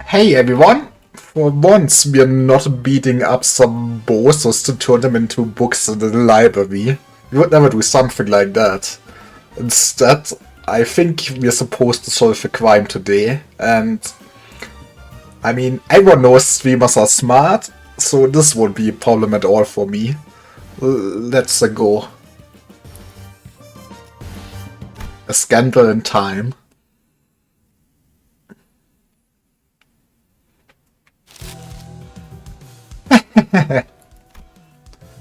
Hey everyone! For once we're not beating up some bosses to turn them into books in the library. We would never do something like that. Instead, I think we're supposed to solve a crime today, and I mean, everyone knows streamers are smart, so this won't be a problem at all for me. Let's go. A scandal in time.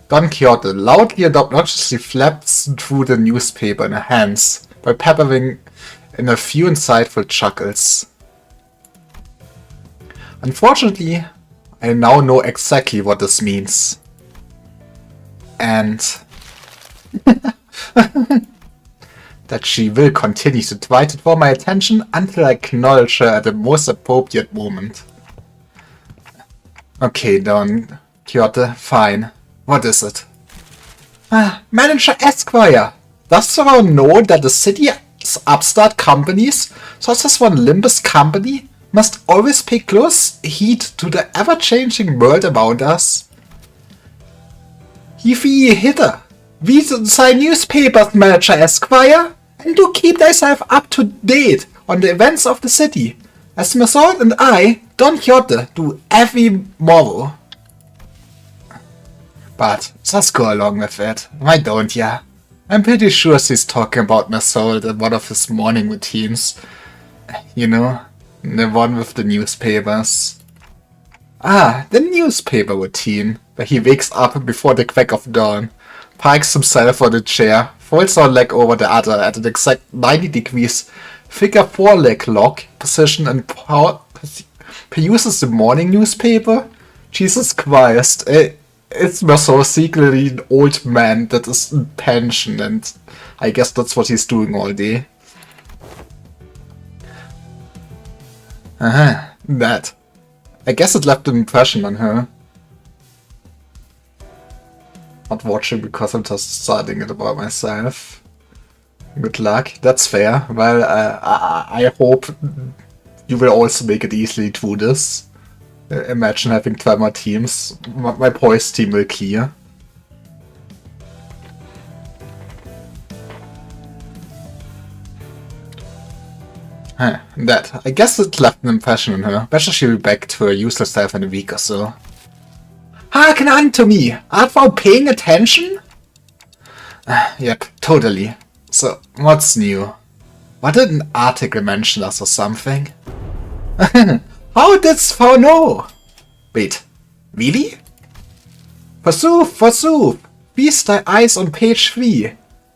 Don Quixote loudly and obnoxiously flaps through the newspaper in her hands, by peppering in a few insightful chuckles. Unfortunately, I now know exactly what this means. And that she will continue to try to draw my attention until I acknowledge her at the most appropriate moment. Okay, Don Quixote, fine. What is it? Manager Esquire! Does thou know that the city's upstart companies, such as one Limbus Company, must always pay close heed to the ever-changing world around us? Heave ye hither, read thy newspapers, Manager Esquire, and do keep thyself up to date on the events of the city, as Mesalt and I, Don Quixote, do every morrow. But just go along with it, why don't ya? I'm pretty sure she's talking about Mesalt in one of his morning routines. You know, the one with the newspapers. Ah, the newspaper routine, where he wakes up before the crack of dawn, parks himself on a chair, folds one leg over the other at an exact 90 degrees figure 4 leg lock position and perusses the morning newspaper? Jesus Christ, it's so secretly an old man that is in pension, and I guess that's what he's doing all day. That. I guess it left an impression on her. Not watching because I'm just studying it about myself. Good luck, that's fair. Well, I hope you will also make it easily through this. Imagine having 12 more teams. My poise team will clear. That. I guess it left an impression on her. Better she'll be back to her useless self in a week or so. Hearken unto me! Art thou paying attention? Yep, totally. So, what's new? What did an article mention us or something? How didst thou know? Wait, really? Forsooth! Feast thy eyes on page 3.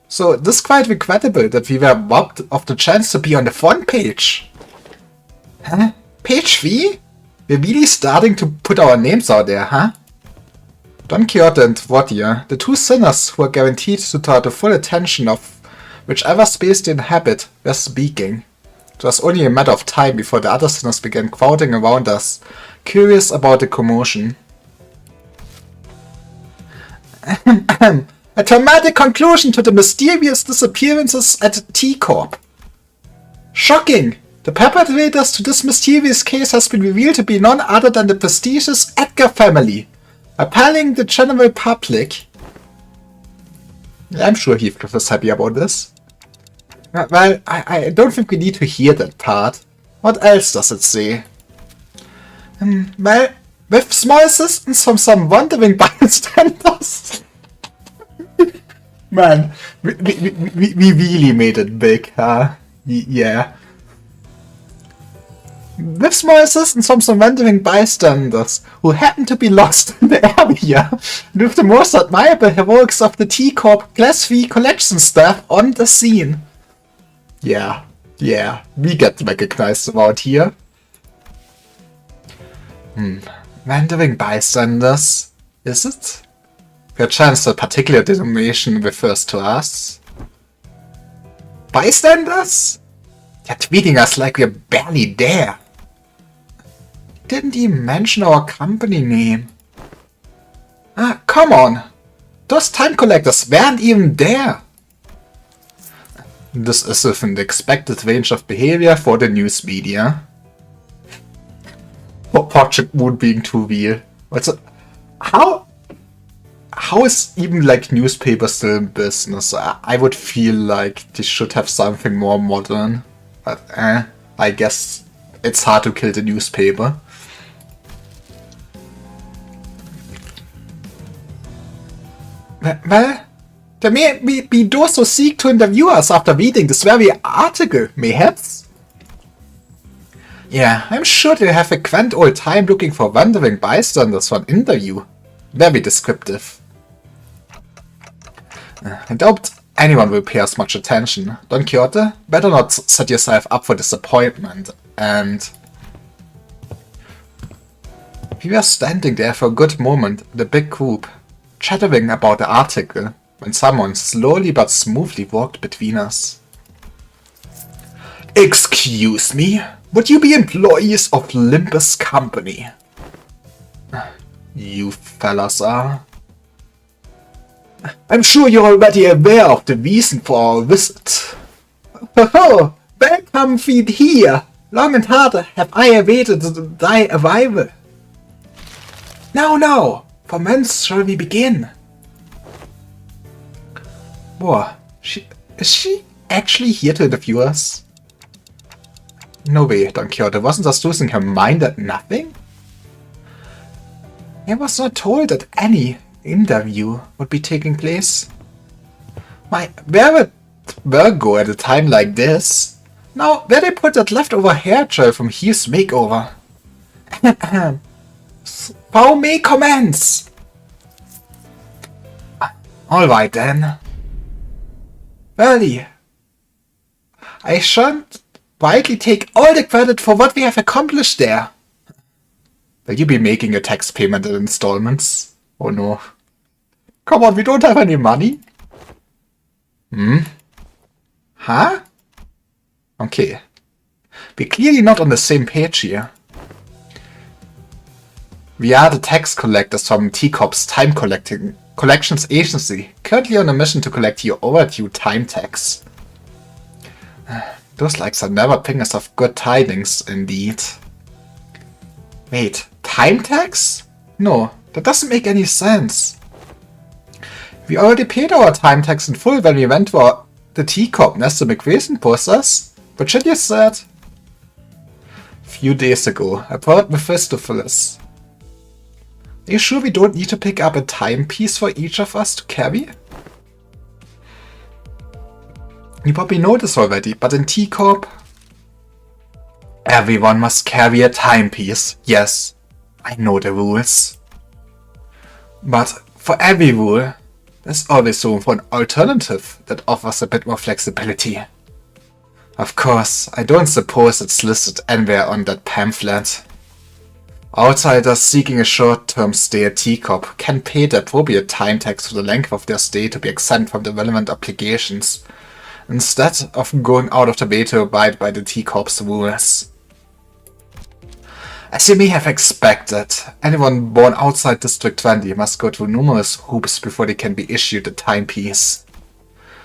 So, this is quite regrettable that we were robbed of the chance to be on the front page. Huh? Page 3? We're really starting to put our names out there, huh? Don Quixote and Rodia, the two sinners who are guaranteed to draw the full attention of whichever space they inhabit, were speaking. It was only a matter of time before the other sinners began crowding around us, curious about the commotion. A dramatic conclusion to the mysterious disappearances at T-Corp. Shocking! The perpetrators to this mysterious case has been revealed to be none other than the prestigious Edgar family, appalling the general public. I'm sure Heathcliff is happy about this. Well, I don't think we need to hear that part. What else does it say? Well, with small assistance from some wandering bystanders. Man, we really made it big, huh? Yeah. With small assistance from some wandering bystanders who happened to be lost in the area, and with the most admirable heroics of the T-Corp Class 3 collection staff on the scene. Yeah, we get recognized around here. Wandering bystanders, is it? Perchance that particular denomination refers to us. Bystanders? They're treating us like we're barely there. Didn't even mention our company name. Ah, come on! Those time collectors weren't even there! This is within the expected range of behavior for the news media. Project Moon being too real. How is even like newspaper still in business? I would feel like they should have something more modern. But I guess it's hard to kill the newspaper. Well, there may be those who seek to interview us after reading this very article, mayhaps? Yeah, I'm sure they have a grand old time looking for wandering bystanders for an interview. Very descriptive. I doubt anyone will pay us much attention. Don Quixote, better not set yourself up for disappointment. And we were standing there for a good moment, the big group, chattering about the article, when someone slowly but smoothly walked between us. Excuse me? Would you be employees of Limbus Company? You fellas are. I'm sure you're already aware of the reason for our visit. Ho, welcome feed here. Long and hard have I awaited thy arrival. Now, from whence shall we begin? Boah, is she actually here to interview us? No way, Don Quixote, wasn't just losing her mind at nothing? I was not told that any interview would be taking place. Where would Virgo at a time like this? Now, where they put that leftover hair gel from Heath's makeover? Thou may commence! Alright then. Early. I shan't rightly take all the credit for what we have accomplished there. Will you be making a tax payment in installments? Oh no. Come on, we don't have any money. Huh? Okay. We're clearly not on the same page here. We are the tax collectors from T-Corp's time collections agency, currently on a mission to collect your overdue time tax. Those likes are never fingers of good tidings, indeed. Wait, time tax? No, that doesn't make any sense. We already paid our time tax in full when we went to the T-Corp Nest immigration process, but shit you said. Few days ago, I brought Mephistopheles. Are you sure we don't need to pick up a timepiece for each of us to carry? You probably know this already, but in T-Corp, everyone must carry a timepiece. Yes, I know the rules. But for every rule, there's always room for an alternative that offers a bit more flexibility. Of course, I don't suppose it's listed anywhere on that pamphlet. Outsiders seeking a short-term stay at T-Corp can pay the appropriate time tax for the length of their stay to be exempt from the relevant obligations, instead of going out of the way to abide by the T-Corp's rules. As you may have expected, anyone born outside District 20 must go through numerous hoops before they can be issued a timepiece.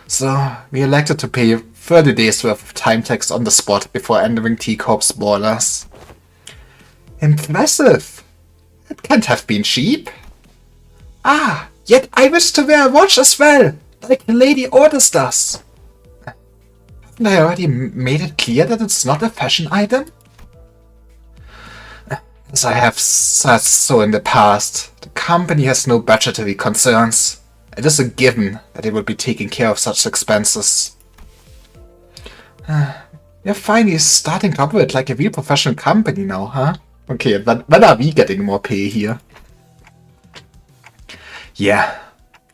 So, we elected to pay 30 days worth of time tax on the spot before entering T-Corp's borders. Impressive! It can't have been cheap. Ah, yet I wish to wear a watch as well, like the lady orders does. Haven't I already made it clear that it's not a fashion item? As I have said so in the past, the company has no budgetary concerns. It is a given that it will be taking care of such expenses. You're finally starting to operate like a real professional company now, huh? Okay, but when are we getting more pay here? Yeah,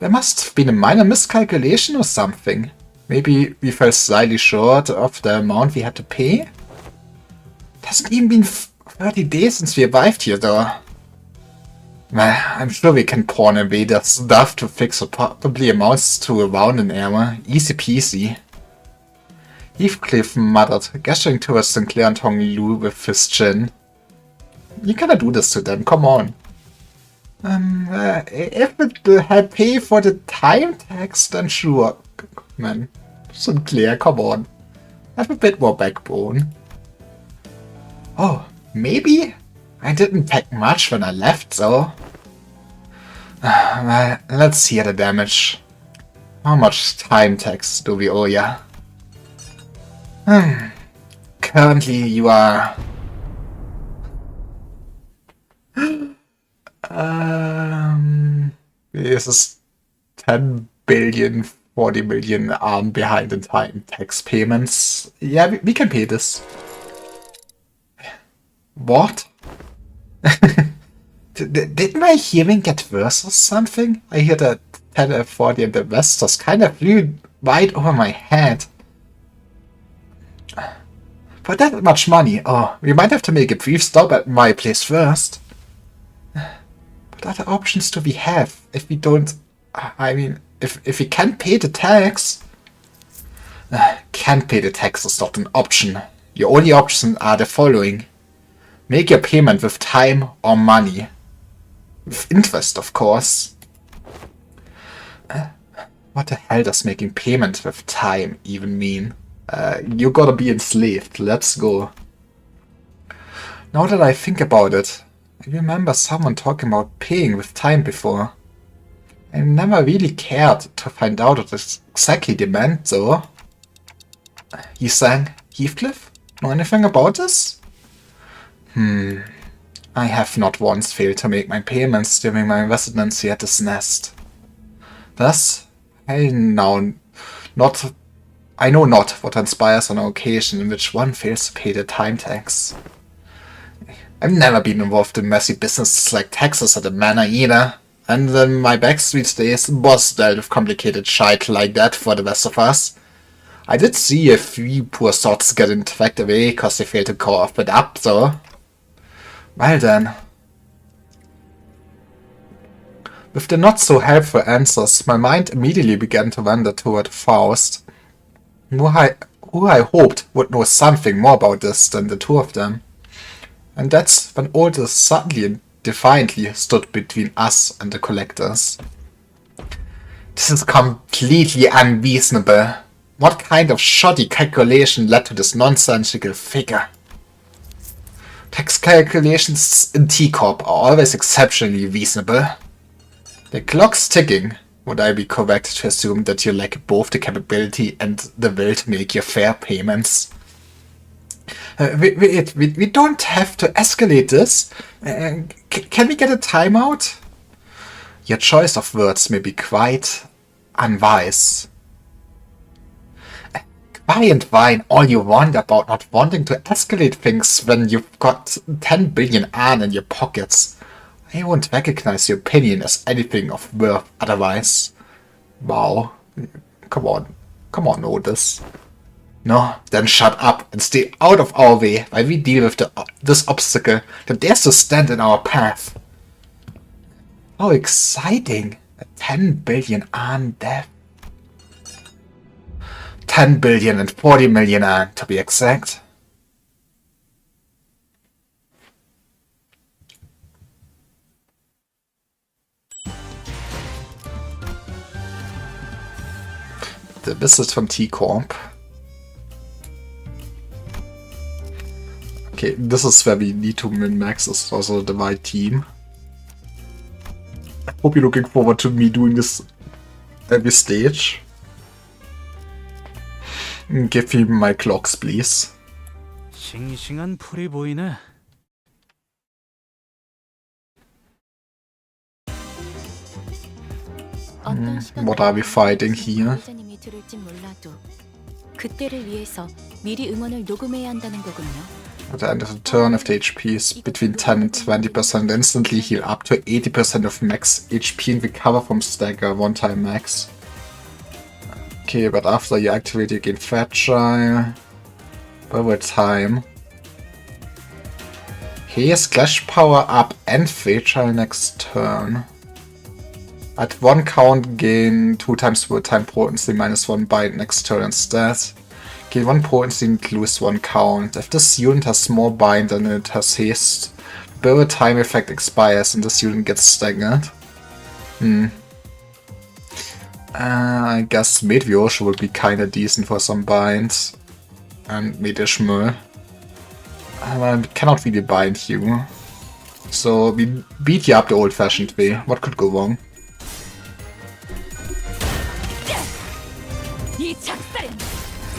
there must have been a minor miscalculation or something. Maybe we fell slightly short of the amount we had to pay? It hasn't even been 30 days since we arrived here though. Well, I'm sure we can pawn away that stuff to fix what probably amounts to a round an error. Easy peasy. Heathcliff muttered, gesturing towards Sinclair and Hong Lu with his chin. You cannot do this to them, come on. If it will help pay for the time tax, then sure. Man, Sinclair, come on. Have a bit more backbone. Oh, maybe I didn't pack much when I left, though. Well, let's hear the damage. How much time tax do we owe ya? Currently, you are... This is 10 billion, 40 million behind in time tax payments. Yeah, we can pay this. What? Did my hearing get worse or something? I hear that 10 and 40 and the investors kind of flew right over my head. For that much money, oh, we might have to make a brief stop at my place first. What other options do we have if we don't... I mean, if we can't pay the tax... Can't pay the tax is not an option. Your only options are the following. Make your payment with time or money. With interest, of course. What the hell does making payment with time even mean? You gotta be enslaved. Let's go. Now that I think about it, I remember someone talking about paying with time before. I never really cared to find out what this exactly they meant, though. He sang, Heathcliff? Know anything about this? I have not once failed to make my payments during my residency at this nest. Thus, I know not what transpires on an occasion in which one fails to pay the time tax. I've never been involved in messy businesses like taxes at a manor either, and in my backstreet days was dealt with complicated shite like that for the rest of us. I did see a few poor sots get infected away cause they failed to cough it up though. Well then. With the not so helpful answers, my mind immediately began to wander toward Faust, who I hoped would know something more about this than the two of them. And that's when Aldous suddenly and defiantly stood between us and the collectors. This is completely unreasonable. What kind of shoddy calculation led to this nonsensical figure? Tax calculations in T-Corp are always exceptionally reasonable. The clock's ticking. Would I be correct to assume that you lack both the capability and the will to make your fair payments? We don't have to escalate this. Can we get a timeout? Your choice of words may be quite unwise. Cry and whine all you want about not wanting to escalate things when you've got 10 billion Ahn in your pockets. I won't recognize your opinion as anything of worth otherwise. Wow. Come on, Otis. No, then shut up and stay out of our way while we deal with this obstacle that dares to stand in our path. How exciting! A 10 billion Ahn death. 10 billion and 40 million Ahn, to be exact. The visit from T-Corp. Okay, this is where we need to min-max is also the right team. I hope you're looking forward to me doing this every stage. Give me my clocks, please. 싱싱한 풀이 보이네. What are we fighting here? 그때를 위해서 미리 응원을 녹음해야 한다는 거군요. At the end of the turn, if the HP is between 10 and 20%, instantly heal up to 80% of max HP and recover from stagger, one time max. Okay, but after you activate, you gain fragile. Over time. He has Clash power up and fragile next turn. At one count, gain 2 times per time potency minus 1 bind next turn instead. Gain 1 potency and lose 1 count. If this unit has more bind than it has haste, the time effect expires and this unit gets staggered. I guess Meteor would be kinda decent for some binds. And Meteor I cannot really bind you. So we beat you up the old-fashioned way. What could go wrong?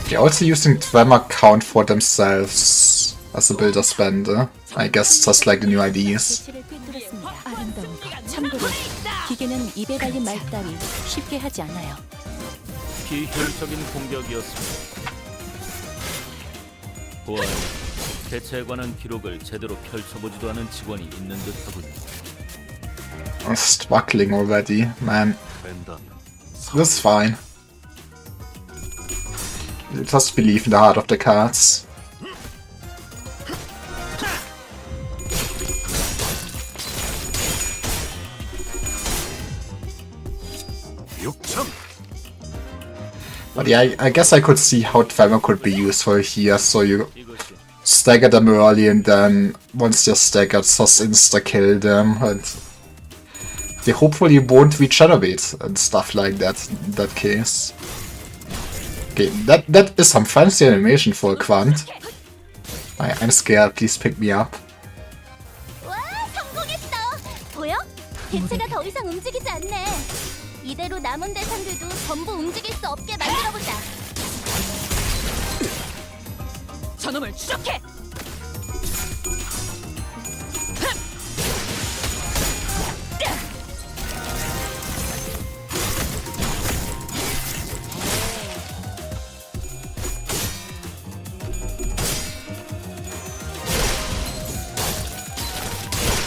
They're also using Tremor count for themselves as a builder spender. I guess just like the new IDs. 배치를 꿰뚫었습니다. 아름다운 것. 참고로 기계는 입에 달린 말 따위 쉽게 하지 않아요. 비효율적인 공격이었습니다. 보아요. 대체에 관한 기록을 제대로 펼쳐보지도 않은 직원이 있는 듯하군요. I'm struggling already, man. 된다면 This is fine. Just believe in the heart of the cards. But yeah, I guess I could see how Tremor could be useful here, so you 이것이 stagger them early and then once they're staggered, just insta-kill them and they hopefully won't regenerate and stuff like that in that case. Okay, that is some fancy animation for a Quant. I'm scared, please pick me up. 와, 성공했어. 보여? 개체가 더 이상 움직이지 않네. 이대로 남은 대상들도 전부 움직일 수 없게 만들어보자. 저놈을 추적해!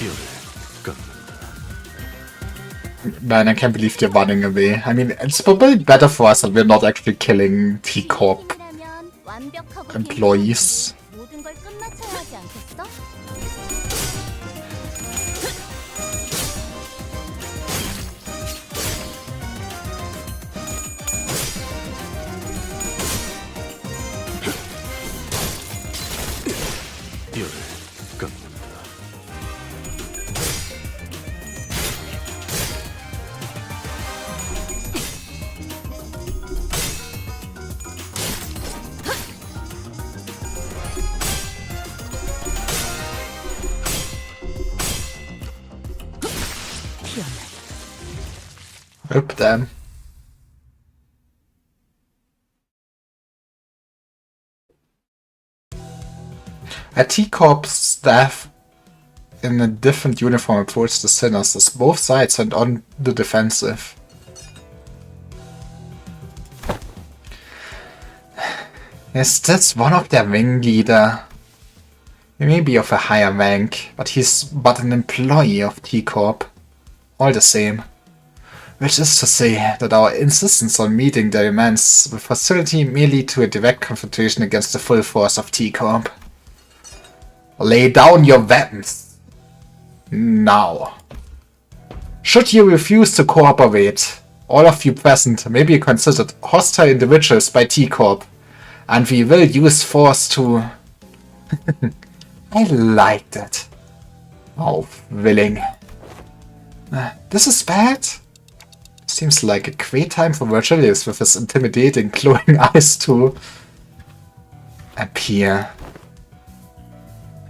기어를 깎는다. Man, I can't believe they're running away. I mean, it's probably better for us that we're not actually killing T-Corp 팀이라면 완벽하고 employees. 괜찮은 모든 걸 끝마쳐야 하지 않겠어? 기어를 깎는다. Rip them. A T-Corp staff in a different uniform approached the sinners as both sides went on the defensive. Is this one of their ringleader? He may be of a higher rank, but he's but an employee of T-Corp. All the same. Which is to say that our insistence on meeting their demands with hostility may lead to a direct confrontation against the full force of T-Corp. Lay down your weapons. Now. Should you refuse to cooperate, all of you present may be considered hostile individuals by T-Corp, and we will use force to... I like that. Oh, willing. This is bad. Seems like a great time for Virgilius with his intimidating glowing eyes appear.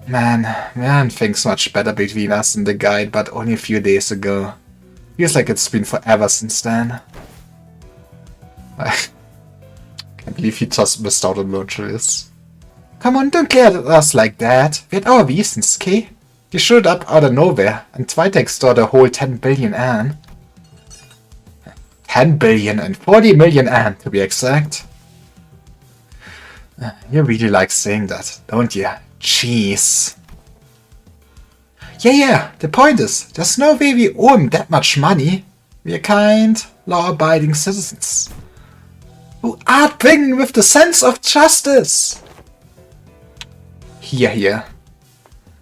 Man, things much better between us and the guide, but only a few days ago. Feels like it's been forever since then. I can't believe he just missed out on Virgilius. Come on, don't glare at us like that. We had our reasons, okay? You showed up out of nowhere and twice extorted a whole 10 billion An. 10 billion and 40 million An, to be exact. You really like saying that, don't you? Jeez. Yeah, the point is, there's no way we owe him that much money. We're kind, law-abiding citizens who are bringing with the sense of justice. Here.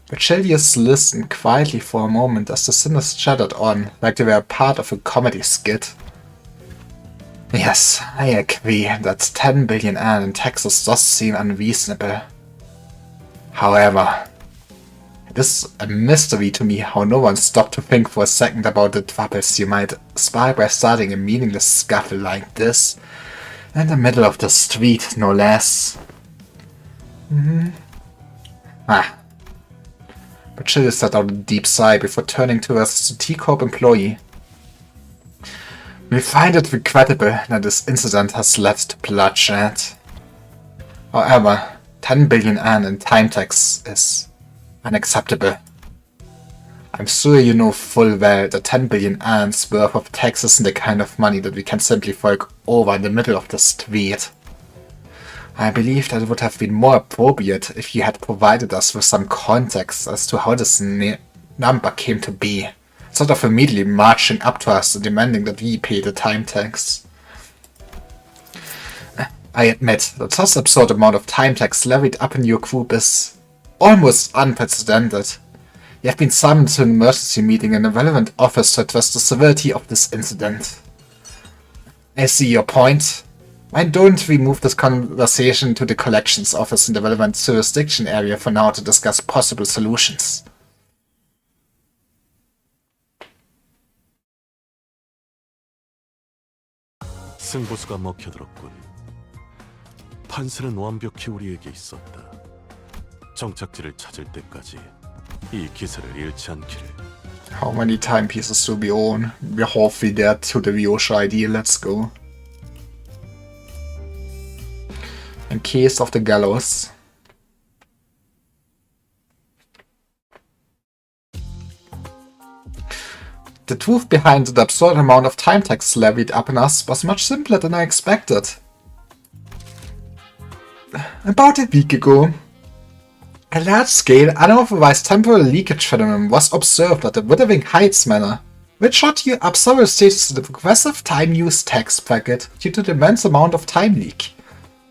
Virgilius listened quietly for a moment as the sinners chattered on, like they were a part of a comedy skit. Yes, I agree that 10 billion An in taxes does seem unreasonable. However, it is a mystery to me how no one stopped to think for a second about the troubles you might spy by starting a meaningless scuffle like this, in the middle of the street, no less. but Chill let out a deep sigh before turning towards the T-Corp employee. We find it regrettable that this incident has led to bloodshed. However, 10 billion yen in time tax is unacceptable. I'm sure you know full well that 10 billion yen's worth of tax isn't the kind of money that we can simply fork over in the middle of the street. I believe that it would have been more appropriate if you had provided us with some context as to how this number came to be, instead of immediately marching up to us and demanding that we pay the time tax. I admit that such absurd amount of time tax levied up in your group is almost unprecedented. You have been summoned to an emergency meeting in a relevant office to address the severity of this incident. I see your point. Why don't we move this conversation to the collections office in the relevant jurisdiction area for now to discuss possible solutions? 승부수가 먹혀들었군. 판세는 완벽히 우리에게 있었다. 정착지를 찾을 때까지 이 기세를 잃지 않기를. How many timepieces do we own? We're halfway there to the Ryosha ID, let's go. In case of the gallows. The truth behind the absurd amount of time tax levied upon us was much simpler than I expected. About a week ago, a large-scale, unauthorized temporal leakage phenomenon was observed at the Wuthering Heights Manor, which shot you up several stages to the progressive time use tax bracket due to the immense amount of time leak.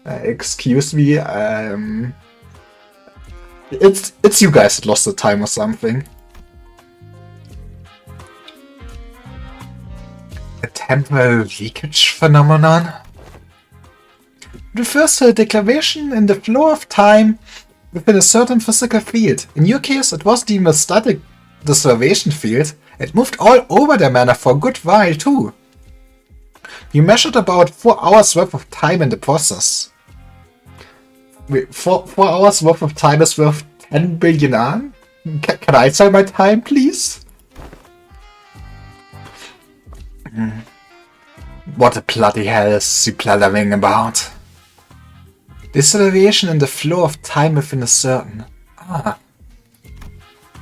Excuse me, it's you guys that lost the time or something. A temporal leakage phenomenon refers to a declaration in the flow of time within a certain physical field. In your case, it was deemed a static deservation field. It moved all over the manor for a good while too. You measured about 4 hours worth of time in the process. Wait, 4 hours worth of time is worth 10 billion yen? Can I sell my time, please? What the bloody hell is she blathering about? Deceleration in the flow of time within a certain... Ah.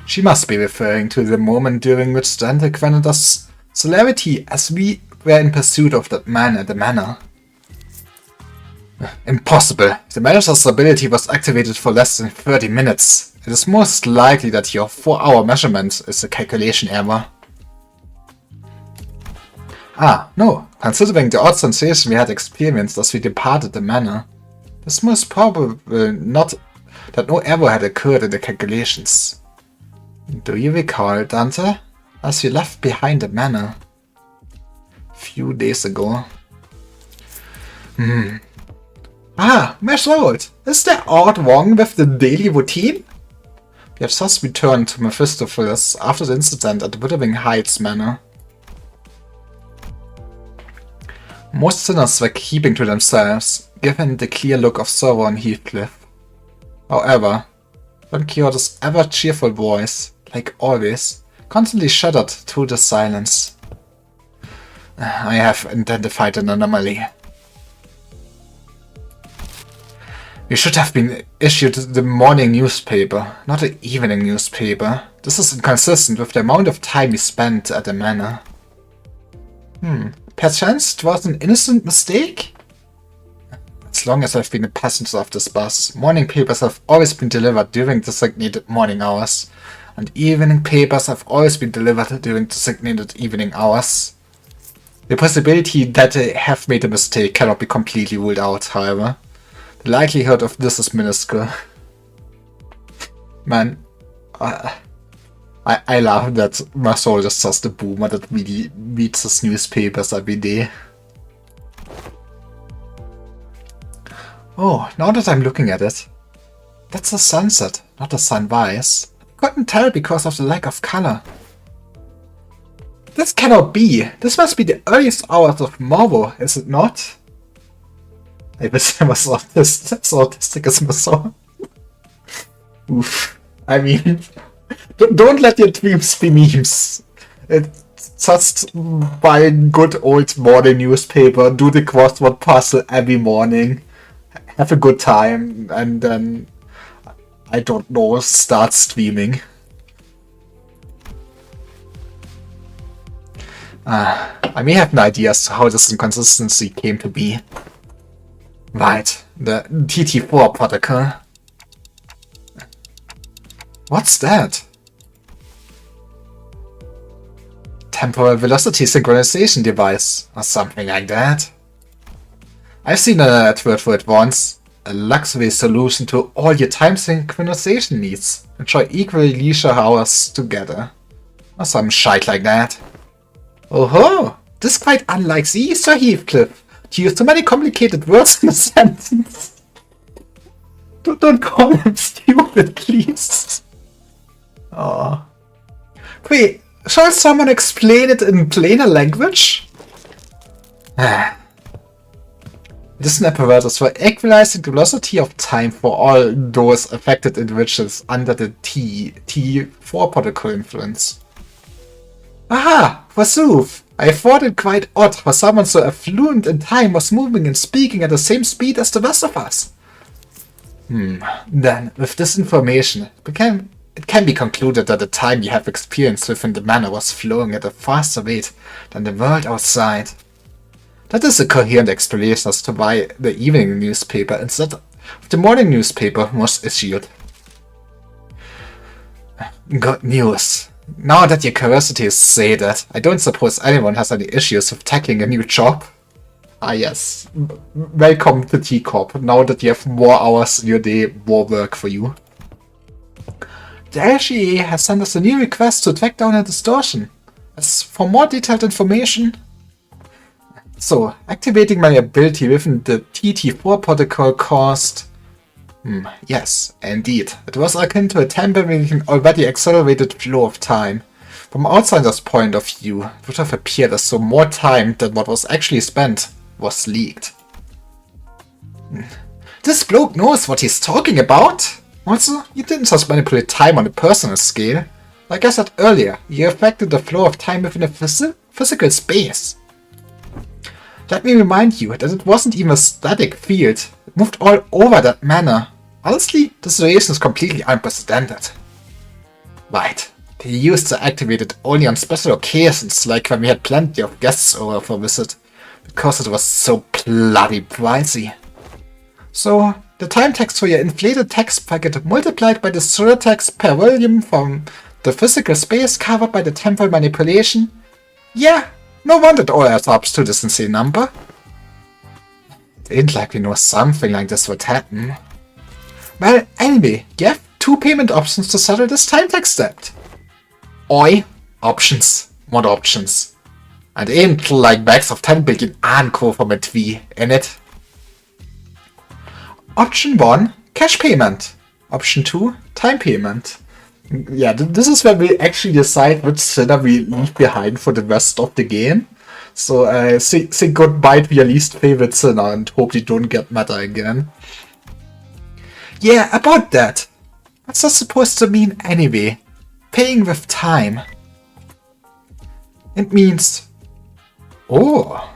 She must be referring to the moment during which Dante granted us celerity as we were in pursuit of that man at the manor. Impossible. The manager's ability was activated for less than 30 minutes. It is most likely that your 4-hour measurement is a calculation error. Ah, no. Considering the odd sensation we had experienced as we departed the manor, it's most probable not that no error had occurred in the calculations. Do you recall, Dante, as you left behind the manor a few days ago? Ah, Meshold! Is there aught wrong with the daily routine? We have thus returned to Mephistopheles after the incident at the Wuthering Heights Manor. Most sinners were keeping to themselves, given the clear look of sorrow on Heathcliff. However, Don Quixote's ever-cheerful voice, like always, constantly shuddered through the silence. I have identified an anomaly. We should have been issued the morning newspaper, not the evening newspaper. This is inconsistent with the amount of time we spent at the manor. Perchance it was an innocent mistake? As long as I've been a passenger of this bus, morning papers have always been delivered during designated morning hours, and evening papers have always been delivered during designated evening hours. The possibility that they have made a mistake cannot be completely ruled out, however. The likelihood of this is minuscule. Man, I love that Marcel is just a boomer that really reads his newspapers every day. Oh, now that I'm looking at it, that's a sunset, not a sunrise. I couldn't tell because of the lack of color. This cannot be. This must be the earliest hours of Morvo, is it not? I wish I was as autistic as Marcel. Oof. I mean, Don't let your dreams be memes. Just buy a good old morning newspaper, do the crossword puzzle every morning, have a good time, and then, I don't know, start streaming. I may have an idea as to how this inconsistency came to be. Right, the TT4 protocol. What's that? Temporal velocity synchronization device, or something like that. I've seen an advert for it once. A luxury solution to all your time synchronization needs. Enjoy equal leisure hours together. Or some shite like that. Oh-ho! This is quite unlike Sir Heathcliff, to use too many complicated words in a sentence. Don't call him stupid, please. Oh. Wait, shall someone explain it in plainer language? This apparatus for equalizing the velocity of time for all those affected individuals under the T4 protocol influence. Aha! Forsooth! I thought it quite odd how someone so affluent in time was moving and speaking at the same speed as the rest of us. Then, with this information, it can be concluded that the time you have experienced within the manor was flowing at a faster rate than the world outside. That is a coherent explanation as to why the evening newspaper instead of the morning newspaper was issued. Good news. Now that your curiosity is sated, I don't suppose anyone has any issues with tackling a new job. Ah yes, welcome to T-Corp, now that you have more hours in your day, more work for you. The LGA has sent us a new request to track down a distortion. As for more detailed information... So, activating my ability within the TT4 protocol caused... yes, indeed. It was akin to a temporary already accelerated flow of time. From outsider's point of view, it would have appeared as though more time than what was actually spent was leaked. This bloke knows what he's talking about! Also, you didn't just manipulate time on a personal scale. Like I said earlier, you affected the flow of time within a physical space. Let me remind you that it wasn't even a static field. It moved all over that manor. Honestly, the situation is completely unprecedented. Right, they used to activate it only on special occasions, like when we had plenty of guests over for a visit, because it was so bloody pricey. So, the time text for your inflated text packet multiplied by the surtext per volume from the physical space covered by the temporal manipulation? Yeah, no wonder it all adds up to this insane number. It ain't like we know something like this would happen. Well, anyway, you have two payment options to settle this time text debt. Oi, options. What options? And ain't like bags of 10 billion Anko from a Twee in it. Option 1, cash payment. Option 2, time payment. Yeah, this is where we actually decide which sinner we leave behind for the rest of the game. So say goodbye to your least favorite sinner and hope you don't get meta again. Yeah, about that. What's that supposed to mean anyway? Paying with time. It means... Oh.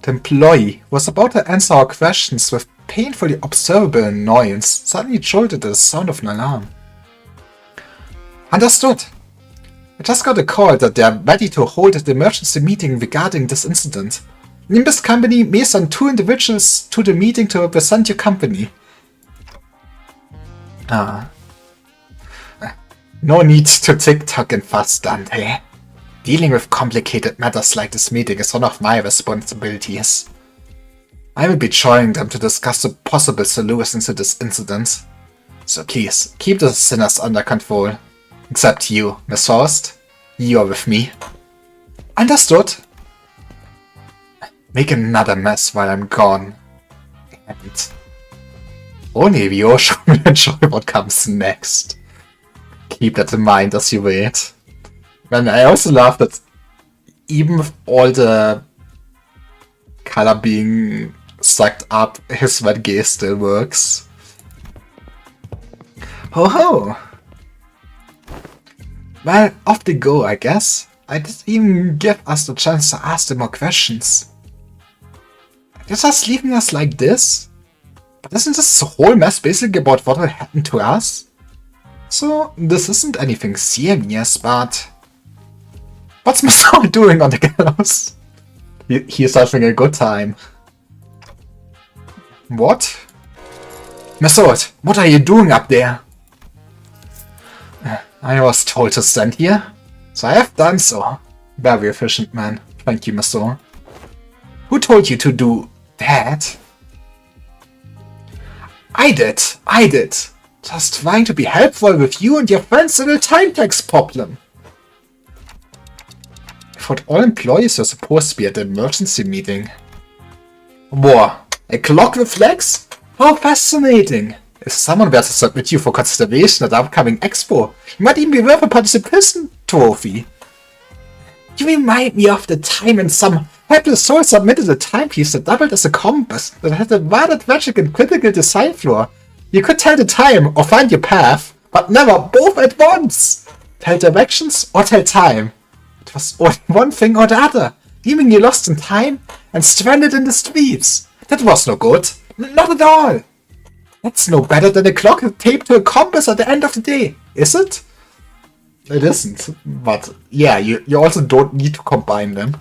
The employee was about to answer our questions with painfully observable annoyance, suddenly jolted at the sound of an alarm. Understood. I just got a call that they are ready to hold an emergency meeting regarding this incident. Limbus Company may send 2 individuals to the meeting to represent your company. No need to tick-tock and fuss, Dante. Dealing with complicated matters like this meeting is one of my responsibilities. I will be joining them to discuss the possible solutions to this incident. So please, keep the sinners under control. Except you, Miss Faust. You are with me. Understood. Make another mess while I'm gone. And only Ryosho will enjoy what comes next. Keep that in mind as you wait. And I also love that even with all the color being sucked up, his red gaze still works. Ho ho! Well, off they go, I guess. I didn't even give us the chance to ask them more questions. They're just leaving us like this? But isn't this whole mess basically about what will happen to us? So, this isn't anything serious, but... What's Masaru doing on the gallows? He's having a good time. What? Masaru, what are you doing up there? I was told to stand here, so I have done so. Very efficient, man. Thank you, Masaru. Who told you to do that? I did. Just trying to be helpful with you and your friend's little time tax problem. I thought all employees were supposed to be at the emergency meeting. Whoa, a clock with legs? How fascinating! If someone were to submit you for consideration at the upcoming expo, you might even be worth a participation trophy. You remind me of the time when some helpless soul submitted a timepiece that doubled as a compass that had a rather tragic and critical design flaw. You could tell the time or find your path, but never both at once. Tell directions or tell time. It was only one thing or the other, leaving you lost in time and stranded in the streets. That was no good. Not at all. That's no better than a clock taped to a compass at the end of the day, is it? It isn't, but yeah, you also don't need to combine them.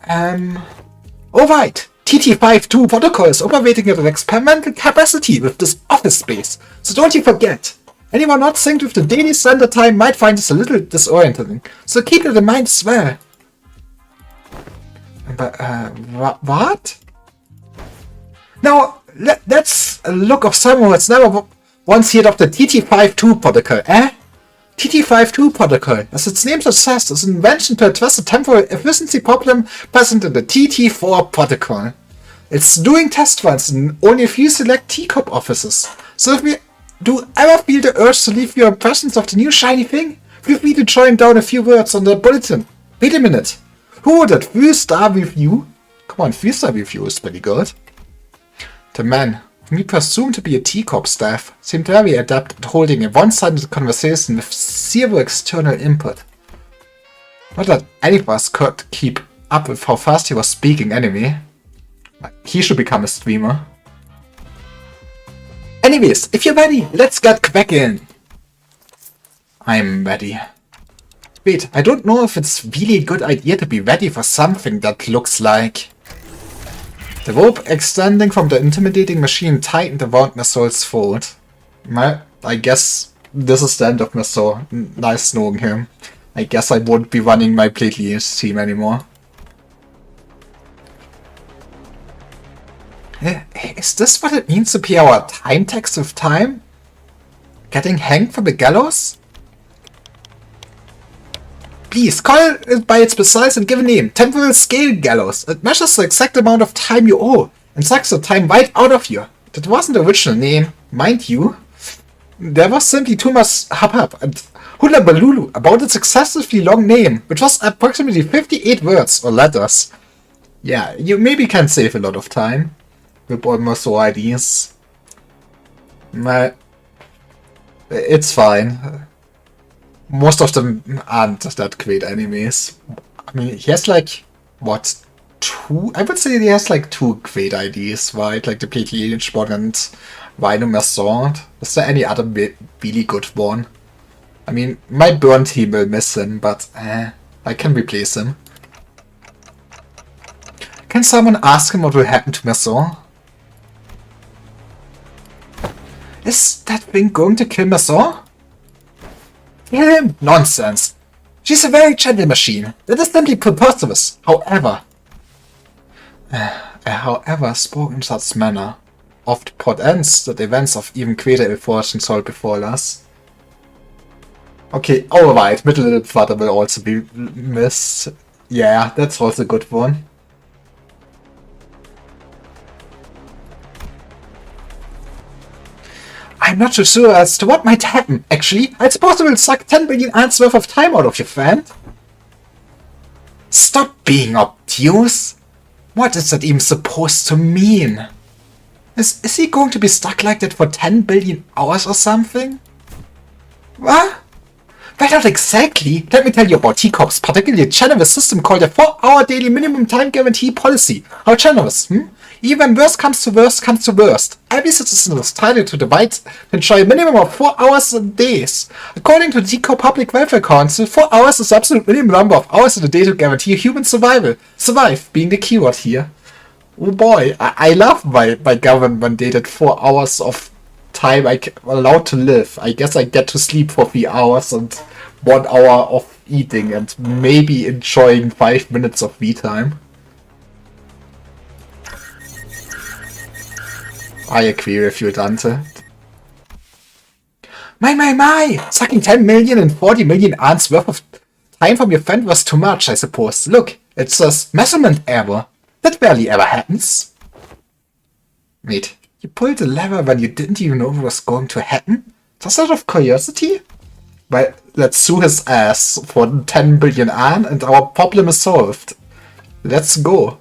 Alright, TT52 protocol is operating at an experimental capacity with this office space, so don't you forget. Anyone not synced with the daily standard time might find this a little disorienting, so keep it in mind as well. But, what? Now, that's a look of someone who has never once heard of the TT52 protocol, eh? TT52 protocol, as its name suggests, is an invention to address a temporal efficiency problem present in the TT4 protocol. It's doing test runs in only a few select TCOP offices, so if you do ever feel the urge to leave your impressions of the new shiny thing, feel free to join down a few words on the bulletin. Wait a minute, who would that 3-star review? Come on, 3-star review is pretty good. The man, whom we presume to be a TCOP staff, seemed very adept at holding a one-sided conversation with zero external input. Not that any of us could keep up with how fast he was speaking anyway. He should become a streamer. Anyways, if you're ready, let's get cracking! I'm ready. Wait, I don't know if it's really a good idea to be ready for something that looks like... The rope extending from the intimidating machine tightened around Masaru's throat. Well, I guess this is the end of Masaru. Nice knowing him. I guess I won't be running my Platelets team anymore. Is this what it means to pay our time tax with time? Getting hanged from the gallows? Please, call it by its precise and given name, temporal scale gallows. It measures the exact amount of time you owe, and sucks the time right out of you. That wasn't the original name, mind you. There was simply too much hubbub and hula balulu about its excessively long name, which was approximately 58 words or letters. Yeah, you maybe can save a lot of time with almost all IDs. Well, it's fine. Most of them aren't that great anyways. I mean, he has like, what, 2? I would say he has like 2 great IDs, right? Like the PTH one and Rhino Sword. Is there any other really good one? I mean, my burn team will miss him, but I can replace him. Can someone ask him what will happen to Masaru? Is that thing going to kill Masaru? Kill him? Nonsense. She's a very gentle machine. That is simply preposterous. However, spoken in such manner oft portends that events of even greater ill fortune shall befall us. Okay, alright, middle brother will also be missed. Yeah, that's also a good one. I'm not so sure as to what might happen, actually. I suppose it will suck 10 billion hours worth of time out of your friend. Stop being obtuse. What is that even supposed to mean? Is he going to be stuck like that for 10 billion hours or something? What? Well, not exactly. Let me tell you about T-Corp's particularly generous system called a 4-hour daily minimum time guarantee policy. How generous, Even when worst comes to worst, every citizen is entitled to the right to enjoy a minimum of 4 hours a day. According to the T-Corp Public Welfare Council, 4 hours is the absolute minimum number of hours in a day to guarantee human survival. Survive being the keyword here. Oh boy, I love my government when they did 4 hours of time I'm allowed to live. I guess I get to sleep for 3 hours and 1 hour of eating and maybe enjoying 5 minutes of me time. I agree with you, Dante. My! Sucking 10 million and 40 million ants worth of time from your friend was too much, I suppose. Look, it says measurement error. That barely ever happens. Wait, you pulled the lever when you didn't even know it was going to happen? Just out of curiosity? Well, let's sue his ass for 10 billion an and our problem is solved. Let's go.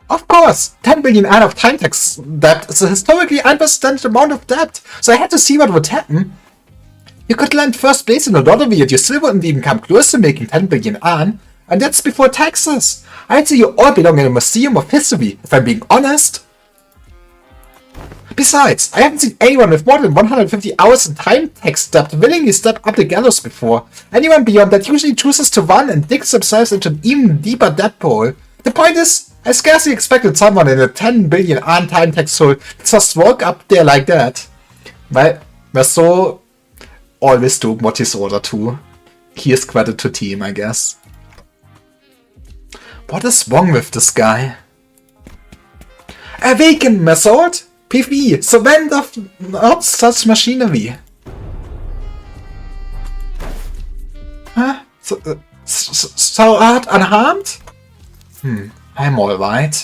Of course! 10 billion an of time tax debt is a historically unprecedented amount of debt, so I had to see what would happen. You could land first place in a lottery and you still wouldn't even come close to making 10 billion an, and that's before taxes. I'd say you all belong in a museum of history, if I'm being honest. Besides, I haven't seen anyone with more than 150 hours in time tax debt willingly step up the gallows before. Anyone beyond that usually chooses to run and dig themselves into an even deeper debt hole. The point is, I scarcely expected someone in a 10 billion an time tax hole to just walk up there like that. Well, Merceau always doing what he's ordered to. Here's credit to team, I guess. What is wrong with this guy? Awaken, Merceau! PV, surrender not such machinery. Huh? So art unharmed? I'm alright.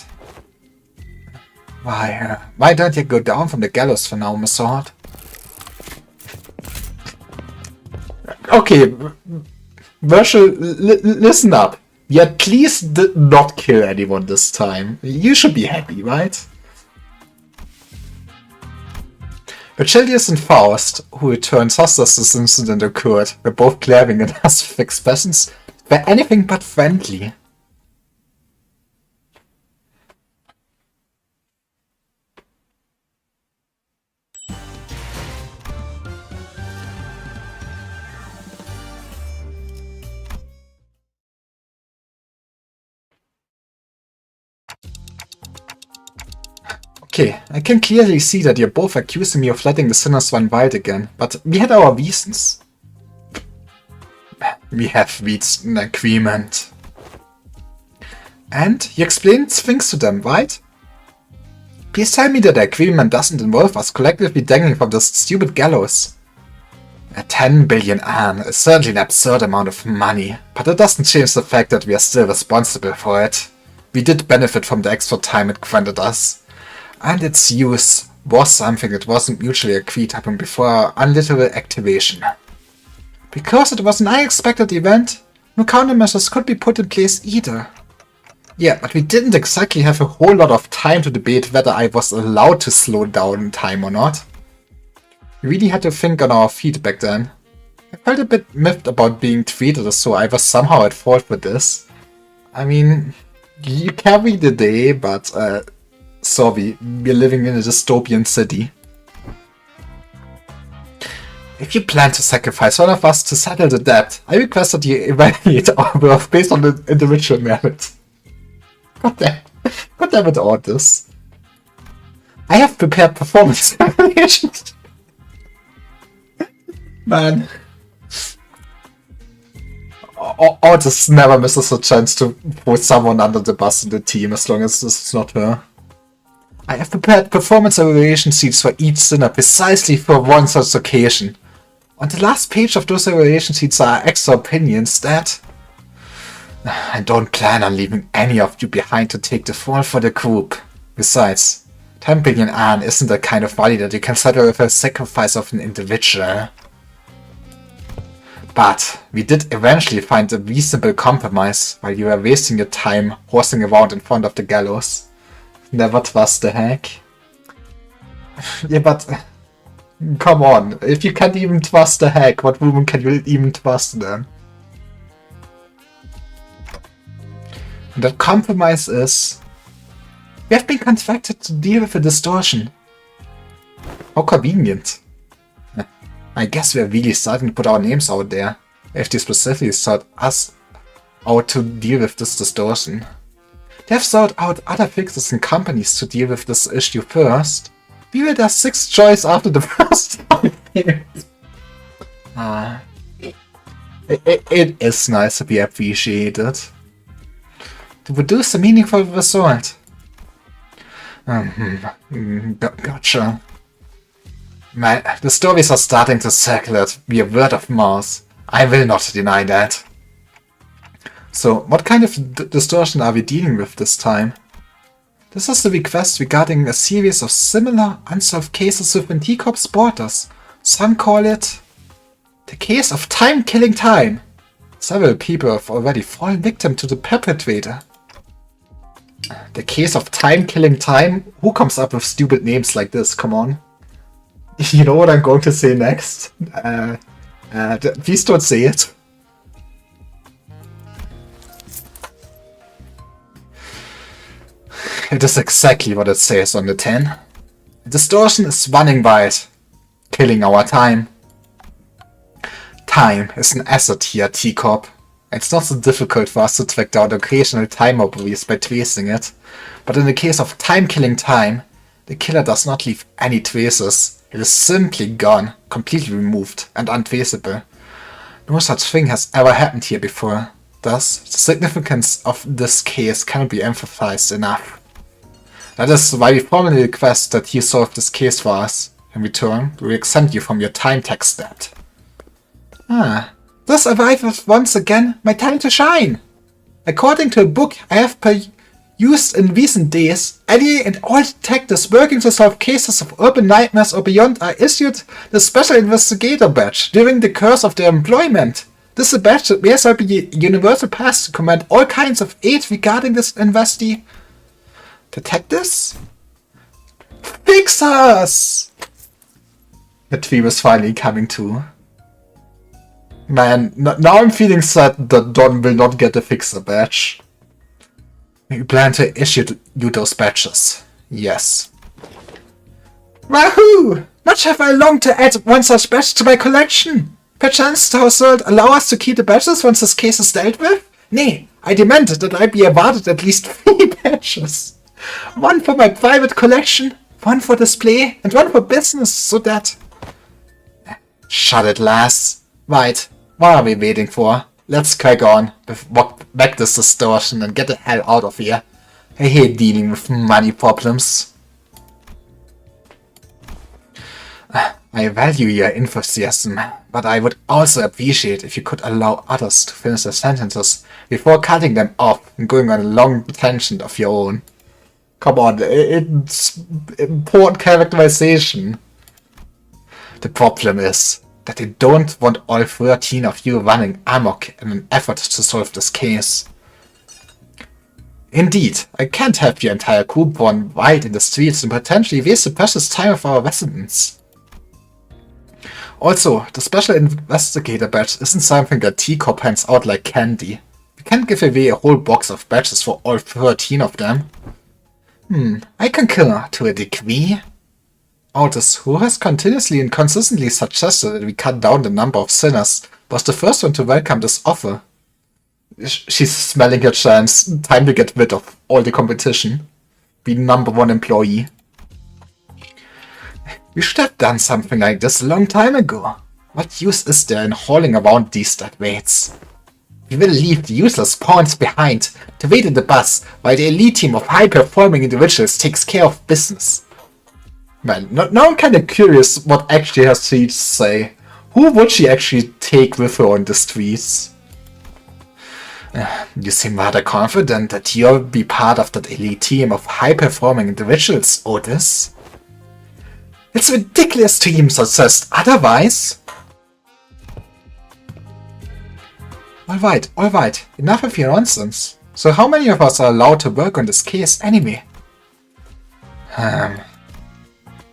Why don't you go down from the gallows for now, Merceau? Okay, Virtual, listen up. You at least did not kill anyone this time. You should be happy, right? Virgilius and Faust, who returned just as this incident occurred, were both glaring at us with expressions were anything but friendly. Okay, I can clearly see that you're both accusing me of letting the sinners run wild again, but we had our reasons. We have reached an agreement. And you explained things to them, right? Please tell me that the agreement doesn't involve us collectively dangling from this stupid gallows. A 10 billion an is certainly an absurd amount of money, but it doesn't change the fact that we are still responsible for it. We did benefit from the extra time it granted us. And its use was something that wasn't mutually agreed upon before our unliteral activation. Because it was an unexpected event, no countermeasures could be put in place either. Yeah, but we didn't exactly have a whole lot of time to debate whether I was allowed to slow down in time or not. We really had to think on our feet back then. I felt a bit miffed about being treated as though I was somehow at fault for this. I mean, you carried the day, but sorry, we're living in a dystopian city. If you plan to sacrifice one of us to settle the debt, I request that you evaluate our worth based on the individual merit. God damn it, all this. I have prepared performance evaluations. Man. Otis never misses a chance to put someone under the bus in the team as long as this is not her. I have prepared performance evaluation sheets for each sinner precisely for one such occasion. On the last page of those evaluation sheets are extra opinions that... I don't plan on leaving any of you behind to take the fall for the group. Besides, 10 billion an isn't the kind of money that you can settle with a sacrifice of an individual. But we did eventually find a reasonable compromise while you were wasting your time horsing around in front of the gallows. Never trust a hack. Yeah, but come on. If you can't even trust a hack, what woman can you even trust then? And the compromise is we have been contracted to deal with a distortion. How convenient. I guess we're really starting to put our names out there. If they specifically sought us out to deal with this distortion. They have sought out other fixers and companies to deal with this issue first. We were their sixth choice after the first time. It is nice to be appreciated. To produce a meaningful result. Gotcha. Man, the stories are starting to circulate via word of mouth. I will not deny that. So, what kind of distortion are we dealing with this time? This is the request regarding a series of similar unsolved cases within T-Corp's borders. Some call it the case of time killing time. Several people have already fallen victim to the perpetrator. The case of time killing time? Who comes up with stupid names like this? Come on. You know what I'm going to say next? Please don't say it. It is exactly what it says on the tin. The distortion is running wild, killing our time. Time is an asset here at T-Corp. It's not so difficult for us to track down occasional time robberies by tracing it, but in the case of time killing time, the killer does not leave any traces. It is simply gone, completely removed and untraceable. No such thing has ever happened here before. Thus, the significance of this case cannot be emphasized enough. That is why we formally request that you solve this case for us. In return, we will exempt you from your time tax debt. Thus arrives once again my time to shine. According to a book I have used in recent days, any and all detectives working to solve cases of urban nightmares or beyond are issued the Special Investigator Badge during the course of their employment. This is a badge that may as well be a universal pass to command all kinds of aid regarding this Detectives? Fix us! The dream is finally coming to. Man, now I'm feeling sad that Don will not get the Fixer badge. We plan to issue you those badges. Yes. Wahoo! Much have I longed to add one such badge to my collection. Perchance thou wilt allow us to keep the badges once this case is dealt with? Nay, I demand that I be awarded at least 3 badges. One for my private collection, one for display, and one for business, so that... Shut it, lass. Right, what are we waiting for? Let's crack on, back this distortion and get the hell out of here. I hate dealing with money problems. I value your enthusiasm, but I would also appreciate if you could allow others to finish their sentences before cutting them off and going on a long tangent of your own. Come on, it's important characterization. The problem is that they don't want all 13 of you running amok in an effort to solve this case. Indeed, I can't have your entire group run wild in the streets and potentially waste the precious time of our residents. Also, the Special Investigator Badge isn't something that T-Corp hands out like candy. We can't give away a whole box of badges for all 13 of them. I concur to a degree. Otis, who has continuously and consistently suggested that we cut down the number of sinners, was the first one to welcome this offer. She's smelling her chance. Time to get rid of all the competition. Be #1 employee. We should have done something like this a long time ago. What use is there in hauling around these dead weights? We will leave the useless pawns behind to wait in the bus while the elite team of high-performing individuals takes care of business. Man, now I'm kind of curious what actually has she to say. Who would she actually take with her on the streets? You seem rather confident that you'll be part of that elite team of high-performing individuals, Otis. It's ridiculous to even suggest otherwise. Alright, enough of your nonsense. So how many of us are allowed to work on this case anyway?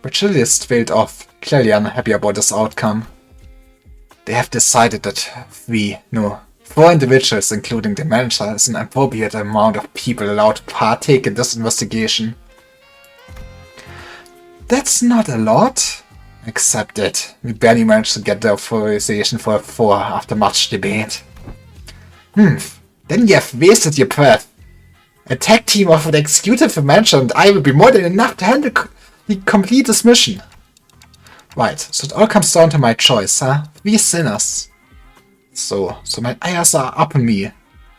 Virgilius trailed off, clearly unhappy about this outcome. They have decided that four individuals, including the manager, is an appropriate amount of people allowed to partake in this investigation. That's not a lot, except that we barely managed to get the authorization for a 4 after much debate. Then you have wasted your breath. A tag team of the executive manager and I will be more than enough to handle complete this mission. Right, so it all comes down to my choice, huh? 3 sinners. So my eyes are up on me.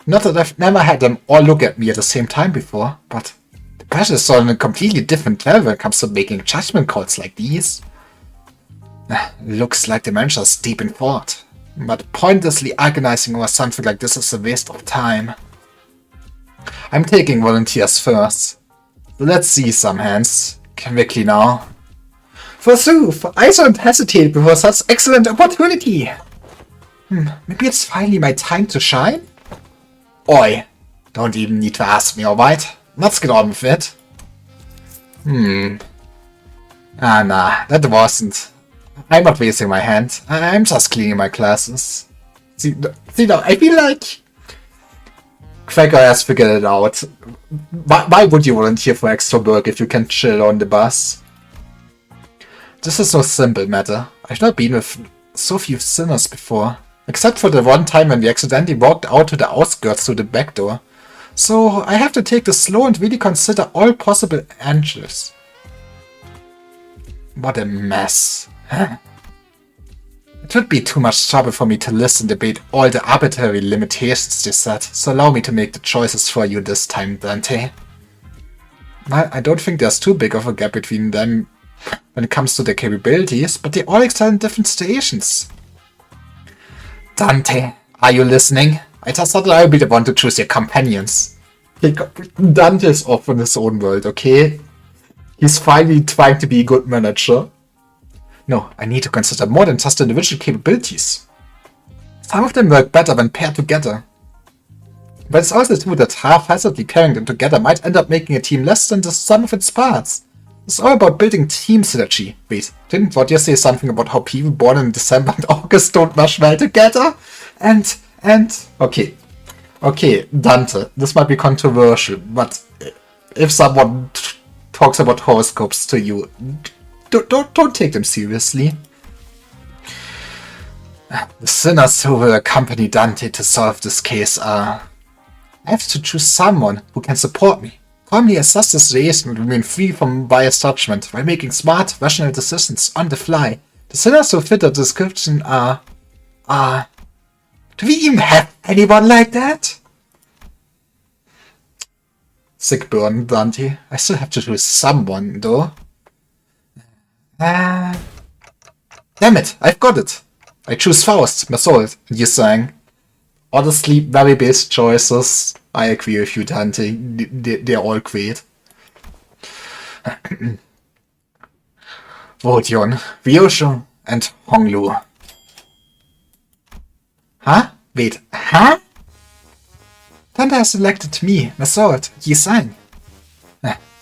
Not that I've never had them all look at me at the same time before, but the pressure is on a completely different level when it comes to making judgment calls like these. Looks like the manager is deep in thought, but pointlessly agonizing over something like this is a waste of time. I'm taking volunteers first. So let's see some hands. Quickly now. Forsooth, I don't hesitate before such excellent opportunity. Maybe it's finally my time to shine? Oi, don't even need to ask me, alright? Let's get on with it. Nah, that wasn't. I'm not raising my hand. I'm just cleaning my glasses. See now, I feel like Cracker has figured it out. Why would you volunteer for extra work if you can chill on the bus? This is no simple matter. I've not been with so few sinners before. Except for the one time when we accidentally walked out to the outskirts through the back door. So I have to take this slow and really consider all possible angles. What a mess. It would be too much trouble for me to list and debate all the arbitrary limitations they set, so allow me to make the choices for you this time, Dante. I don't think there's too big of a gap between them when it comes to their capabilities, but they all excel in different stations. Dante, are you listening? I just thought I'll be the one to choose your companions. Dante is off in his own world, okay? He's finally trying to be a good manager. No, I need to consider more than just individual capabilities. Some of them work better when paired together. But it's also true that haphazardly pairing them together might end up making a team less than the sum of its parts. It's all about building team synergy. Wait, didn't Roger say something about how people born in December and August don't mesh well together? Okay, Dante, this might be controversial, but if someone talks about horoscopes to you, don't take them seriously. The sinners who will accompany Dante to solve this case are... I have to choose someone who can support me, calmly assess the situation and remain free from biased judgment while making smart, rational decisions on the fly. The sinners who fit the description are... Do we even have anyone like that? Sick burn, Dante. I still have to choose someone, though. Damn it, I've got it. I choose Faust, Masold, and you sang. Honestly, very basic choices. I agree with you, Dante. They're all great. Rodion, Ryosho, and Honglu. Huh? Wait, huh? Dante has selected me, Masold, Yi sang.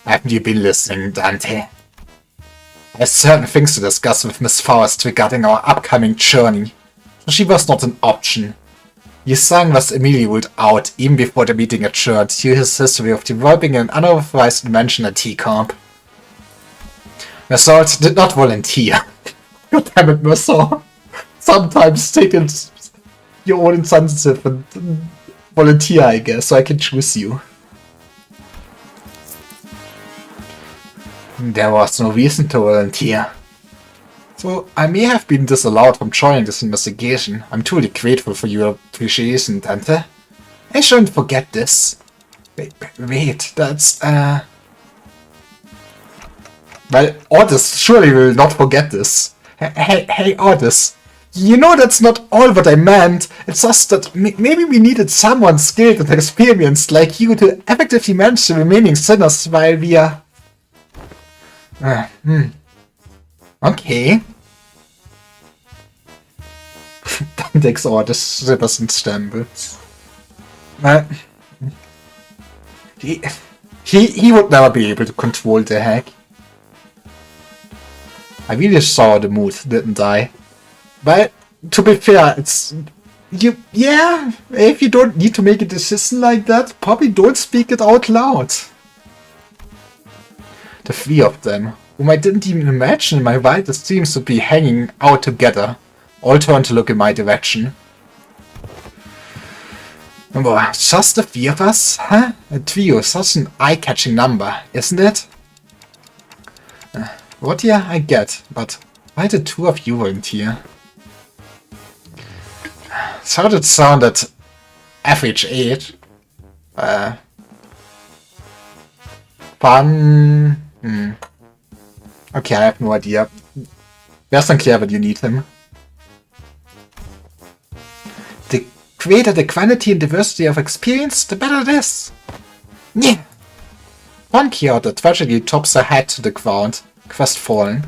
Haven't you been listening, Dante? I have certain things to discuss with Miss Faust regarding our upcoming journey. She was not an option. Yisang was immediately ruled out even before the meeting adjourned due to his history of developing an unauthorized invention at T-Comp. Massault did not volunteer. God damn it, Massault. Sometimes take your own insensitive and volunteer, I guess, so I can choose you. There was no reason to volunteer. So, I may have been disallowed from joining this investigation. I'm truly grateful for your appreciation, Dante. I shouldn't forget this. Wait, that's, Well, Ordis surely will not forget this. Hey, Ordis. You know that's not all what I meant. It's just that maybe we needed someone skilled and experienced like you to effectively manage the remaining sinners while we are... Okay. Dante's Ordis shivers and stumbles. He would never be able to control the hack. I really saw the mood, didn't I? But to be fair, it's yeah, if you don't need to make a decision like that, probably don't speak it out loud. The three of them, whom I didn't even imagine in my wildest dreams to be hanging out together, all turn to look in my direction. Boah, just the three of us? Huh? A trio, such an eye-catching number, isn't it? What yeah, I get, but why the two of you weren't here? So it sound at average age. Fun. Okay, I have no idea. Wär's dann klar, when you need him. The greater the quantity and diversity of experience, the better it is. Yeah. One Kyoto tragically tops her head to the ground, crestfallen.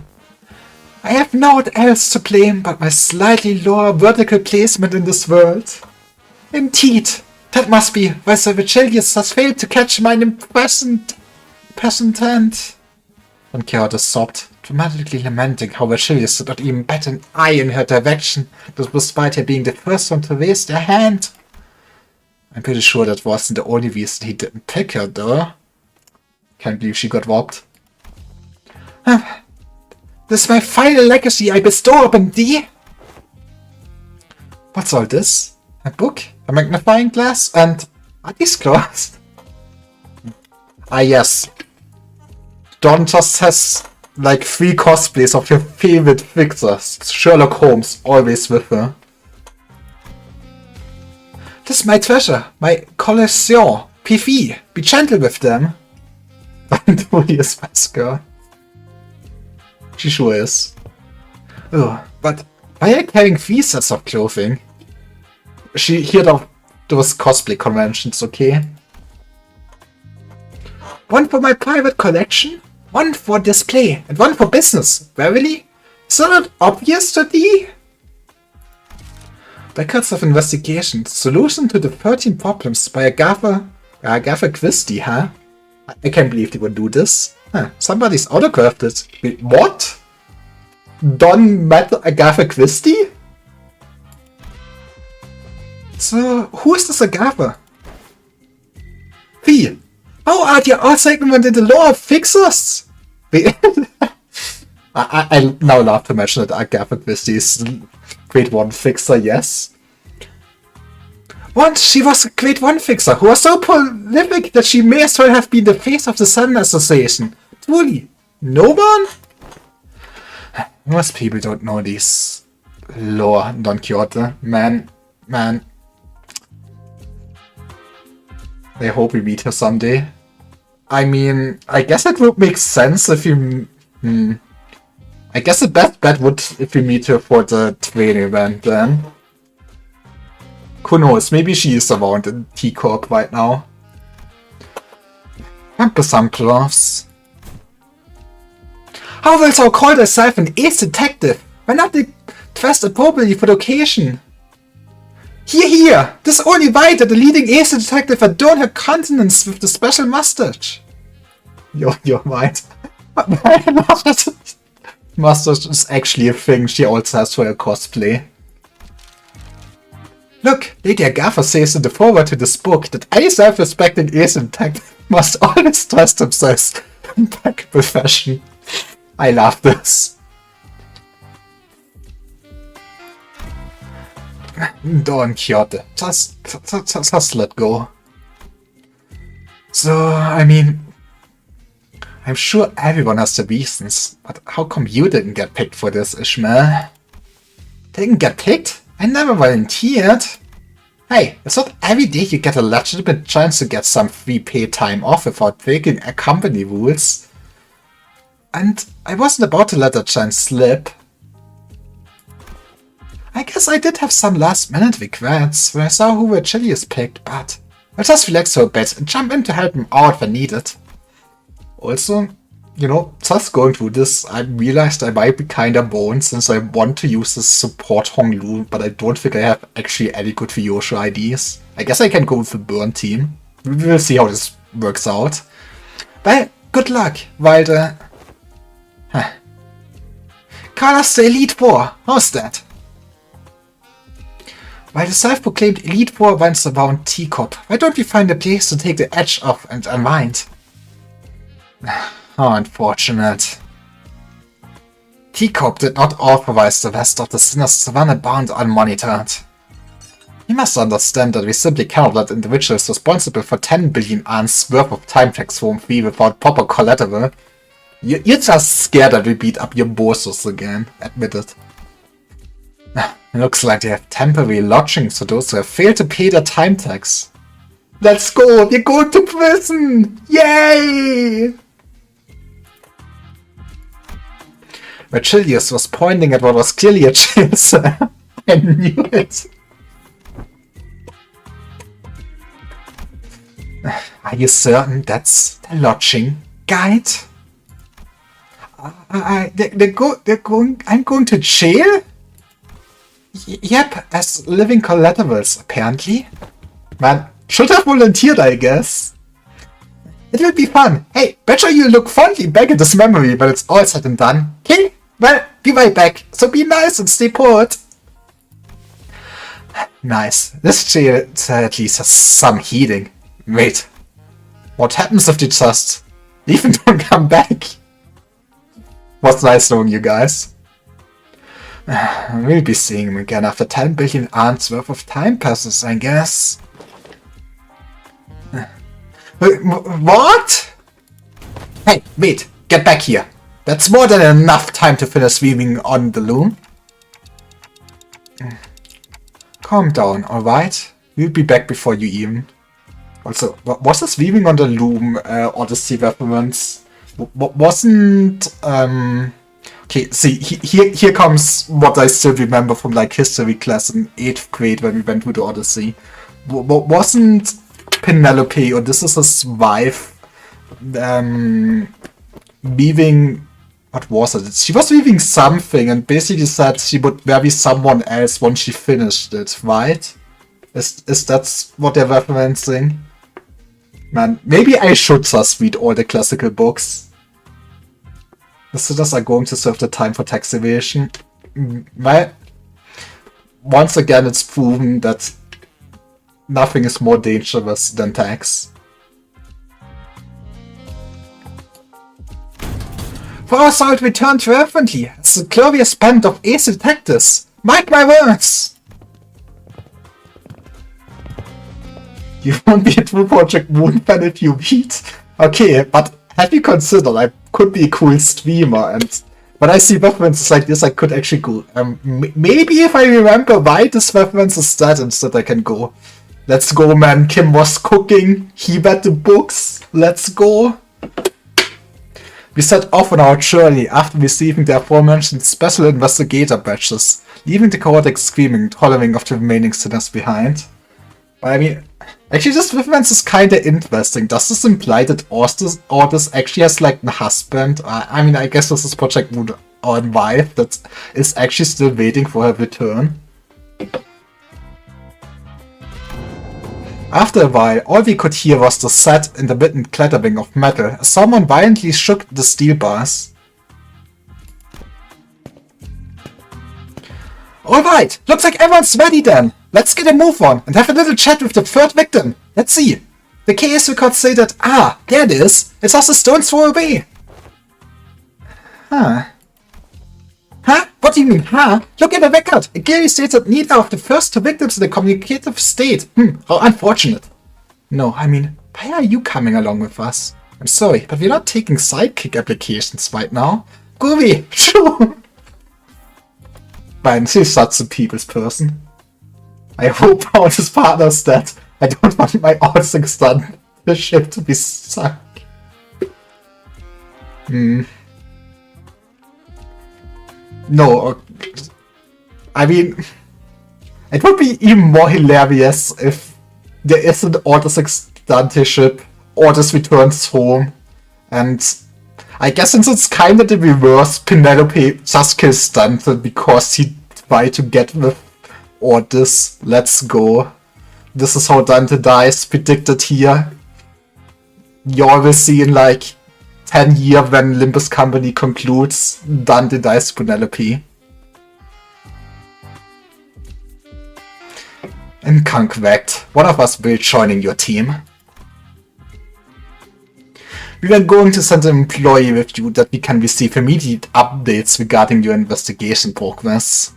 I have no one else to blame but my slightly lower vertical placement in this world. Indeed, that must be why Sir Vigilius has failed to catch my present hand. One Kyoto sobbed, dramatically lamenting how Vigilius did not even bat an eye in her direction, despite her being the first one to raise their hand. I'm pretty sure that wasn't the only reason he didn't pick her, though. Can't believe she got robbed. This is my final legacy I bestow upon thee! What's all this? A book? A magnifying glass? And are these closed? Ah yes. Don just has like 3 cosplays of your favorite fixers. Sherlock Holmes always with her. This is my treasure, my collection. PV, be gentle with them. And Uli is best girl. She sure is. Oh, but why are you carrying 3 sets of clothing? She heard of those cosplay conventions, okay? One for my private collection, one for display, and one for business. Verily? Is that not obvious to thee? Records of investigation. Solution to the 13 problems by Agatha Christie, huh? I can't believe they would do this. Huh, somebody's autographed it. Wait, what? Don met Agatha Christie? So, who is this Agatha? Wie? How art ihr Segment in the law of fixers? Wait. I now laugh to mention that Agatha Christie is grade 1 fixer, yes. Once she was a grade 1 fixer who was so prolific that she may as well have been the face of the Sun Association. Truly, no one? Most people don't know these lore in Don Quixote. Man. I hope we meet her someday. I mean, I guess it would make sense if you... I guess the best bet would if we meet her for the training event then. Who knows, maybe she is around in T-Corp right now. Campus some gloves. How wilt thou call thyself an ace detective, when not dressed appropriately for the occasion? Here! This only why that the leading ace detective adorned her countenance with the special mustache. You're right. I love that. Mustache is actually a thing she also has for her cosplay. Look, Lady Agatha says in the foreword to this book that any self-respecting ace detective must always dress themselves in impeccable fashion. I love this. Don Quixote, just let go. So, I mean, I'm sure everyone has the reasons, but how come you didn't get picked for this, Ishmael? Didn't get picked? I never volunteered. Hey, it's not every day you get a legitimate chance to get some free paid time off without breaking a company rules. And I wasn't about to let that chance slip. I guess I did have some last minute regrets when I saw who Vigilius picked, but I'll just relax for a bit and jump in to help him out when needed. Also, you know, just going through this, I realized I might be kinda boned since I want to use this support Honglu, but I don't think I have actually any good Vyosho IDs. I guess I can go with the burn team. We will see how this works out. But good luck, while the... Call us the Elite Four. How's that? While the self-proclaimed Elite Four runs around Teacup, why don't we find a place to take the edge off and unwind? How unfortunate. Teacup did not authorize the rest of the sinners to run about unmonitored. You must understand that we simply cannot let individuals responsible for 10 billion ANs worth of time checks roam free without proper collateral. You're just scared that we beat up your bosses again, admit it. Looks like they have temporary lodging for those who have failed to pay their time tax. Let's go! We're going to prison! Yay! Virgilius was pointing at what was clearly a jail cell. I knew it. Are you certain that's the lodging guide? I'm going to jail? Yep, as living collaterals, apparently. Man, should have volunteered, I guess. It will be fun. Hey, betcha you look fondly back at this memory when it's all said and done. Okay? Well, be right back. So be nice and stay put. Nice. This jail at least has some heating. Wait. What happens if they just leave and don't come back? Was nice knowing you guys. We'll be seeing him again after 10 billion ANs worth of time passes, I guess. What? Hey, wait, get back here. That's more than enough time to finish weaving on the loom. Calm down, alright? We'll be back before you even. Also, was this weaving on the loom Odyssey reference? Wasn't... Okay, see, here comes what I still remember from like history class in 8th grade when we went to the Odyssey. Wasn't Penelope, or this is his wife, weaving... What was it? She was weaving something and basically said she would marry someone else once she finished it, right? Is that what they're referencing? Man, maybe I should just read all the classical books. The sinners are going to serve the time for tax evasion. Well, once again it's proven that nothing is more dangerous than tax. For our assault return triumphantly as the glorious band of ace detectives. Mark my words! You won't be a true Project Moon fan if you beat. Okay, but have you considered I could be a cool streamer, and when I see references like this I could actually go. Maybe if I remember why this reference is that, instead I can go. Let's go, man. Kim was cooking, he read the books, let's go. We set off on our journey after receiving the aforementioned special investigator badges, leaving the chaotic screaming and hollering of the remaining sinners behind. But I mean, actually this reference is kinda interesting. Does this imply that Ordis actually has like a husband? I mean, I guess this is Project Moon on wife that is actually still waiting for her return. After a while, all we could hear was the sad, intermittent clattering of metal as someone violently shook the steel bars. Alright, looks like everyone's ready then. Let's get a move on and have a little chat with the third victim. Let's see. The case records say that, there it is. It's just a stone's throw away. Huh? What do you mean, huh? Look at the record. It clearly states that neither of the first two victims in the communicative state. How unfortunate. No, I mean, why are you coming along with us? I'm sorry, but we're not taking sidekick applications right now. Groovy, true. Man, she's such a people's person. I hope our partner's dead. I don't want my awesome stunt the ship to be sunk. No, I mean, it would be even more hilarious if there is an Ordis Extante ship, Ordis returns home, and I guess since it's kinda the reverse, Penelope just kills Dante because he tried to get with Ordis. Let's go. This is how Dante dies, predicted here. You always see in like 10-year when Limbus Company concludes, Dante dies Penelope. And Conquect, one of us will joining your team. We are going to send an employee with you that we can receive immediate updates regarding your investigation progress.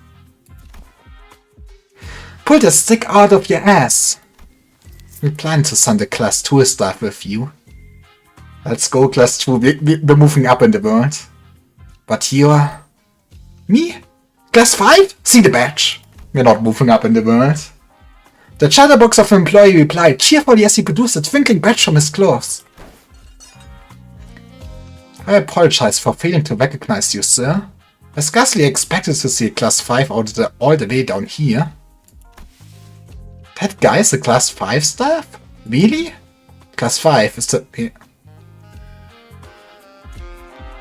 Pull the stick out of your ass. We plan to send a Class 2 staff with you. Let's go, Class 2. We're moving up in the world. But you're... Me? Class 5? See the badge. We're not moving up in the world. The chatterbox of an employee replied cheerfully as he produced a twinkling badge from his clothes. I apologize for failing to recognize you, sir. I scarcely expected to see a Class 5 all the way down here. That guy's a Class 5 staff? Really? Class 5 is the...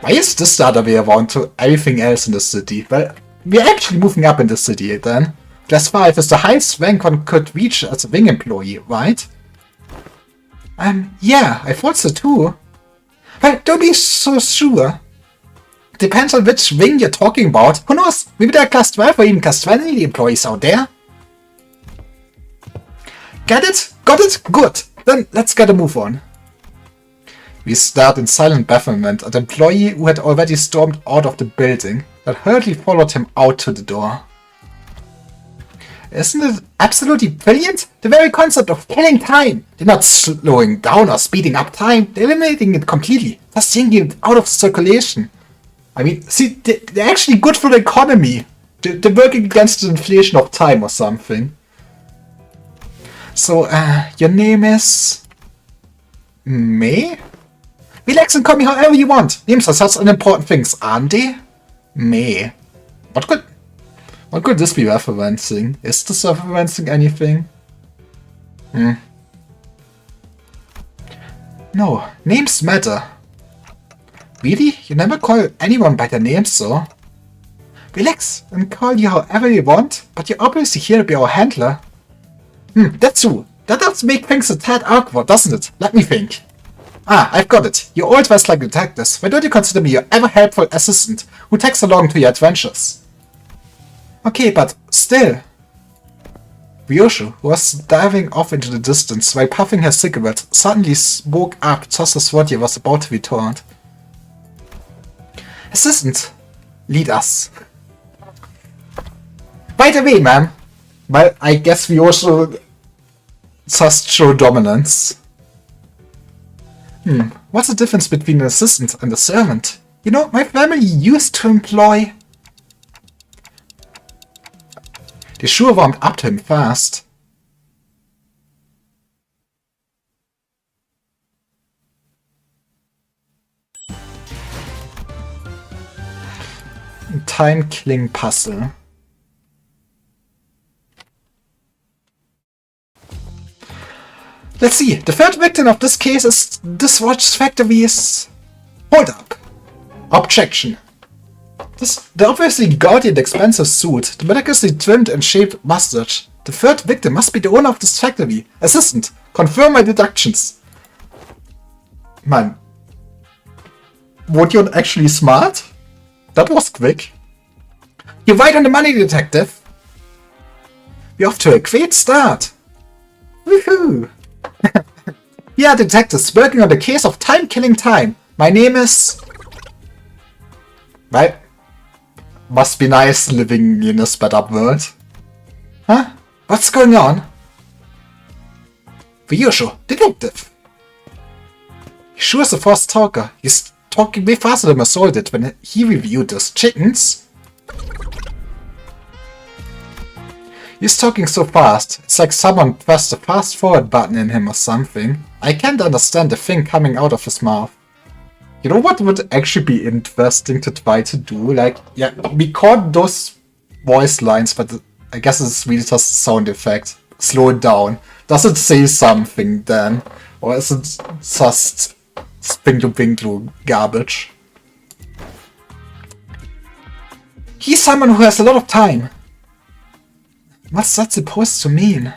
Why is this the other way around to everything else in the city? Well, we're actually moving up in the city then. Class 5 is the highest rank one could reach as a wing employee, right? Yeah, I thought so too. Well, don't be so sure. Depends on which wing you're talking about. Who knows? Maybe there are Class 12 or even Class 20 employees out there. Get it? Got it? Good. Then let's get a move on. We stared in silent bafflement at an employee who had already stormed out of the building that hurriedly followed him out to the door. Isn't it absolutely brilliant? The very concept of killing time. They're not slowing down or speeding up time. They're eliminating it completely. Just yanking it out of circulation. I mean, see, they're actually good for the economy. They're working against the inflation of time or something. So, your name is... May? Relax and call me however you want. Names are such unimportant things, aren't they? May. What could this be referencing? Is this referencing anything? No, names matter. Really? You never call anyone by their name, so? Relax and call you however you want, but you're obviously here to be our handler. That's true. That does make things a tad awkward, doesn't it? Let me think. I've got it. You're all dressed like detectives. Why don't you consider me your ever-helpful assistant who tags along to your adventures? Okay, but still. Ryoshu, who was diving off into the distance while puffing her cigarette, suddenly spoke up just as Rodya was about to retort. Assistant, lead us. By the way, ma'am. Well, I guess Ryoshu just show dominance. What's the difference between an assistant and a servant? You know, my family used to employ... They sure warmed up to him fast. Time-killing puzzle. Let's see, the third victim of this case is this watch factory's... Hold up. Objection. The obviously gaudy and expensive suit, the meticulously trimmed and shaped mustache. The third victim must be the owner of this factory. Assistant, confirm my deductions. Man. Were you actually smart? That was quick. You're right on the money, detective. We're off to a great start. Woohoo! We are detectives working on the case of time-killing time. My name is... Right? Must be nice living in a sped-up world. Huh? What's going on? Ryoshu, detective. He sure is a fast talker. He's talking way faster than Masol did when he reviewed those chickens. He's talking so fast, it's like someone pressed a fast forward button in him or something. I can't understand the thing coming out of his mouth. You know what would actually be interesting to try to do? Like, yeah, we caught those voice lines, but I guess it's really just a sound effect. Slow it down. Does it say something then? Or is it just spring-to-bing-to garbage? He's someone who has a lot of time. What's that supposed to mean?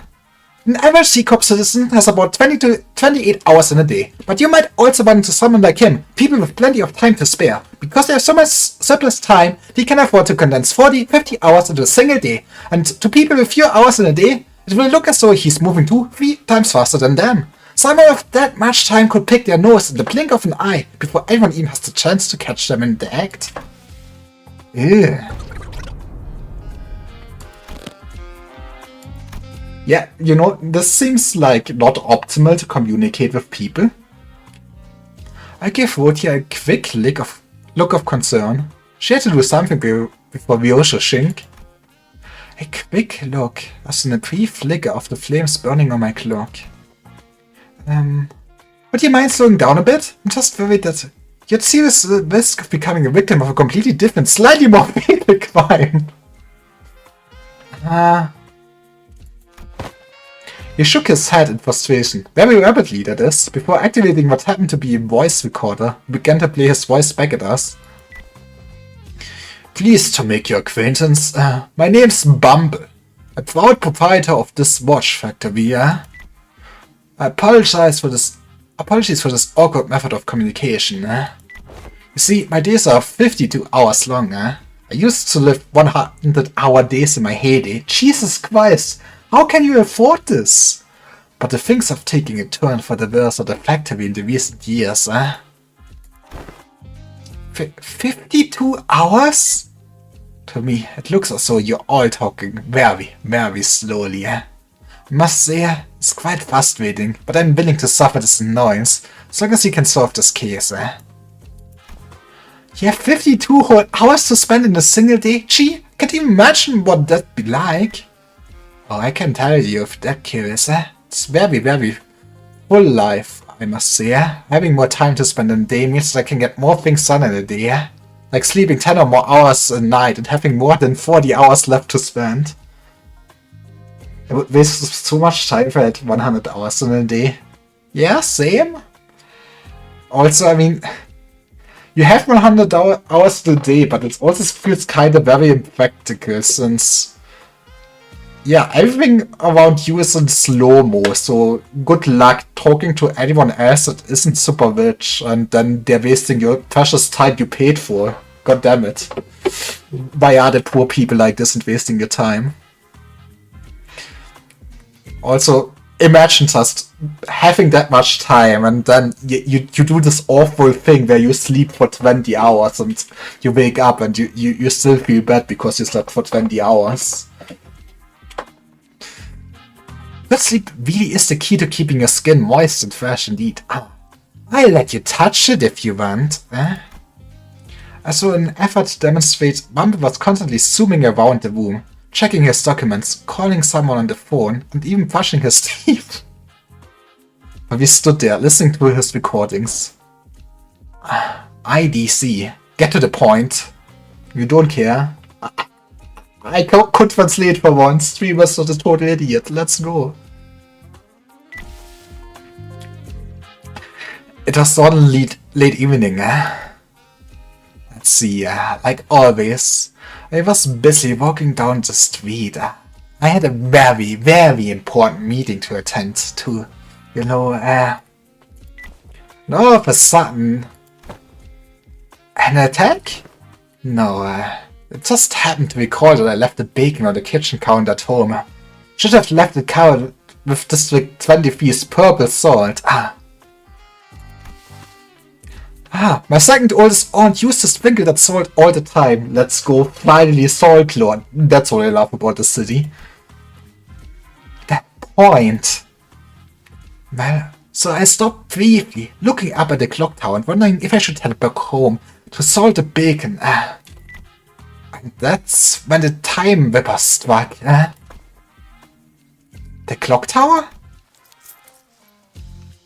An average C-Corp citizen has about 20 to 28 hours in a day, but you might also run into someone like him, people with plenty of time to spare. Because they have so much surplus time, they can afford to condense 40, 50 hours into a single day, and to people with few hours in a day, it will look as though he's moving 2-3 times faster than them. Someone with that much time could pick their nose in the blink of an eye before anyone even has the chance to catch them in the act. Ew. Yeah, you know, this seems like not optimal to communicate with people. I give Rotia a quick look of concern. She had to do something before Vyosha shink. A quick look, as in a brief flicker of the flames burning on my clock. Would you mind slowing down a bit? I'm just worried that you're at serious risk of becoming a victim of a completely different, slightly more fatal crime. He shook his head in frustration, very rapidly that is, before activating what happened to be a voice recorder. He began to play his voice back at us. Pleased to make your acquaintance. My name's Bumble, a proud proprietor of this watch factory. Apologies for this awkward method of communication. You see, my days are 52 hours long. I used to live 100-hour days in my heyday. Jesus Christ, how can you afford this? But the things have taken a turn for the worse at the factory in the recent years. 52 hours? To me, it looks as though you're all talking very, very slowly. I must say, it's quite frustrating, but I'm willing to suffer this annoyance, as long as you can solve this case. You have 52 whole hours to spend in a single day? Gee, can't you imagine what that'd be like? Oh, I can tell you if that curious. It's very, very full life, I must say. Having more time to spend in a day means that I can get more things done in a day. Like sleeping 10 or more hours a night and having more than 40 hours left to spend. I would waste so much time if I had 100 hours in a day. Yeah, same. Also, I mean, you have 100 hours a day, but it also feels kind of very impractical since, yeah, everything around you is in slow-mo, so good luck talking to anyone else that isn't super rich, and then they're wasting your precious time you paid for. God damn it. Why are there poor people like this and wasting your time? Also, imagine just having that much time and then you do this awful thing where you sleep for 20 hours and you wake up and you still feel bad because you slept for 20 hours. Good sleep really is the key to keeping your skin moist and fresh indeed. I'll let you touch it if you want. As in an effort to demonstrate, Bumble was constantly zooming around the room, checking his documents, calling someone on the phone, and even brushing his teeth. But we stood there, listening to his recordings. IDC. Get to the point. You don't care. I could translate for once. Streamer's not a total idiot. Let's go. It was suddenly late evening. Let's see. Like always, I was busy walking down the street. I had a very, very important meeting to attend to. You know, and all of a sudden, an attack? No, it just happened to recall that I left the bacon on the kitchen counter at home. Should have left it covered with District 23's purple salt. My second oldest aunt used to sprinkle that salt all the time. Let's go, finally salt lord. That's what I love about the city. That point. Well, so I stopped briefly, looking up at the clock tower and wondering if I should head back home to salt the bacon. And that's when the time whipper struck. The clock tower?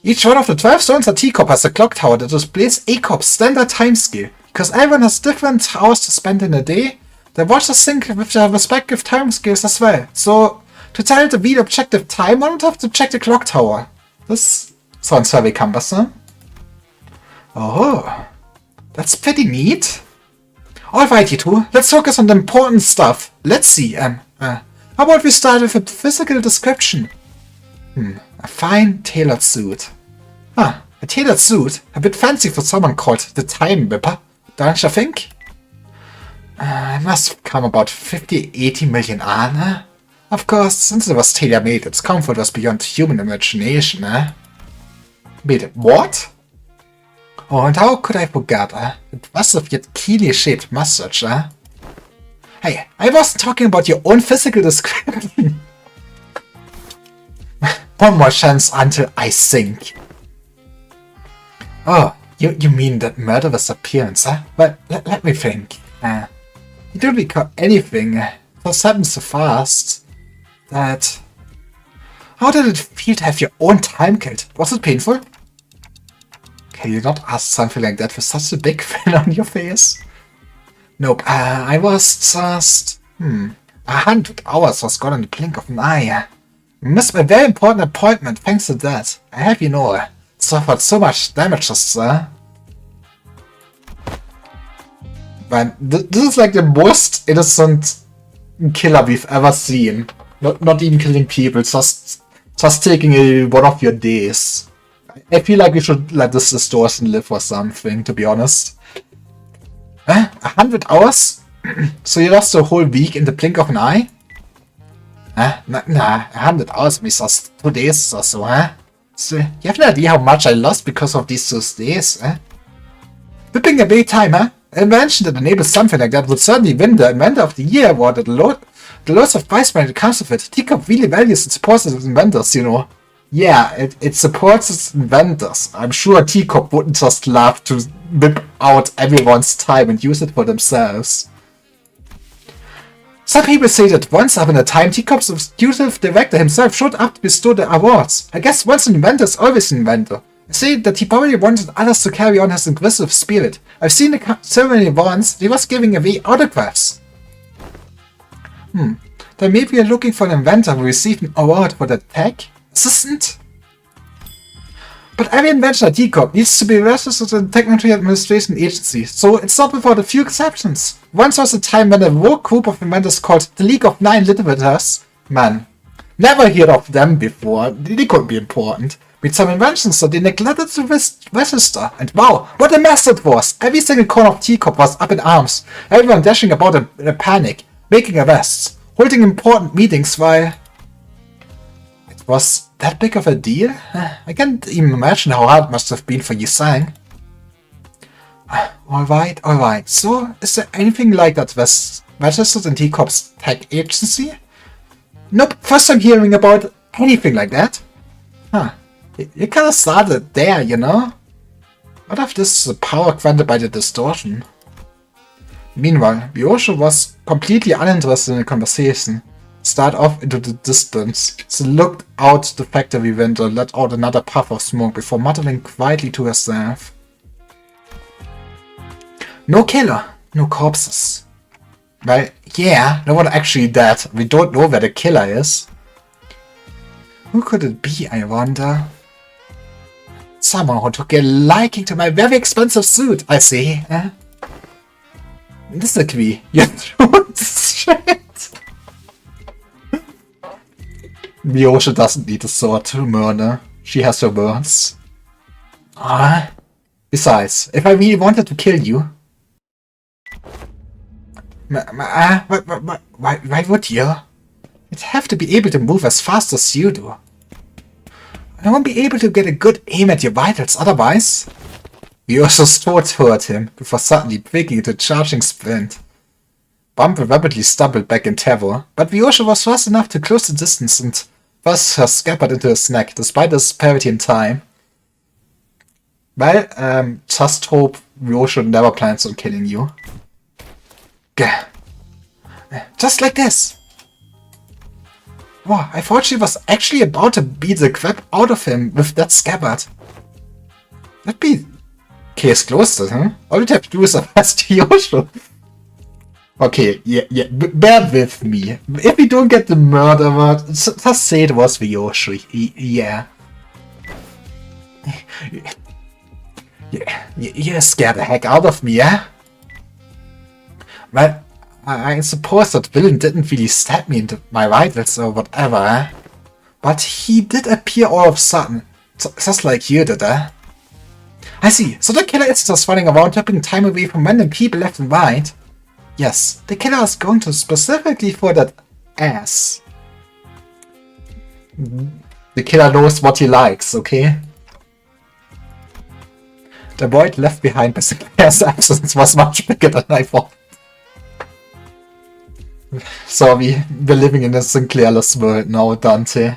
Each one of the 12 stones at T-Corp has a clock tower that displays A-Corp's standard time scale. Because everyone has different hours to spend in a day, the watches sync with their respective time scales as well. So, to tell the real objective time, I don't have to check the clock tower. This sounds very cumbersome. Oh, that's pretty neat. Alright, you two, let's focus on the important stuff. Let's see, how about we start with a physical description? A fine tailored suit. Ah, a tailored suit? A bit fancy for someone called the Time Whipper, don't you think? It must have come about 50-80 million eh? Of course, since it was tailor-made, its comfort was beyond human imagination, eh? Wait, what? Oh, and how could I forget, It must have yet keenly shaped mustache, Hey, I wasn't talking about your own physical description. One more chance until I sink. Oh, you mean that murderous appearance, Well, let me think. You don't recall anything. It was happened so fast that... How did it feel to have your own time killed? Was it painful? Can you not ask something like that with such a big grin on your face? Nope, I was just... 100 hours was gone in the blink of an eye. Missed my very important appointment thanks to that. I have, suffered so much damages, Man, this is like the most innocent killer we've ever seen. Not even killing people, just taking one of your days. I feel like we should let this distortion live or something, to be honest. 100 hours? So you lost a whole week in the blink of an eye? Nah, 100 hours means just 2 days or so, So you have no idea how much I lost because of these 2 days, Whipping away time, An invention that enables something like that would certainly win the Inventor of the Year award at the lots of prize money that comes with it. Teacup really values and supports its inventors, Yeah, it supports its inventors. I'm sure Teacup wouldn't just love to whip out everyone's time and use it for themselves. Some people say that once upon a time, Teacup's executive director himself showed up to bestow the awards. I guess once an inventor is always an inventor. I say that he probably wanted others to carry on his inquisitive spirit. I've seen the ceremony once, he was giving away autographs. Then maybe you're looking for an inventor who received an award for that tech assistant? But every invention at Teacup needs to be registered in the Technology Administration Agency, so it's not without a few exceptions. Once was a time when a rogue group of inventors called the League of Nine Litigators, man, never heard of them before, they could be important, made some inventions that they neglected to register, and wow, what a mess it was! Every single corner of Teacup was up in arms, everyone dashing about in a panic, making arrests, holding important meetings while... It was that big of a deal? I can't even imagine how hard it must have been for Yisang. Alright. So, is there anything like that registered in Teacup's tech agency? Nope, first time hearing about anything like that. You kinda started there, What if this is a power granted by the distortion? Meanwhile, Ryosho was completely uninterested in the conversation. Stared off into the distance. She looked out the factory window, let out another puff of smoke before muttering quietly to herself. No killer, no corpses. Well, yeah, no one actually dead. We don't know where the killer is. Who could it be, I wonder? Someone who took a liking to my very expensive suit, I see. Disagree. You're doing shit. Ryosho doesn't need a sword to murder. She has her words. Besides, if I really wanted to kill you... Why would you? You'd have to be able to move as fast as you do. I won't be able to get a good aim at your vitals otherwise. Ryosho's thoughts hurt him, before suddenly breaking into a charging sprint. Bumble rapidly stumbled back in terror, but Ryosho was fast enough to close the distance and thrust her scabbard into his neck, despite the disparity in time. Well, just hope Ryosho never plans on killing you. Gah. Just like this. Wow, I thought she was actually about to beat the crap out of him with that scabbard. That'd be case closed, huh? All you'd have to do is arrest Ryosho. Okay, yeah, bear with me. If we don't get the murder word, just say it was Ryosho. Yeah. You scared the heck out of me, yeah? Well, I suppose that villain didn't really stab me into my vitals or whatever, But he did appear all of a sudden, just like you did, eh? I see, so the killer is just running around taking time away from random people left and right. Yes, the killer is going to specifically for that ass. The killer knows what he likes, okay? The void left behind by Sinclair's absence was much bigger than I thought. Sorry, we're living in a Sinclairless world now, Dante.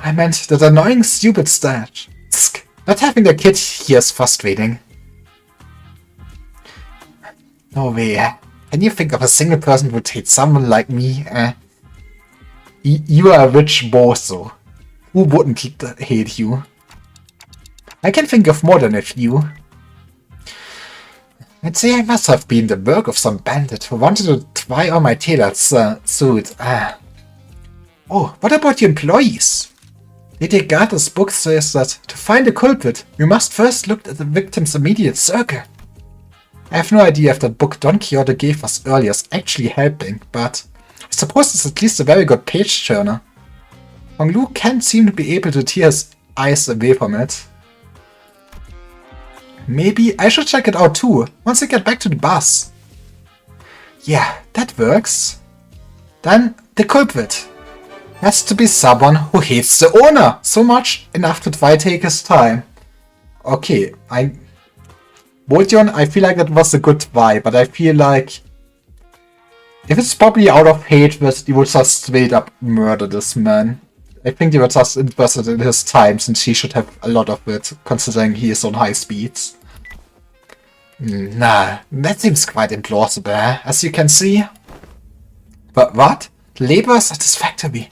I meant that annoying stupid stat. Not having the kid here is frustrating. No way. Can you think of a single person who would hate someone like me? You are a rich bozo. Who wouldn't hate you? I can think of more than a few. I'd say I must have been the work of some bandit who wanted to try on my tailored suit. Oh, what about your employees? Lady Garda's book says that to find a culprit, you must first look at the victim's immediate circle. I have no idea if that book Don Quixote gave us earlier is actually helping, but I suppose it's at least a very good page-turner. Hong Lu can't seem to be able to tear his eyes away from it. Maybe I should check it out too, once I get back to the bus. Yeah, that works. Then, the culprit has to be someone who hates the owner so much enough to try take his time. Okay, Boltion, I feel like that was a good try, but I feel like if it's probably out of hatred, he would just straight up murder this man. I think they were just interested in his time, since he should have a lot of it, considering he is on high speeds. Nah, that seems quite implausible, as you can see. But what? The laborers at this factory.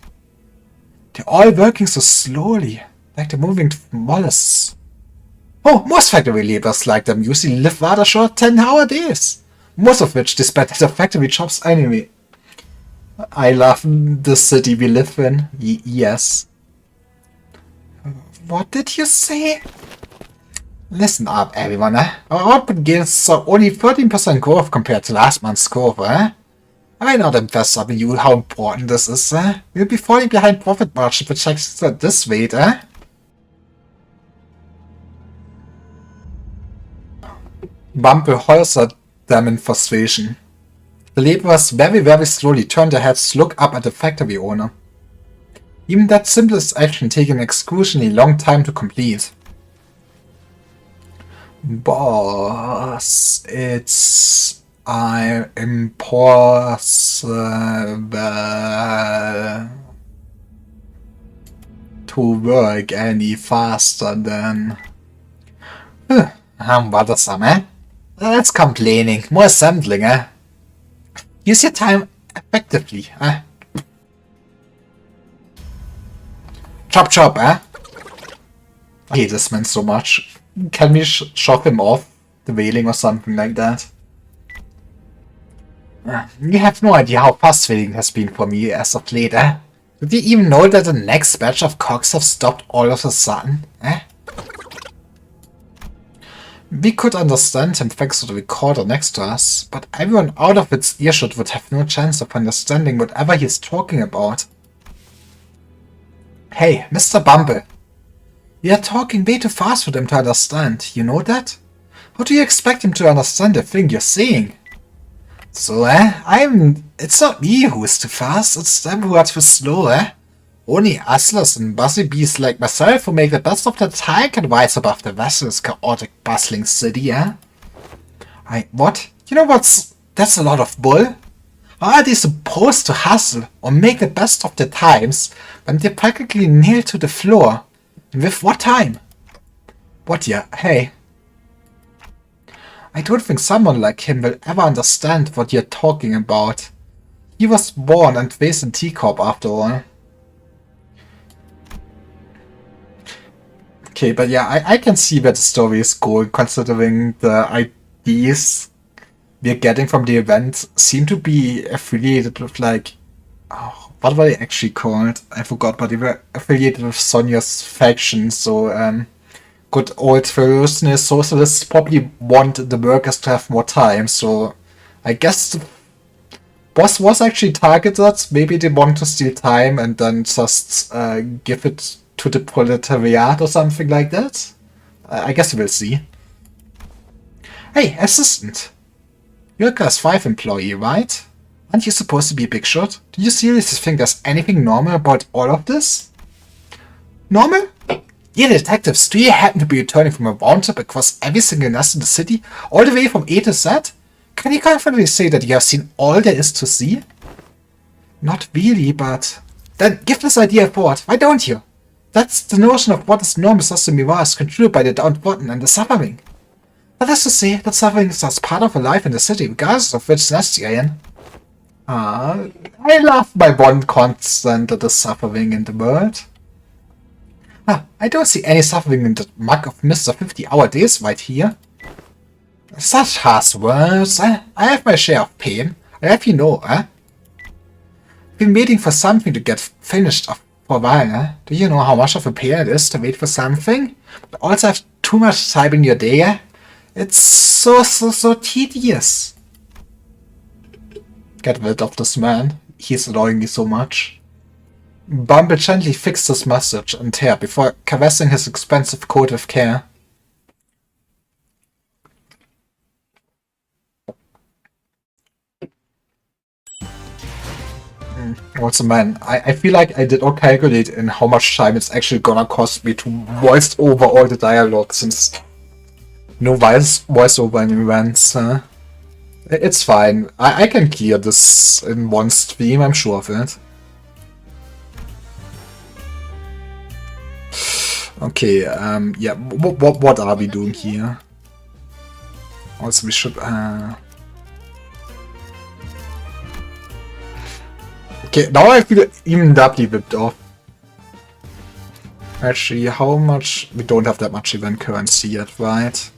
They're all working so slowly, like they're moving mollusks. Oh, most factory laborers like them usually live rather short 10-hour days. Most of which despite their factory jobs anyway. I love the city we live in. Yes. What did you say? Listen up, everyone, eh? Our output gains saw only 13% growth compared to last month's growth, eh? I not impressed on you how important this is, eh? We'll be falling behind profit margin projections at this rate, eh? Bumble hoils at them in frustration. The laborers very slowly turn their heads to look up at the factory owner. Even that simplest action taking an excruciatingly long time to complete. Boss, it's impossible to work any faster than... bothersome, eh? That's complaining, more assembling, eh? Use your time effectively, eh? Chop, eh? I hate this man so much. Can we chop him off the railing or something like that? You have no idea how frustrating it has been for me as of late, eh? Did you even know that the next batch of cogs have stopped all of a sudden, eh? We could understand him thanks to the recorder next to us, but everyone out of its earshot would have no chance of understanding whatever he's talking about. Hey, Mr. Bumble. You are talking way too fast for them to understand, you know that? How do you expect him to understand the thing you're saying? So, it's not me who is too fast, it's them who are too slow, eh? Only hustlers and busy bees like myself who make the best of their time can rise above the rest of this chaotic, bustling city, eh? What? You know that's a lot of bull? How are they supposed to hustle or make the best of their times when they're practically nailed to the floor? And with what time? What, yeah, hey. I don't think someone like him will ever understand what you're talking about. He was born and raised in Teacup after all. Okay, but yeah, I can see where the story is going, considering the ideas we're getting from the event seem to be affiliated with, like, oh, what were they actually called? I forgot, but they were affiliated with Sonya's faction, so good old revolutionary socialists probably want the workers to have more time, so I guess was actually targeted. Maybe they want to steal time and then just give it to the proletariat or something like that. I guess we'll see. Hey, assistant. You're a class 5 employee, right? Aren't you supposed to be a big shot? Do you seriously think there's anything normal about all of this? Normal? Yeah, detectives, do you happen to be returning from a round trip across every single nest in the city, all the way from A to Z? Can you confidently say that you have seen all there is to see? Not really, but... Then give this idea a thought, why don't you? That's the notion of what is normal as the mirage controlled by the downtrodden and the suffering. That is to say, that suffering is just part of a life in the city, regardless of which nest you're in. I love my one constant that is suffering in the world. I don't see any suffering in the mug of Mr. 50-hour days right here. Such harsh words. I have my share of pain. I have, you know, been waiting for something to get finished off for a while, Do you know how much of a pain it is to wait for something, but also have too much time in your day, It's so tedious. Get rid of this man. He's annoying me so much. Bumble gently fixed his mustache and hair before caressing his expensive coat with care. Also, man, I feel like I did not calculate in how much time it's actually gonna cost me to voice over all the dialogue, since no voiceover in events. It's fine. I can clear this in one stream, I'm sure of it. Okay, yeah, what are we doing here? Also, we should, Okay, now I feel even doubly whipped off. Actually, how much? We don't have that much event currency yet, right?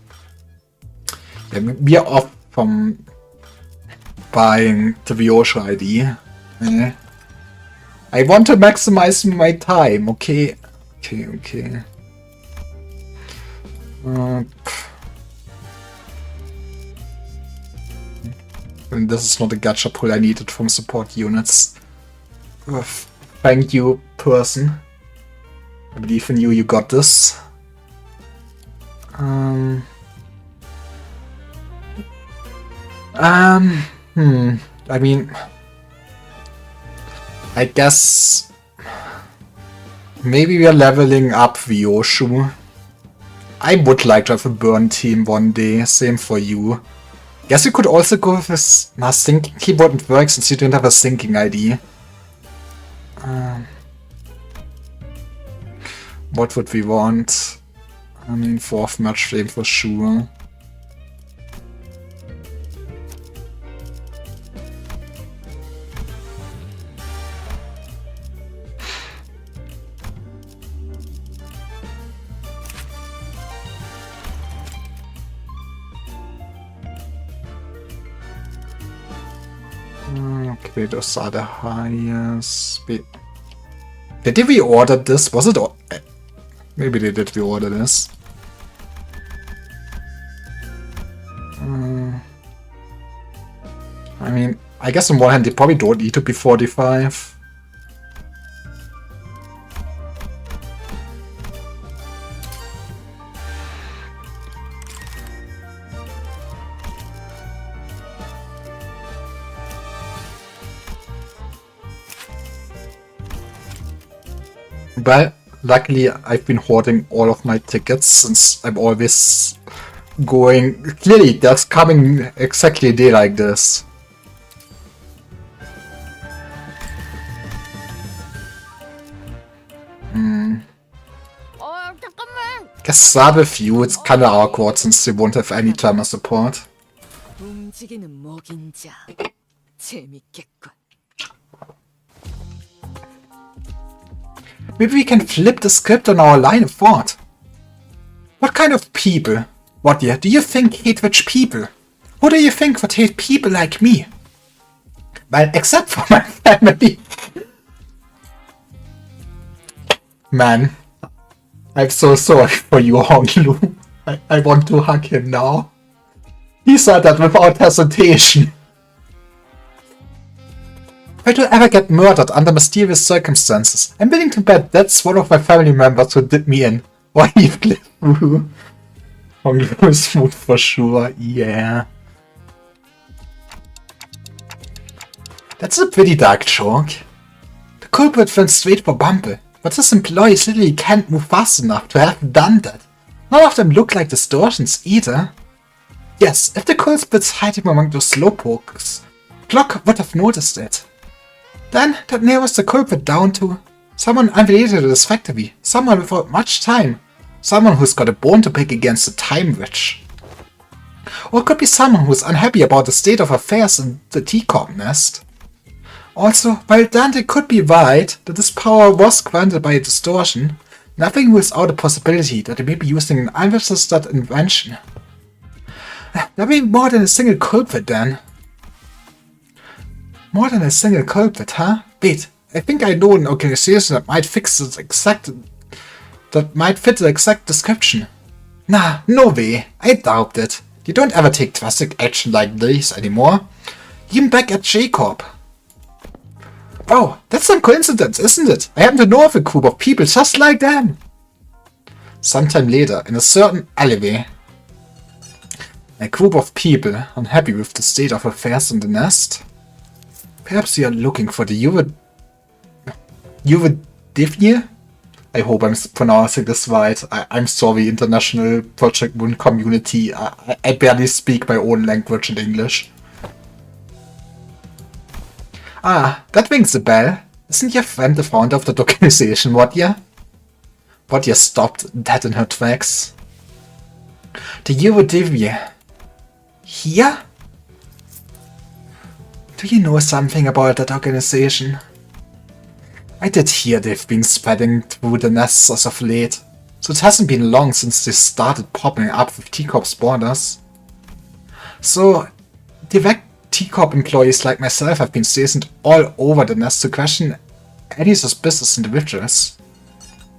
Yeah, we are off from buying the Vyosha ID. I want to maximize my time, okay? Okay. And this is not a gacha pull I needed from support units. Thank you, person. I believe in you, you got this. I mean, I guess maybe we are leveling up Vyoshu. I would like to have a burn team one day, same for you. Guess we could also go with this. Nah, syncing keyboard wouldn't work since you don't have a syncing ID. What would we want? I mean, 4th match flame for sure. Okay, those are the highest. Did we order this? Was it? Maybe they did reorder this. I mean, I guess on one hand they probably don't need to be 45. But luckily I've been hoarding all of my tickets since I'm always going... Clearly that's coming exactly a day like this. Guess start with you, it's kinda awkward since they won't have any timer support. Maybe we can flip the script on our line of thought. What kind of people? What do you think hate rich people? Who do you think would hate people like me? Well, except for my family. Man, I'm so sorry for you, Honglu. I want to hug him now. He said that without hesitation. I do ever get murdered under mysterious circumstances, I'm willing to bet that's one of my family members who did me in. Why you flip through? Hong Lu is food for sure, yeah. That's a pretty dark joke. The culprit went straight for Bumble, but his employees literally can't move fast enough to have done that. None of them look like distortions either. Yes, if the culprit's hiding among those slowpokes, Clock would have noticed it. Then that narrows the culprit down to someone unrelated to this factory, someone without much time, someone who's got a bone to pick against the Time Witch. Or it could be someone who's unhappy about the state of affairs in the teacup nest. Also, while Dante could be right that this power was granted by a distortion, nothing rules out the possibility that they may be using an unregistered invention. There may be more than a single culprit then. More than a single culprit, huh? Wait, I think I know an organization that might fit the exact description. Nah, no way. I doubt it. You don't ever take drastic action like this anymore. Even back at J-Corp. Wow, that's some coincidence, isn't it? I happen to know of a group of people just like them. Sometime later, in a certain alleyway, a group of people unhappy with the state of affairs in the nest. Perhaps you are looking for the Uvedivnia? I hope I'm pronouncing this right. I'm sorry, International Project Moon community. I barely speak my own language in English. Ah, that rings a bell. Isn't your friend the founder of that organization, Vodya? Vodya stopped dead in her tracks. The Uvedivnia. Here? Do you know something about that organization? I did hear they've been spreading through the nests as of late, so it hasn't been long since they started popping up with T-Corp's borders. So, direct T-Corp employees like myself have been stationed all over the nest to question any suspicious individuals.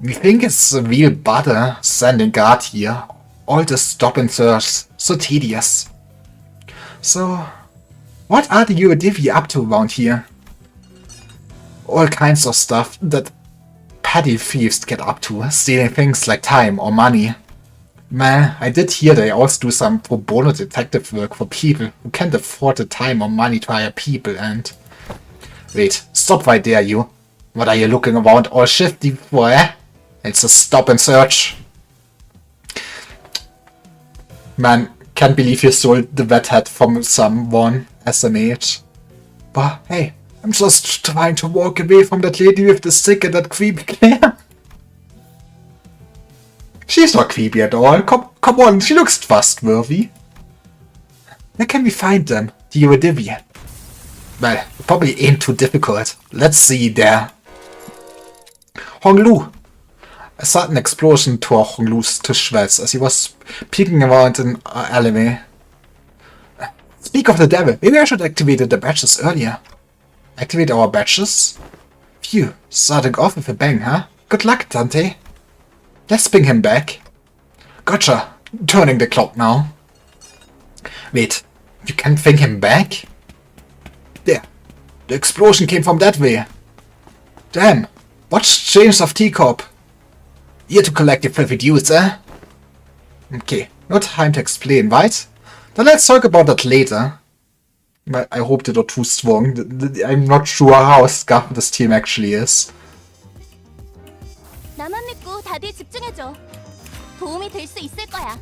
We think it's a real bother standing guard here. All this stop and search, so tedious. So, what are the Uedivi up to around here? All kinds of stuff that petty thieves get up to, stealing things like time or money. Man, I did hear they also do some pro bono detective work for people who can't afford the time or money to hire people and... Wait, stop right there, you. What are you looking around all shifty for, eh? It's a stop and search. Man, can't believe you stole the vet hat from someone, SMH. But hey, I'm just trying to walk away from that lady with the stick and that creepy glare. She's not creepy at all. Come on, she looks trustworthy. Where can we find them, the Uedivi? Well, it probably ain't too difficult. Let's see there. Hong Lu. A sudden explosion tore Hong Lu to shreds as he was peeking around an alleyway. Speak of the devil, maybe I should activate the badges earlier. Activate our badges? Phew, starting off with a bang, huh? Good luck, Dante. Let's bring him back. Gotcha, turning the clock now. Wait, you can't bring him back? There, the explosion came from that way. Damn, what's changed of T-Corp? Here to collect your filthy dues, eh? Okay, no time to explain, right? Then let's talk about that later. But I hope they're not too strong. I'm not sure how scuffed this team actually is. 나만 믿고 다들 집중해줘. 도움이 될 수 있을 거야.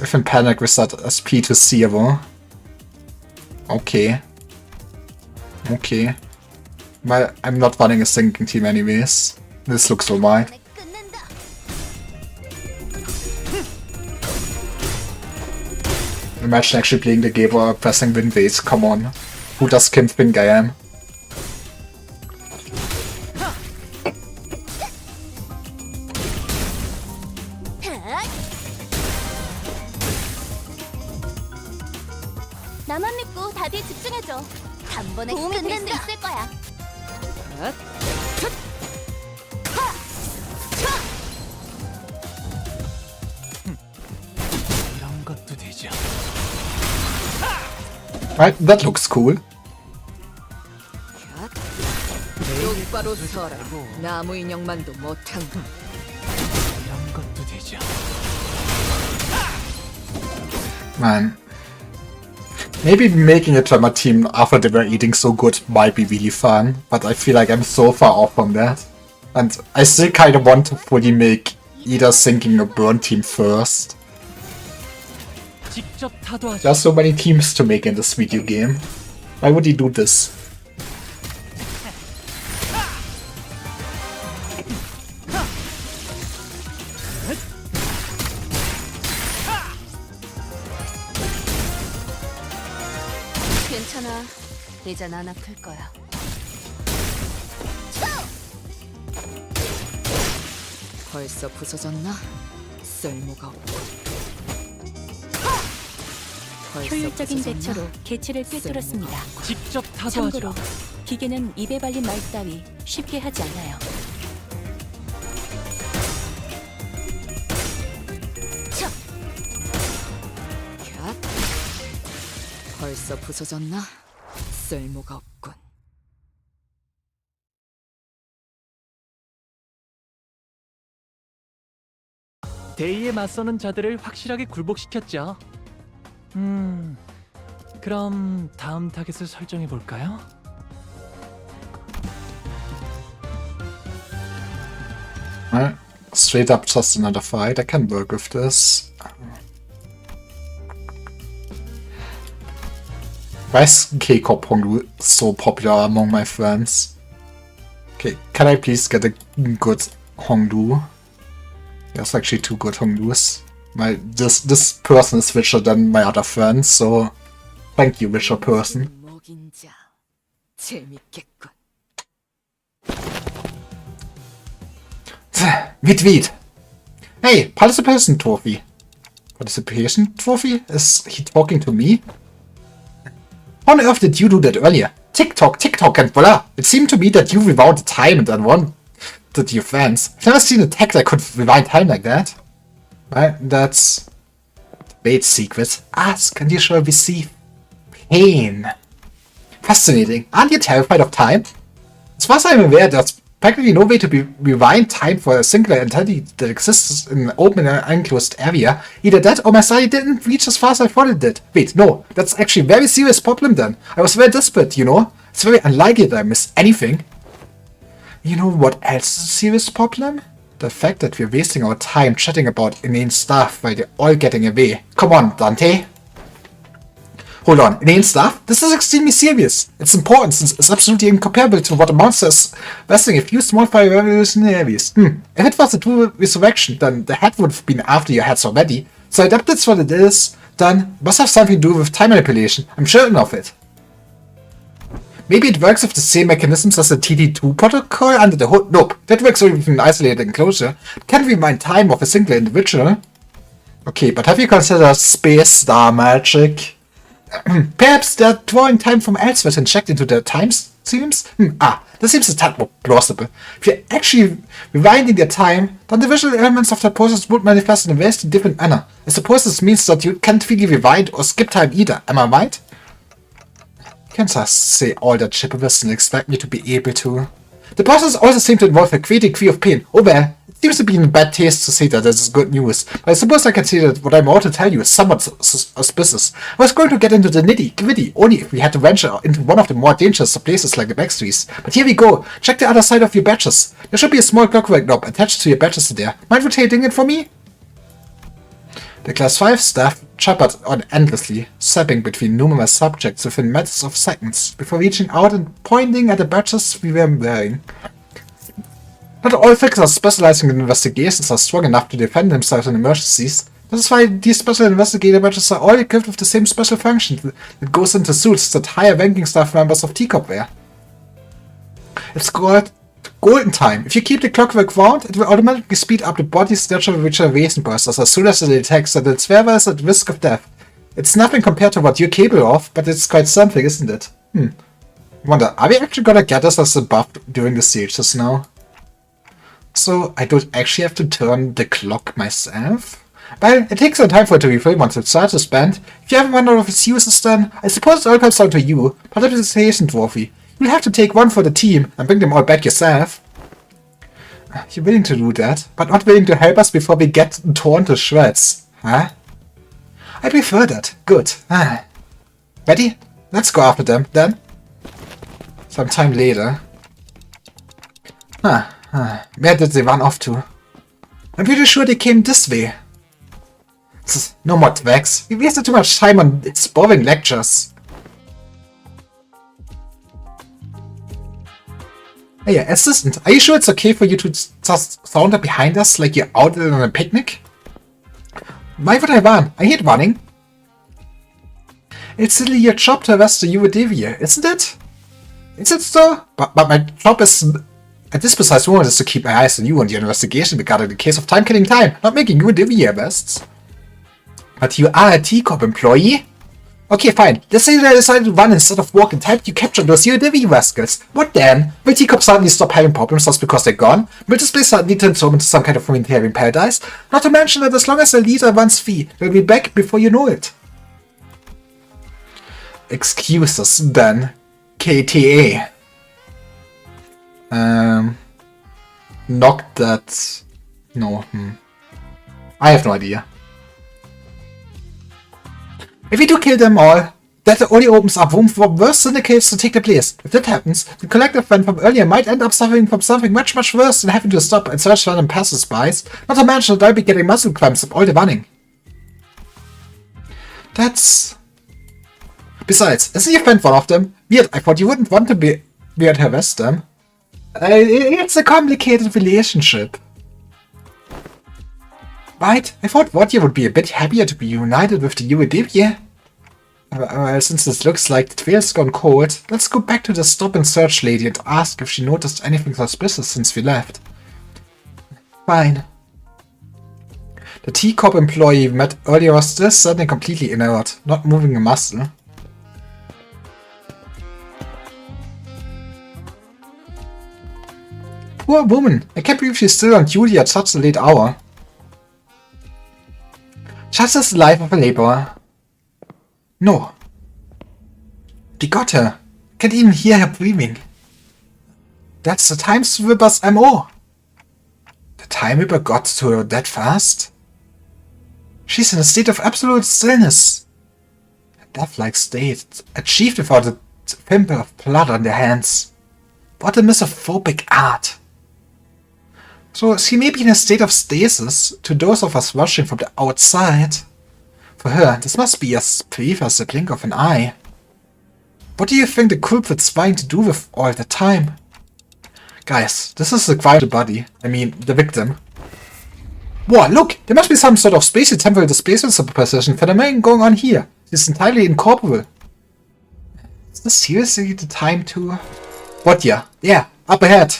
If in panic, reset SP to 0. Okay. Okay. Well, I'm not running a sinking team anyways. This looks alright. Imagine actually playing the game or pressing win base, come on. Who does Kim think I am? 나만 믿고 다들 집중해줘. 단번에 도움이 될 수 있을 거야. 이런 것도 되죠. Right, that looks cool. 똑바로 서라. 나무 인형만도 못한 거. 이런 것도 되죠. Man. Maybe making a drama team after they were eating so good might be really fun, but I feel like I'm so far off from that. And I still kind of want to fully make either sinking or burn team first. 직접 타도하죠. There are so many teams to make in this video game. Why would he do this? 괜찮아. 이젠 안 아플 거야. 벌써 부서졌나? 쓸모가 없고. 효율적인 대처로 개체를 꿰뚫었습니다. 직접 참고로 타도하죠. 기계는 입에 발린 말 따위 쉽게 하지 않아요. 캬. 벌써 부서졌나? 쓸모가 없군. 대의에 맞서는 자들을 확실하게 굴복시켰죠. 그럼 다음 타겟을 설정해 볼까요? Well, straight up just another fight. I can work with this. Why is K-Corp Honglu so popular among my friends? Okay, can I please get a good Honglu? There's actually two good Honglus. This person is richer than my other friends, so thank you, richer person. 먹인 자. 재밌겠군. Wheat. Hey, participation trophy. Participation trophy? Is he talking to me? How on earth did you do that earlier? TikTok, and voila! It seemed to me that you rewound the time and unwanted your fans. I've never seen a tech that could rewind time like that. Right, that's the bait secret. Ask and you shall receive pain. Fascinating. Aren't you terrified of time? As far as I'm aware, there's practically no way to rewind time for a singular entity that exists in an open and enclosed area. Either that or my study didn't reach as far as I thought it did. Wait, no, that's actually a very serious problem then. I was very desperate, you know? It's very unlikely that I missed anything. You know what else is a serious problem? The fact that we're wasting our time chatting about inane stuff while they're all getting away. Come on, Dante. Hold on, inane stuff? This is extremely serious. It's important since it's absolutely incomparable to what a monster is wrestling a few small fire revolutionaries. If it was a true resurrection, then the head would have been after your heads already. So if that's what it is, then it must have something to do with time manipulation. I'm certain of it. Maybe it works with the same mechanisms as the TD2 protocol under the hood. Nope, that works only with an isolated enclosure. It can't rewind time of a single individual. Okay, but have you considered space star magic? Perhaps they're drawing time from elsewhere to inject into their time streams? This seems a tad more plausible. If you're actually rewinding their time, then the visual elements of that process would manifest in a vastly different manner. I suppose this means that you can't really rewind or skip time either, am I right? You can't just say all that gibberish and expect me to be able to. The process also seems to involve a great degree of pain. Oh well, it seems to be in bad taste to say that this is good news, but I suppose I can say that what I'm about to tell you is somewhat auspicious. I was going to get into the nitty-gritty only if we had to venture into one of the more dangerous places like the backstreets. But here we go. Check the other side of your badges. There should be a small clockwork knob attached to your badges there. Mind rotating it for me? The Class 5 staff choppered on endlessly, zapping between numerous subjects within matters of seconds, before reaching out and pointing at the badges we were wearing. Not all fixers specializing in investigations are strong enough to defend themselves in emergencies. This is why these special investigator badges are all equipped with the same special function that goes into suits that higher-ranking staff members of TCOP wear. It's called Golden Time. If you keep the clockwork wound, it will automatically speed up the body's natural regeneration process as soon as it detects that its wearer is at risk of death. It's nothing compared to what you're capable of, but it's quite something, isn't it? Wonder, are we actually gonna get this as a buff during the sieges now? So I don't actually have to turn the clock myself? Well, it takes some time for it to refill once it starts to spend. If you haven't run out of its uses then, I suppose it all comes down to you. Participation trophy. You'll have to take one for the team and bring them all back yourself. You're willing to do that, but not willing to help us before we get torn to shreds, huh? I prefer that. Good. Ready? Let's go after them, then. Sometime later. Where did they run off to? I'm pretty sure they came this way. No more twags. We wasted too much time on its boring lectures. Hey, assistant, are you sure it's okay for you to just saunter behind us like you're out on a picnic? Why would I run? I hate running. It's really your job to arrest the UADV, isn't it? Is it so? But my job is, at this precise moment, is to keep my eyes on you and your investigation regarding the case of time-killing time, not making UADV arrests. But you are a T-Corp employee? Okay, fine. Let's say that I decided to run instead of walk and help you capture those UADV rascals. What then? Will T-Corp suddenly stop having problems just because they're gone? Will this place suddenly transform into some kind of humanitarian paradise? Not to mention that as long as the leader runs free, they'll be back before you know it. Excuses, then. KTA. Knock that... No, I have no idea. If we do kill them all, that only opens up room for worse syndicates to take their place. If that happens, the collective friend from earlier might end up suffering from something much, much worse than having to stop and search random passers-bys, not to mention that they'll be getting muscle cramps of all the running. That's... Besides, isn't your friend one of them? Weird, I thought you wouldn't want to be weird to arrest them. It's a complicated relationship. Right? I thought Vodya would be a bit happier to be united with the UADV. Since this looks like the trail's gone cold, let's go back to the stop and search lady and ask if she noticed anything suspicious since we left. Fine. The T-Corp employee we met earlier was still suddenly completely inert, not moving a muscle. Poor woman! I can't believe she's still on duty at such a late hour. Just as the life of a laborer. No. They got her. Can't even hear her breathing. That's the Time Ripper's MO. The Time Ripper got to her that fast? She's in a state of absolute stillness. A death-like state, achieved without a pimple of blood on their hands. What a misanthropic art. So she may be in a state of stasis to those of us watching from the outside. For her, this must be as brief as the blink of an eye. What do you think the culprit's trying to do with all the time? Guys, this is the quiet body. I mean, the victim. Whoa, look! There must be some sort of spatial temporal displacement superposition phenomenon going on here. It's entirely incorporeal. Is this seriously the time to... What, yeah? Yeah, up ahead!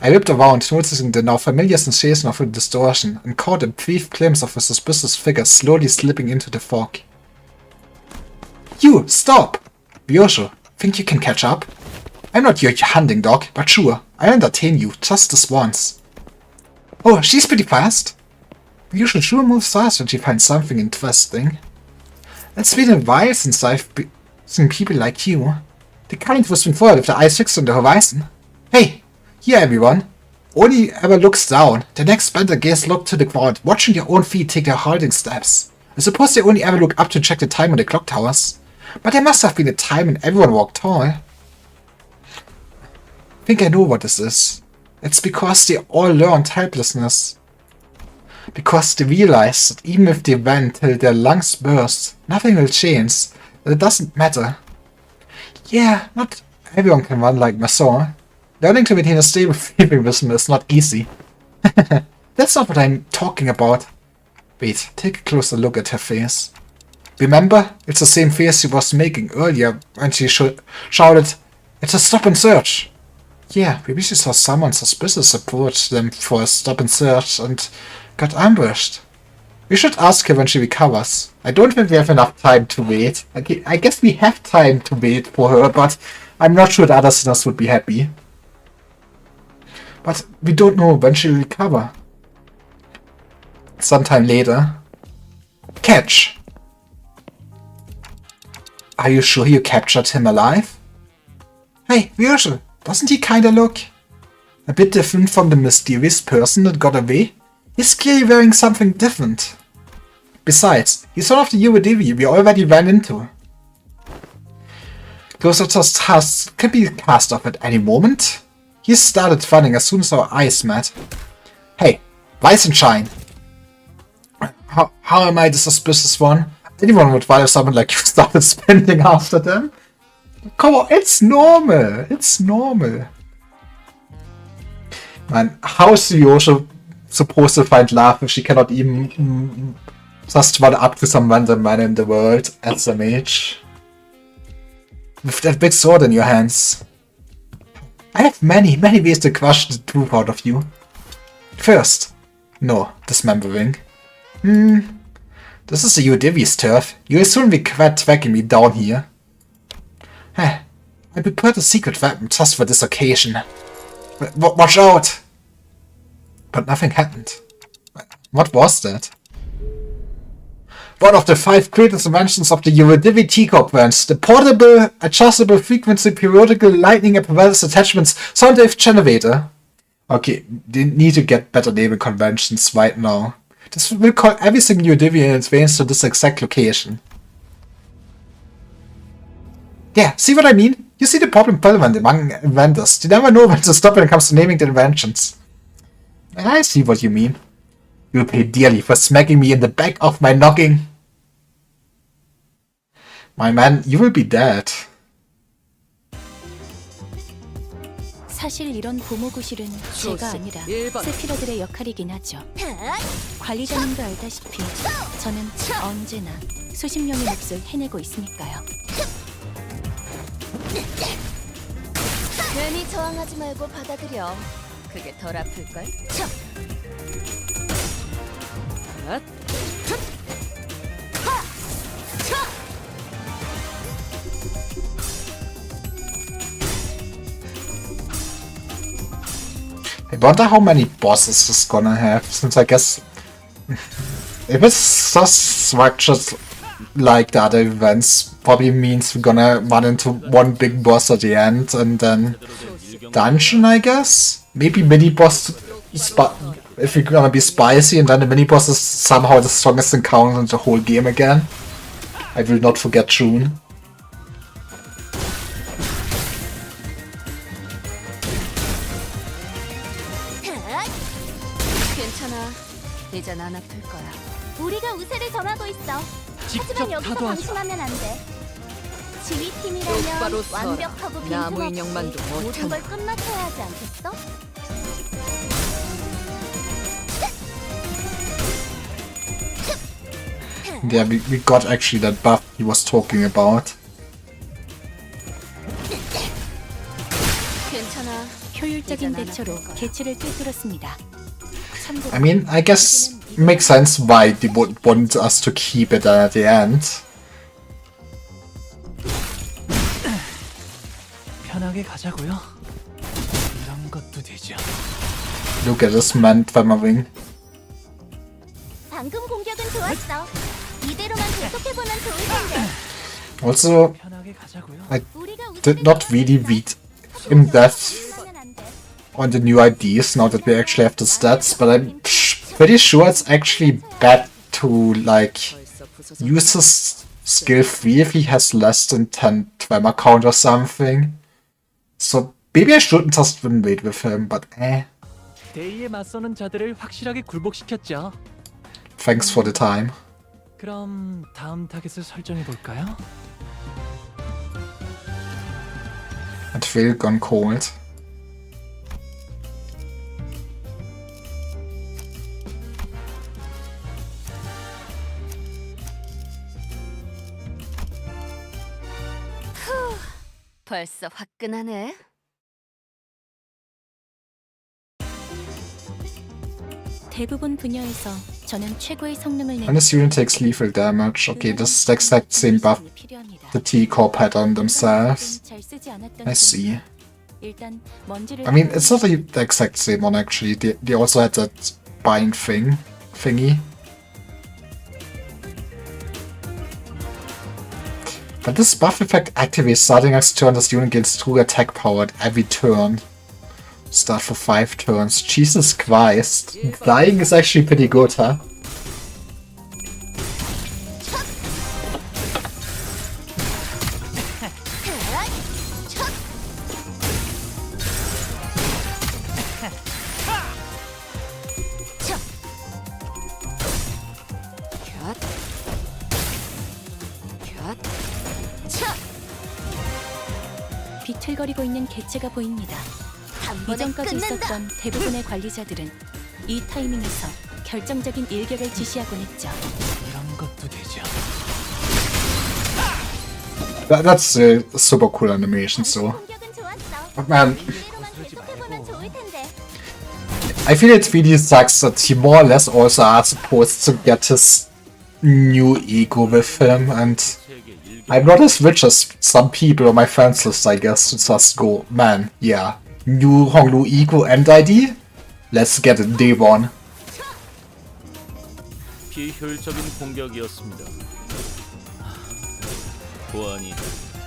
I whipped around, noticing the now familiar sensation of a distortion, and caught a brief glimpse of a suspicious figure slowly slipping into the fog. You! Stop! Byosho, think you can catch up? I'm not your hunting dog, but sure, I'll entertain you just this once. Oh, she's pretty fast. Byosho sure moves fast when she finds something interesting. It's been a while since I've seen people like you. The kind who's been forward with the eyes fixed on the horizon. Hey! Here everyone, only ever looks down, the next bent their gaze look to the ground, watching their own feet take their halting steps. I suppose they only ever look up to check the time on the clock towers. But there must have been a time when everyone walked tall. I think I know what this is. It's because they all learned helplessness. Because they realized that even if they ran till their lungs burst, nothing will change, that it doesn't matter. Yeah, not everyone can run like Masson. Learning to maintain a stable breathing rhythm is not easy. That's not what I'm talking about. Wait, take a closer look at her face. Remember? It's the same face she was making earlier when she shouted, "It's a stop and search!" Yeah, maybe she saw someone suspicious approach them for a stop and search and got ambushed. We should ask her when she recovers. I don't think we have enough time to wait. I guess we have time to wait for her, but I'm not sure the other sinners would be happy. But we don't know when she'll recover. Sometime later. Catch! Are you sure you captured him alive? Hey, Virgil, doesn't he kinda look a bit different from the mysterious person that got away? He's clearly wearing something different. Besides, he's one of the UADV we already ran into. Closer tasks can be cast off at any moment. He started running as soon as our eyes met. Hey, rise and shine. How am I the suspicious one? Anyone would rather someone like you started spending after them? Come on, it's normal. It's normal. Man, how is Yosha supposed to find love if she cannot even just run up to some random man in the world at some age? With that big sword in your hands. I have many ways to crush the truth out of you. First, no, dismembering. This is the UDivi's turf. You'll soon regret tracking me down here. I prepared a secret weapon just for this occasion. Watch out! But nothing happened. What was that? One of the 5 greatest inventions of the UDivi T-Corp branch, the portable, adjustable frequency periodical lightning apparatus attachments sound wave generator. Okay, they need to get better naming conventions right now. This will call everything UDivi in its veins to this exact location. Yeah, see what I mean? You see the problem prevalent among inventors. They never know when to stop when it comes to naming the inventions. And I see what you mean. You'll pay dearly for smacking me in the back of my noggin. My man, you will be dead. 사실 이런 고무구실은 제가 아니라 세피러들의 역할이긴 하죠. 관리자님도 알다시피 저는 언제나 수십 명의 몫을 해내고 있으니까요. 괜히 저항하지 말고 받아들여. 그게 덜 아플걸? I wonder how many bosses it's gonna have, since I guess if it's just structured like the other events, probably means we're gonna run into one big boss at the end and then dungeon, I guess? Maybe mini-boss if we're gonna be spicy, and then the mini-boss is somehow the strongest encounter in the whole game again. I will not forget June. 괜찮아. 이젠 안 아플 거야. 우리가 우세를 점하고 있어. 하지만 여기서 방심하면 안 돼. 지휘팀이라면 똑바로 서라. 완벽하고 나무 빈틈없이 인형만도 모든 못하나. 걸 끝마쳐야 하지 않겠어? Yeah, we got actually that buff he was talking about. 괜찮아. 효율적인 대처로 개체를 꿰뚫었습니다. 참고로 I mean, I guess it makes sense why they would want us to keep it at the end. 편하게 가자고요. 이런 것도 되죠. Look at this man twimmering. 방금 공격은 좋았어. 이대로만 계속해보면 좋을 텐데. Also, 편하게 가자고요. I 우리가 did not really read in depth on the new IDs now that we actually have the stats, but I'm pretty sure it's actually bad to like 벌써 부서졌. use his skill 3 if he has less than 10 tremor count or something. So maybe I shouldn't just win wait with him, but 대의에 맞서는 자들을 확실하게 굴복시켰죠. thanks for the time. 그럼 다음 타겟을 설정해 볼까요? And Phil gone cold. 벌써 화끈하네. 대부분 분야에서 저는 최고의 성능을 When 내는 this unit takes lethal damage, okay, this is the exact same buff 필요합니다. the T-Corp had on themselves. 잘 쓰지 않았던 I see. 일단 먼지를 I mean, it's not the exact same one actually. They also had that bind thingy. But this buff effect activates starting next turn. This unit gains 2 attack power at every turn. Start for 5 turns. Jesus Christ. Dying is actually pretty good, huh? 비틀거리고 있는 개체가 보입니다. 이전까지 있었던 대부분의 관리자들은 이 타이밍에서 결정적인 일격을 지시하곤 했죠. 이런 것도 되죠. That's a super cool animation, so. But man, I feel it really sucks that he more or less also are supposed to get his new ego with him, and I'm not as rich as some people on my friends list, I guess, to just go, man, yeah, new Honglu ego and ID? Let's get it day one. 비효율적인 공격이었습니다. 보아하니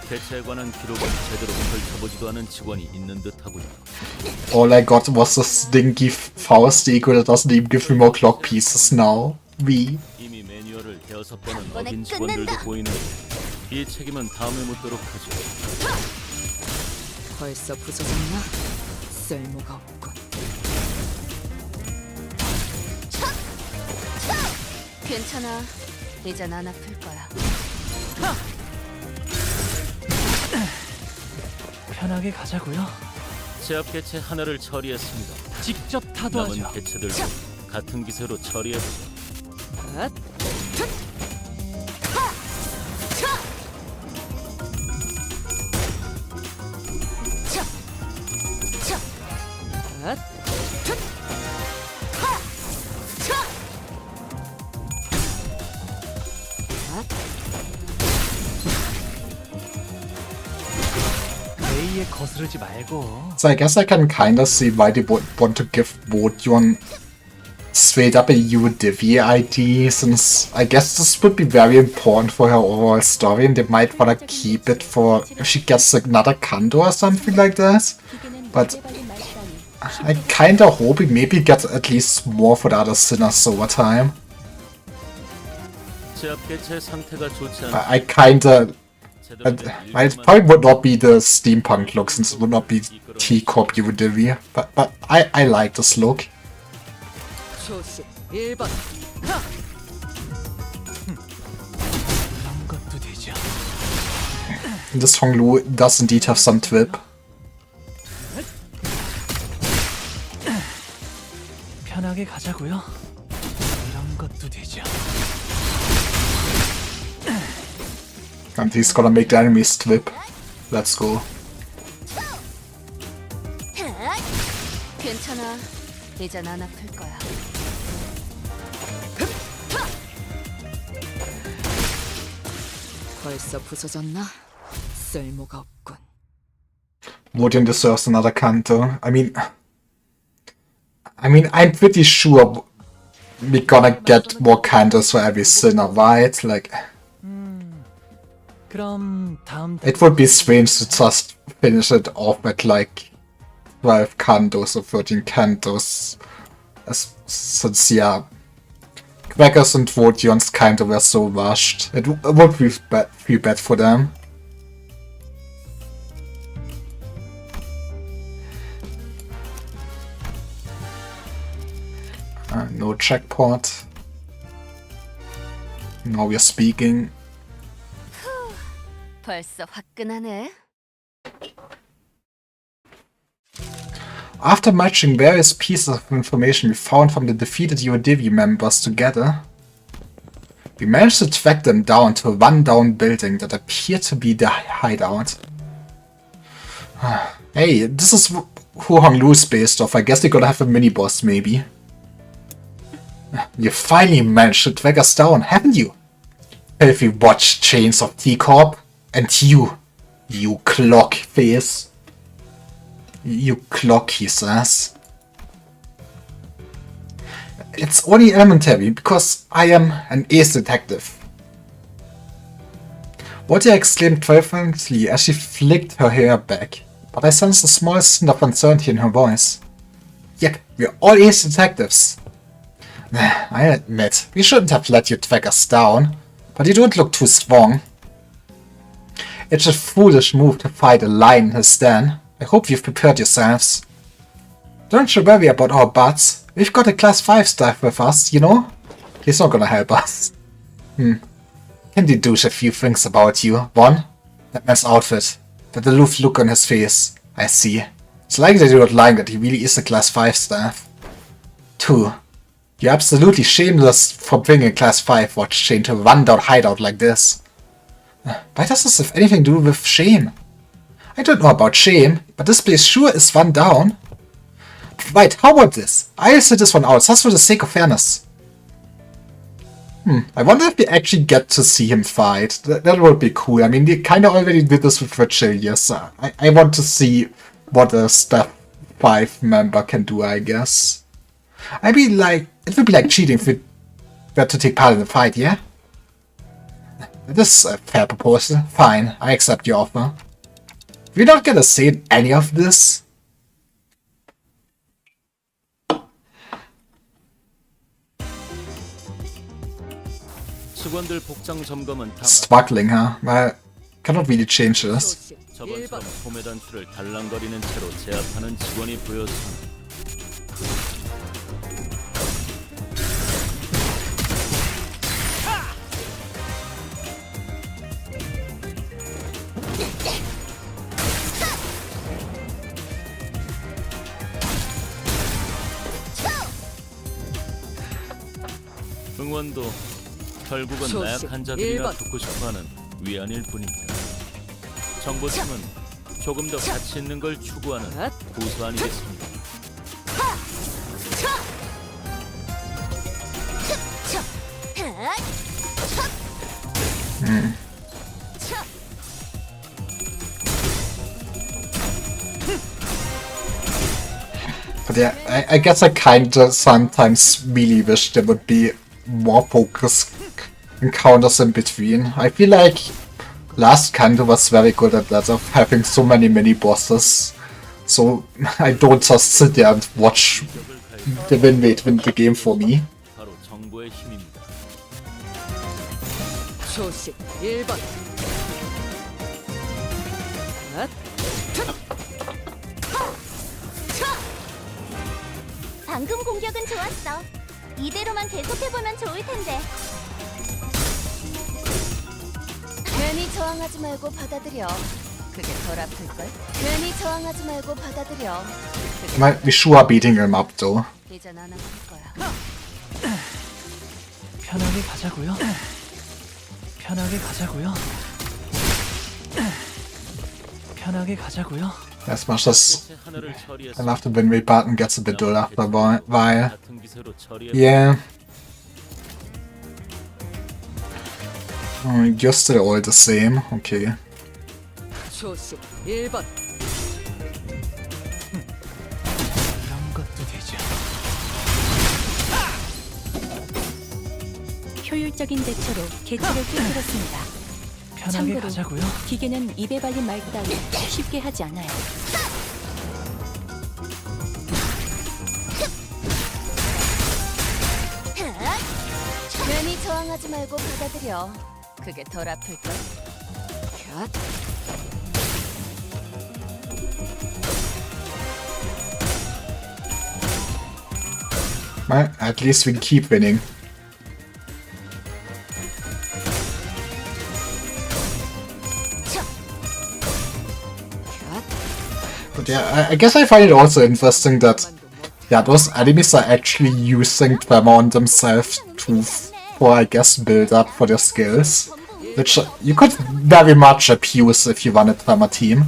개체에 관한 기록을 제대로 펼쳐보지도 않은 직원이 있는 듯하고요. All I got was the stinky Faust ego that doesn't even give me more clock pieces now. We. 이미 매뉴얼을 대여섯 번은 어긴 직원들도 보이는데 이 책임은 다음에 묻도록 하죠. 벌써 부서졌나? 쓸모가 없군. 괜찮아. 이젠 안 아플 거야. 편하게 가자고요. 제압 개체 하나를 처리했습니다. 직접 타도하죠. 남은 개체들도 같은 기세로 처리해보죠. 레이에 거스르지 말고. So I guess I can kinda see why they would want to give Wodion straight up a UDivi ID, since I guess this would be very important for her overall story, and they might wanna keep it for if she gets another Kanto or something like that. But I kinda hope we maybe get at least more for the other sinners over time. 제압 개체 상태가 좋지 않아. I kinda... it probably would not be the steampunk look, since it would not be T-Corp UDivi, but I like this look. 초식 1번. 이런 것도 되죠. This Honglu does indeed have some twip. 편하게 가자고요. 이런 것도 되죠. And he's gonna make the enemies twip. Let's go. 괜찮아. 이젠 안 아플 거야. 벌써 부서졌나? 쓸모가 없군. Wodion deserves another Kanto. I mean, I'm pretty sure we're gonna get more Kantos for every sinner, right? Like, 그럼 다음 it would be strange to just finish it off at like 12 Kantos or 13 Kantos. Since, yeah, Quackers and Wodions kind of were so rushed. It would be bad for them. No checkpoint. Now we're speaking. 벌써 화끈하네. After matching various pieces of information we found from the defeated UDivi members together, we managed to track them down to a run-down building that appeared to be their hideout. Hey, this is who Honglu is based off. I guess they're gonna have a mini-boss, maybe. You finally managed to track us down, haven't you? If you watch Chains of T-Corp, and you clock face. You clock, he says. It's only elementary, because I am an ace detective. Wodia exclaimed triumphantly as she flicked her hair back, but I sensed a small scent of uncertainty in her voice. Yep, we're all ace detectives. I admit, we shouldn't have let you track us down, but you don't look too strong. It's a foolish move to fight a lion in his den. I hope you've prepared yourselves. Don't you worry about our butts. We've got a class 5 staff with us, you know? He's not gonna help us. Can deduce a few things about you. 1. That man's outfit. That aloof look on his face. I see. It's likely that you're not lying that he really is a class 5 staff. 2. You're absolutely shameless for bringing a class 5 watch chain to a rundown hideout like this. Why does this have anything to do with shame? I don't know about shame, but this place sure is run down. Right, how about this? I'll sit this one out, just for the sake of fairness. I wonder if we actually get to see him fight. That would be cool. I mean, they kind of already did this with Virgilia, so I want to see what a Staff 5 member can do, I guess. I mean, like, it would be like cheating if we were to take part in the fight, yeah? This is a fair proposal. Fine, I accept your offer. We're not gonna say in any of this. 직원들 복장 점검은 다 Struggling, huh? Well, cannot really change this. 저번처럼 소매 단추를 달랑거리는 채로 제압하는 직원이 보여서 응원도 결국은 나약한 자들이나 듣고 싶어하는 위안일 뿐입니다. 정보팀은 조금 더 가치 있는 걸 추구하는 고수 아니겠습니까? But yeah, I guess I kinda sometimes really wish there would be more focus encounters in between. I feel like last Kanto was very good at that, of having so many mini bosses. So I don't just sit there and watch the win the game for me. 바로 정보의 힘입니다. 초식 1번. 방금 공격은 좋았어. 이대로만 계속해보면 좋을 텐데. 괜히 저항하지 말고 받아들여. 그게 덜 아플걸? 괜히 저항하지 말고 받아들여. We sure are beating him up though. 이젠 안 아플 거야. 편하게 가자고요. 편하게 가자고요. 편하게 가자고요. As much as 하나를 I 처리해서 love the win rate button, gets a bit dull after a while. 같은 기세로 처리해 Yeah. You're still all the same. Okay. 초식 1번. 그런 것도 되죠. 효율적인 대처로 개체를 꿰뚫었습니다. 편하게 참고로 가자고요. 기계는 입에 발린 말 따위 쉽게 하지 않아요. 괜히 저항하지 말고 받아들여. 그게 덜 아플걸? 곁. Well, at least we keep winning. But yeah, I guess I find it also interesting that those enemies are actually using Tremor on themselves for, I guess, build up for their skills. Which you could very much abuse if you run a Tremor team.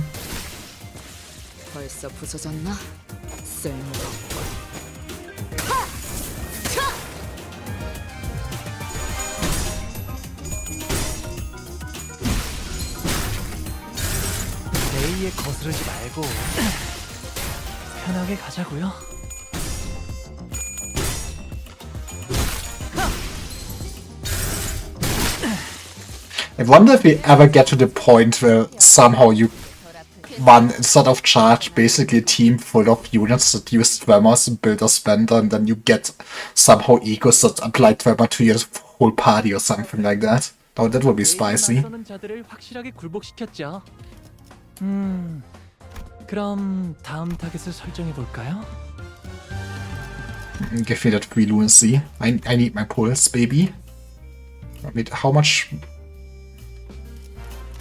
벌써 부서졌나? 쓸모가 없고. 레이에 거스르지 말고 편하게 가자고요. I wonder if we ever get to the point where somehow you one instead of charge basically a team full of units that use tremors and build a spender, and then you get somehow egos that apply tremor to your whole party or something like that. Oh, that would be spicy. 나서는 자들을 확실하게 굴복시켰죠. 그럼 다음 타겟을 설정해 볼까요? Give me that fluency. I need my pulse, baby. Wait, how much?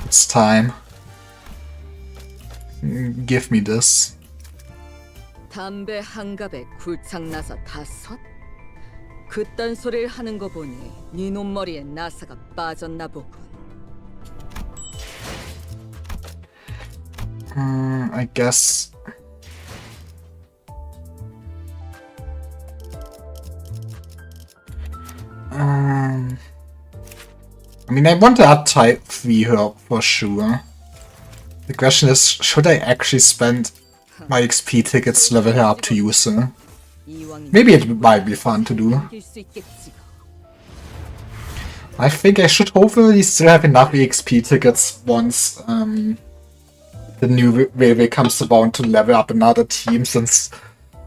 It's time. Give me this. 담배 한 갑에 굴창나서 5? 그딴 소리를 하는 거 보니 네 놈머리에 나사가 빠졌나 보군. I guess. I mean, I want to up type 3 her for sure. The question is, should I actually spend my XP tickets to level her up to use her? Maybe it might be fun to do. I think I should hopefully still have enough XP tickets once the new wave comes around to level up another team, since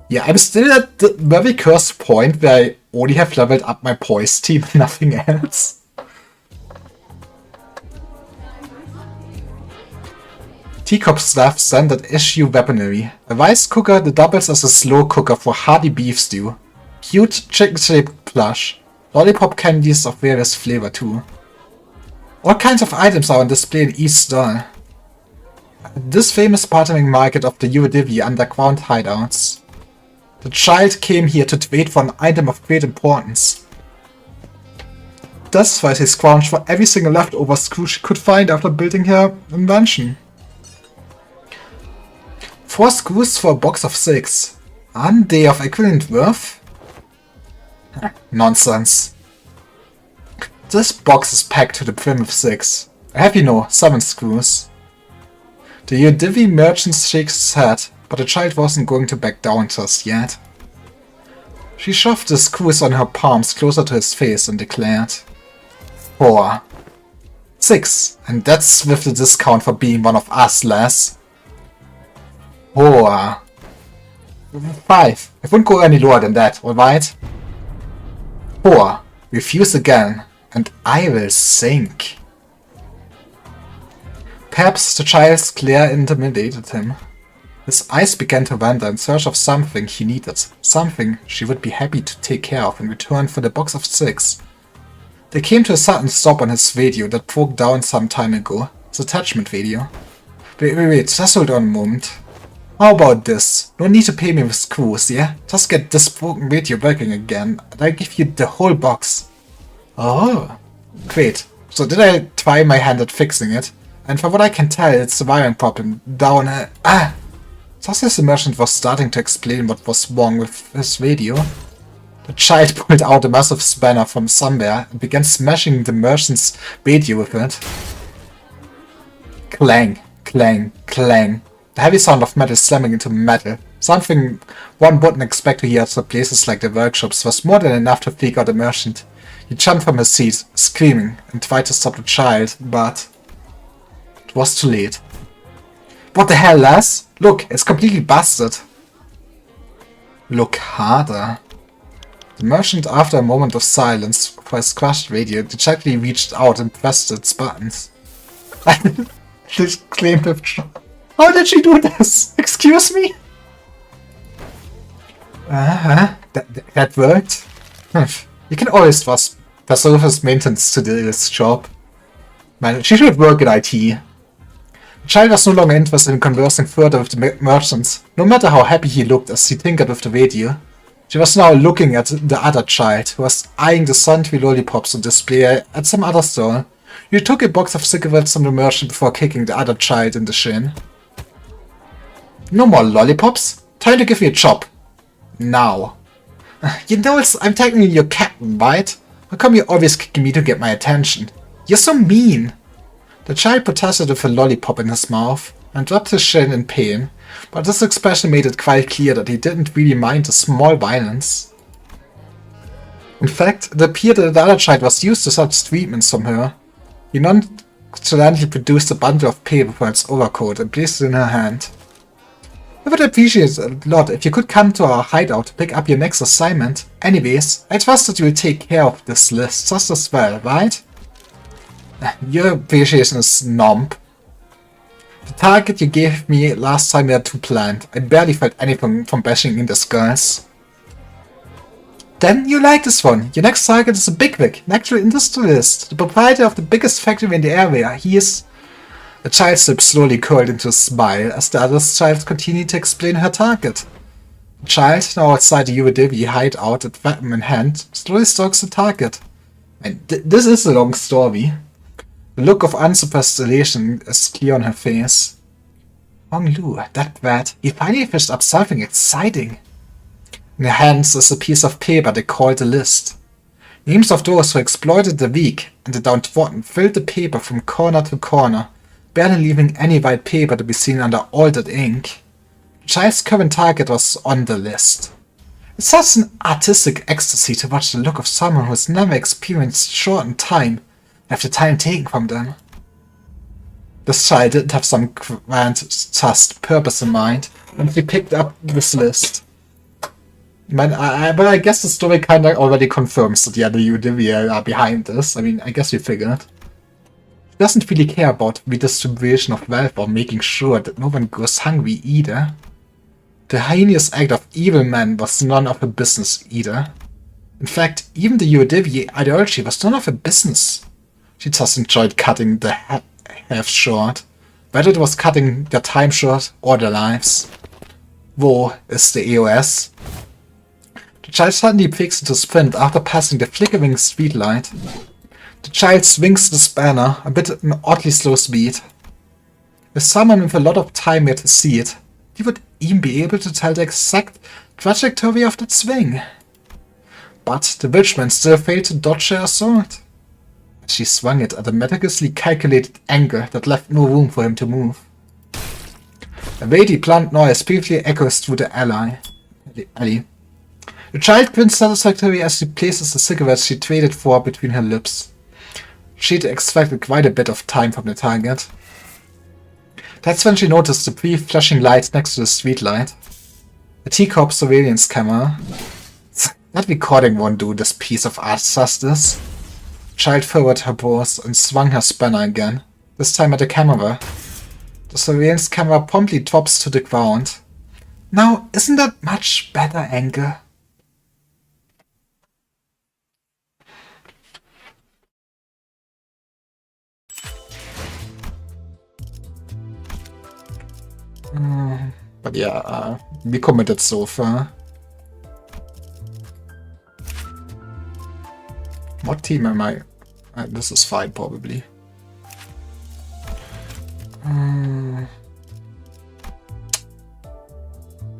yeah, I'm still at the very cursed point where I only have leveled up my poise team and nothing else. Teacup Staff Standard Issue Weaponry. A rice cooker that doubles as a slow cooker for hearty beef stew. Cute chicken-shaped plush. Lollipop candies of various flavor too. All kinds of items are on display in each stall. This famous partnering market of the Yudivi underground hideouts. The child came here to trade for an item of great importance. That's why he scrounged for every single leftover screw she could find after building her invention. 4 screws for a box of 6. Aren't they of equivalent worth? Nonsense. This box is packed to the brim with 6. I have, 7 screws. The Yudivi merchant shakes his head, but the child wasn't going to back down just yet. She shoved the screws on her palms closer to his face and declared, 4. 6, and that's with the discount for being one of us, lass. 4. 5. I won't go any lower than that, alright? 4. Refuse again, and I will sink. Perhaps the child's glare intimidated him. His eyes began to wander in search of something he needed, something she would be happy to take care of in return for the box of 6. They came to a sudden stop on his radio that broke down some time ago. His attachment radio. Wait, just hold on a moment. How about this? No need to pay me with screws, yeah? Just get this broken radio working again, and I'll give you the whole box. Oh, great. So did I try my hand at fixing it? And from what I can tell, it's a wiring problem down Just as the merchant was starting to explain what was wrong with his radio, the child pulled out a massive spanner from somewhere and began smashing the merchant's radio with it. Clang, clang, clang. The heavy sound of metal slamming into metal, something one wouldn't expect to hear at places like the workshops, was more than enough to freak out the merchant. He jumped from his seat, screaming, and tried to stop the child, but it was too late. What the hell, lass? Look, it's completely busted. Look harder. The merchant, after a moment of silence for his crushed radio, dejectedly reached out and pressed its buttons. She exclaimed with joy. How did she do this? Excuse me? That worked. You can always trust the surface maintenance to do this job. Man, she should work in IT. The child was no longer interested in conversing further with the merchants, no matter how happy he looked as he tinkered with the radio. She was now looking at the other child, who was eyeing the sundry lollipops on display at some other stall. He took a box of cigarettes from the merchant before kicking the other child in the shin. No more lollipops? Time to give me a chop. Now. I'm technically your captain, right? How come you're always kicking me to get my attention? You're so mean. The child protested with a lollipop in his mouth and dropped his chin in pain, but this expression made it quite clear that he didn't really mind the small violence. In fact, it appeared that the other child was used to such treatments from her. He nonchalantly produced a bundle of paper for its overcoat and placed it in her hand. I would appreciate it a lot if you could come to our hideout to pick up your next assignment. Anyways, I trust that you will take care of this list just as well, right? Your appreciation is numb. The target you gave me last time we had too planned. I barely felt anything from bashing in disguise. Then you like this one. Your next target is a bigwig, an actual industrialist, the proprietor of the biggest factory in the area. He is... The child's lips slowly curled into a smile as the other child continued to explain her target. The child, now outside the UAW hideout at weapon in hand, slowly stalks the target. And this is a long story. The look of unsuppressed elation is clear on her face. Hong Lu, that brat, he finally fished up something exciting. In her hands is a piece of paper they called a list. Names of those who exploited the weak and the downtrodden filled the paper from corner to corner, barely leaving any white paper to be seen under all that ink. The child's current target was on the list. It's such an artistic ecstasy to watch the look of someone who has never experienced shortened time have the time taken from them. This child didn't have some grand just purpose in mind when she picked up this list. But I guess the story kinda already confirms that the UAW are behind this. I mean, I guess we figured. She doesn't really care about redistribution of wealth or making sure that no one goes hungry either. The heinous act of evil men was none of her business either. In fact, even the UAW ideology was none of her business. She just enjoyed cutting the half short, whether it was cutting their time short or their lives. Woe is the EOS. The child suddenly breaks into sprint after passing the flickering streetlight. The child swings the spanner, a bit at an oddly slow speed. If someone with a lot of time had to see it, he would even be able to tell the exact trajectory of that swing. But the witchman still failed to dodge her assault. She swung it at a meticulously calculated angle that left no room for him to move. A weighty blunt noise briefly echoes through the alley. The child grins satisfactorily as she places the cigarettes she traded for between her lips. She'd extracted quite a bit of time from the target. That's when she noticed the brief flashing light next to the streetlight. A teacup surveillance camera. That recording won't do this piece of art justice. Child furrowed her brows and swung her spanner again, this time at the camera. The surveillance camera promptly drops to the ground. Now, isn't that much better angle? But yeah, we committed so far. What team am I? This is fine, probably.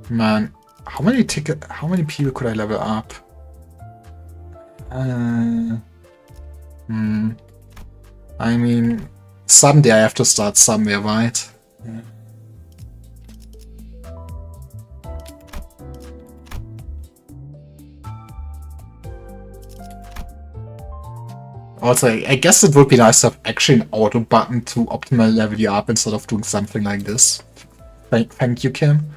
Man, how many people could I level up? I mean, someday I have to start somewhere, right? Yeah. Also, I guess it would be nice to have actually an auto button to optimal level you up instead of doing something like this. Thank you, Kim.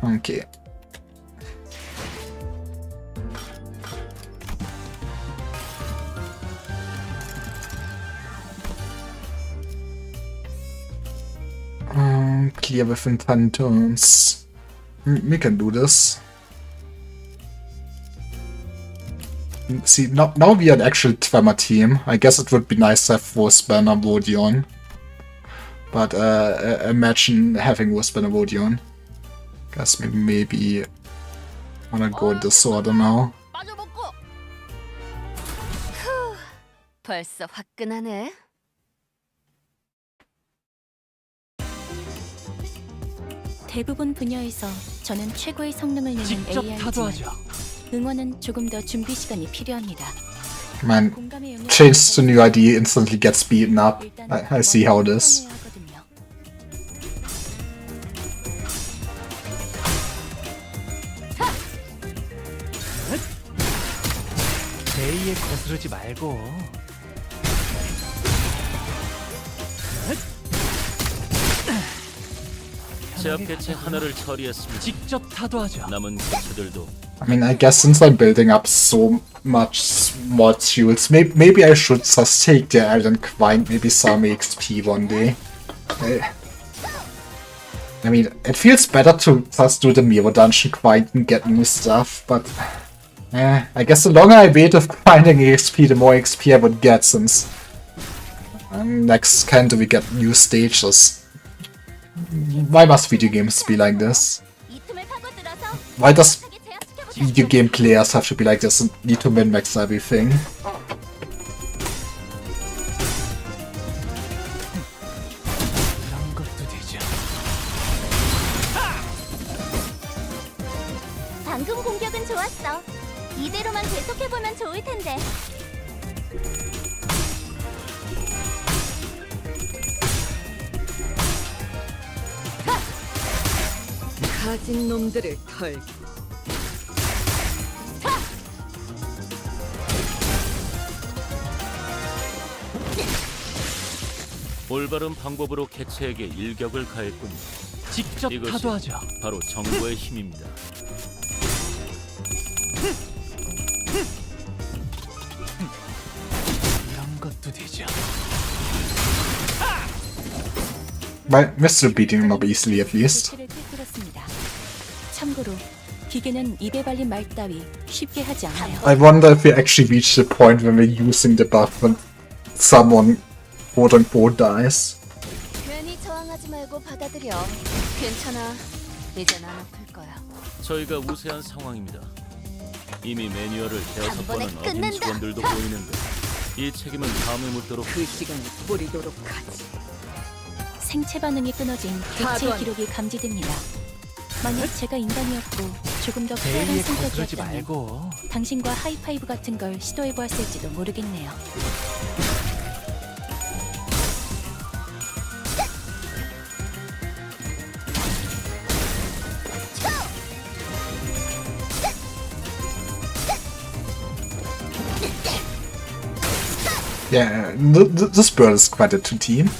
Okay. Clear within 10 turns. We can do this. See, now we are an actual Tremor team. I guess it would be nice to have Rosbanner Vodion. But imagine having Rosbanner Vodion. Guess maybe wanna go this order now. 벌써 화끈하네. 대부분 분야에서 저는 최고의 성능을 내는 직접 AI지만 타도하죠. 응원은 조금 더 준비 시간이 필요합니다. Man, 공감의 영역을 change to new ID instantly gets beaten up. I see how it is. 해야 하거든요. A에 거스르지 말고. 제압 개체 하나를 처리했습니다. 직접 타도하죠. 남은 개체들도 I mean, I guess since I'm building up so much modules, maybe I should just take the Island Quine, maybe some XP one day. I mean, it feels better to just do the Miro Dungeon Quine and get new stuff, but I guess the longer I wait of finding XP, the more XP I would get, since next can do we get new stages. Why must video games be like this? 이 틈을 파고들어서 Why does 하게 제압시켜보자. video game players have to be like this and need to min-max everything? 그런 것도 되죠. 방금 공격은 좋았어. 이대로만 계속해보면 좋을 텐데. 가진 놈들을 털. 올바른 방법으로 개체에게 일격을 가했군요. 직접 이것이 타도하죠. 바로 정보의 힘입니다. 그런 것도 되죠. But we're still beating them up easily at least. 개체를 꿰뚫었습니다. 참고로 기계는 입에 발린 말 따위 쉽게 하지 않아요. I wonder if we actually reach the point when we're using the buff when someone quote-unquote dies. 괜히 저항하지 말고 받아들여. 괜찮아. 이젠 안 아플 거야. 저희가 우세한 상황입니다. 이미 매뉴얼을 대여섯 단번에 번은 어긴 끝낸다. 직원들도 보이는데 이 책임은 다음에 묻도록 그 시간을 뿌리도록 하지. 생체 반응이 끊어진 개체 타도한. 기록이 감지됩니다. 만약 제가 인간이었고 조금 더 쾌활한 A에 거스르지 성격이었다면 말고. 당신과 하이파이브 같은 걸 시도해보았을지도 모르겠네요. Yeah, this bird is quite a two-team.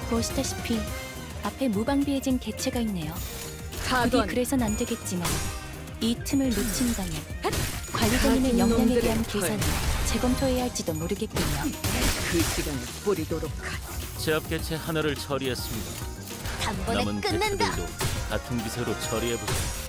보시다시피 앞에 무방비해진 개체가 있네요. 부디 타도한. 그래선 안 되겠지만 이 틈을 놓친다면 관리자님의 가진 역량에 놈들의 대한 털. 계산을 재검토해야 할지도 모르겠군요. 그 시간을 뿌리도록 하지. 제압 개체 하나를 처리했습니다. 단번에 남은 끝낸다. 개체들도 같은 기세로 처리해보세요.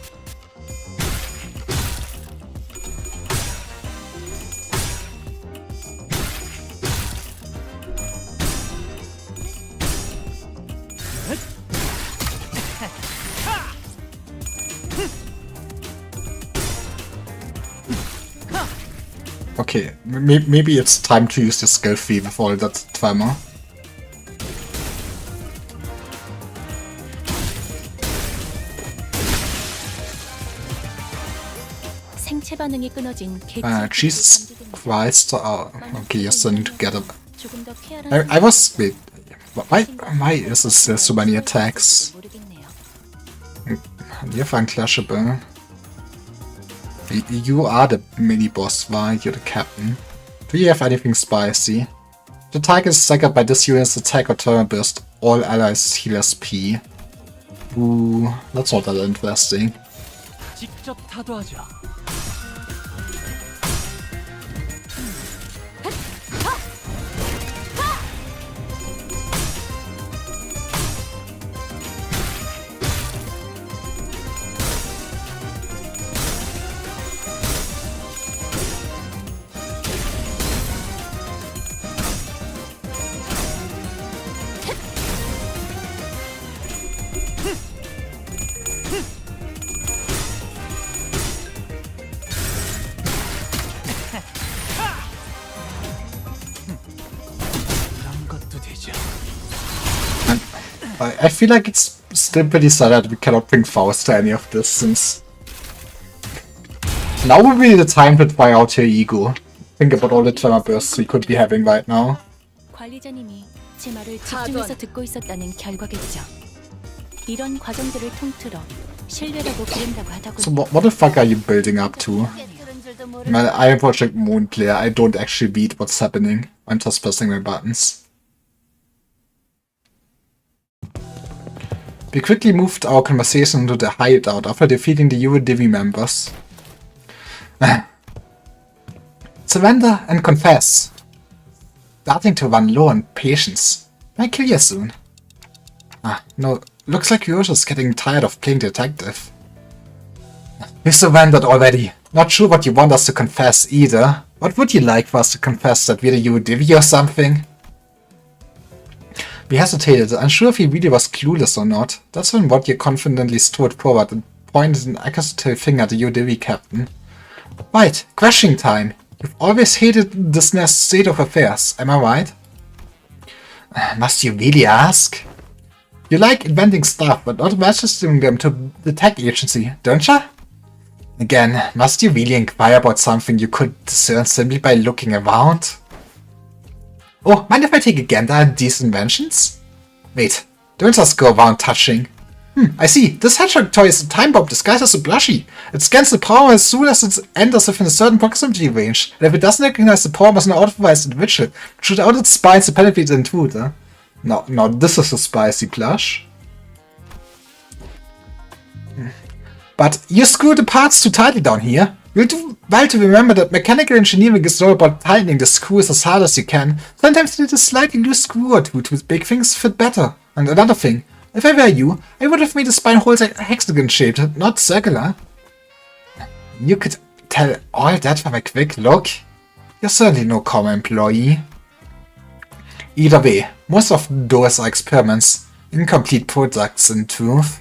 Okay, maybe it's time to use the skill fee with all that tremor. 생체 반응이 끊어진 개체 Jesus Christ. Oh, okay, you still need to get it. 조금 더 쾌활한 I was... Wait, why is there so many attacks? 모르겠네요. You're unclashable. You are the mini-boss, why? You're the captain. Do you have anything spicy? The target is staggered by this unit's attack or turn burst. All allies heal SP. Ooh, that's not that interesting. 직접 타도하죠. 그런 것도 되죠. I feel like it's still pretty sad that we cannot bring Faust to any of this, since now would be the time to try out her ego. Think about all the tremor bursts we could be having right now. 관리자님이 제 말을 집중해서 듣고 있었다는 결과겠죠. 이런 과정들을 통틀어 신뢰라고 부른다고 하더군요. So what the fuck are you building up to? 꿰뚫은 줄도 모르. Man, I am Project Moon player. I don't actually read what's happening. I'm just pressing my buttons. We quickly moved our conversation into the hideout after defeating the UDIV members. Surrender and confess. Starting to run low on patience. Might kill you soon. No. Looks like you're just getting tired of playing detective. We surrendered already. Not sure what you want us to confess either. What would you like for us to confess, that we're the UDIV or something? We hesitated, unsure if he really was clueless or not. That's when Vodje confidently strode forward and pointed an accusatory finger at the UDIV captain. Right, questioning time. You've always hated this state of affairs, am I right? Must you really ask? You like inventing stuff, but not registering them to the tech agency, don't ya? Again, must you really inquire about something you could discern simply by looking around? Oh, mind if I take a gander at these inventions? Wait, don't just go around touching. I see. This hedgehog toy is a time bomb disguised as a plushie. It scans the power as soon as it enters within a certain proximity range. And if it doesn't recognize the power as an authorized individual, it shoot out its spines to penetrate the intruder. No, this is a spicy plush. But you screw the parts too tightly down here. You'll do well to remember that mechanical engineering is all about tightening the screws as hard as you can. Sometimes you need a slightly loose screw or two to make things fit better. And another thing, if I were you, I would have made the spine holes hexagon shaped, not circular. You could tell all that from a quick look. You're certainly no common employee. Either way, most of those are experiments, incomplete products in truth.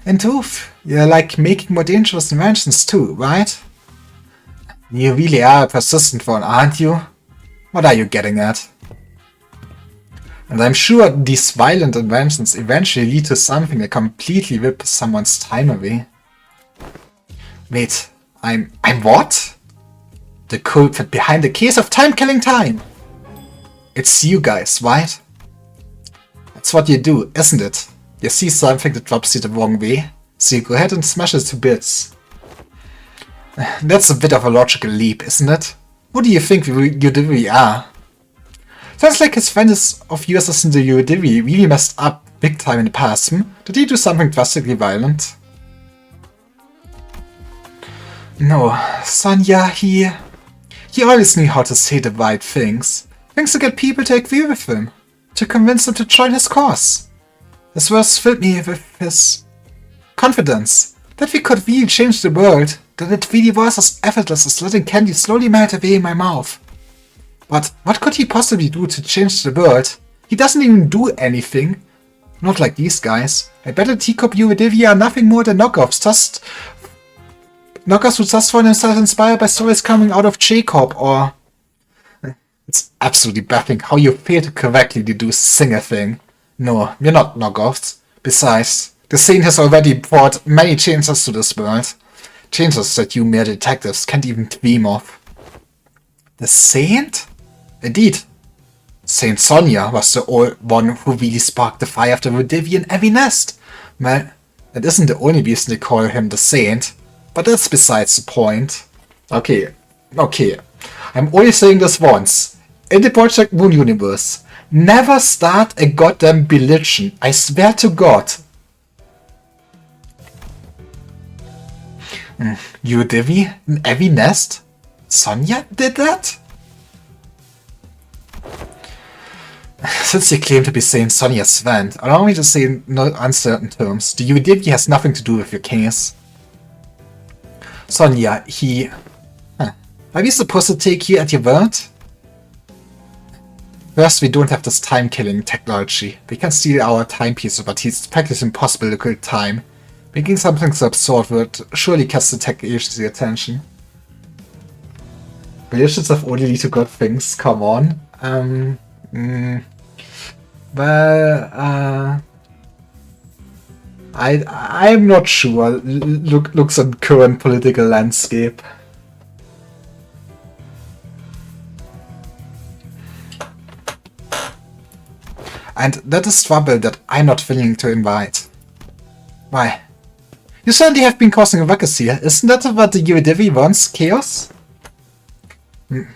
In truth, you like making more dangerous inventions too, right? You really are a persistent one, aren't you? What are you getting at? And I'm sure these violent inventions eventually lead to something that completely rips someone's time away. Wait, I'm what? The culprit behind the case of time-killing time! It's you guys, right? That's what you do, isn't it? You see something that drops you the wrong way, so you go ahead and smash it to bits. That's a bit of a logical leap, isn't it? Who do you think you really are? Sounds like his friends of yours in the UDIV really messed up big time in the past, Did he do something drastically violent? No, Sonia, he always knew how to say the right things. Things to get people to agree with him, to convince them to join his cause. His words filled me with his confidence that we could really change the world, that it really was as effortless as letting candy slowly melt away in my mouth. But what could he possibly do to change the world? He doesn't even do anything. Not like these guys. I bet the teacup UDIV are nothing more than knockoffs who just find themselves inspired by stories coming out of Jacob or... It's absolutely baffling how you fail to correctly deduce a single thing. No, we're not knockoffs. Besides, the Saint has already brought many changes to this world. Changes that you mere detectives can't even dream of. The Saint? Indeed. Saint Sonia was the old one who really sparked the fire of the Rodivian Heavy Nest. Well, that isn't the only reason they call him the Saint, but that's besides the point. Okay. I'm only saying this once. In the Project Moon universe, never start a goddamn religion. I swear to God. UDIV? An Heavy Nest? Sonia did that? Since you claim to be Saint Sonia's friend, allow me to say in no uncertain terms, the UDIV has nothing to do with your case. Sonia, Are we supposed to take you at your word? First, we don't have this time-killing technology. We can steal our timepieces, but it's practically impossible to kill time. Making something so absurd would surely catch the tech agency's attention. Religions have only lead to good things, come on. I'm not sure. Looks on current political landscape. And that is trouble that I'm not willing to invite. Why? You certainly have been causing a ruckus here. Isn't that what the UADV wants? Chaos?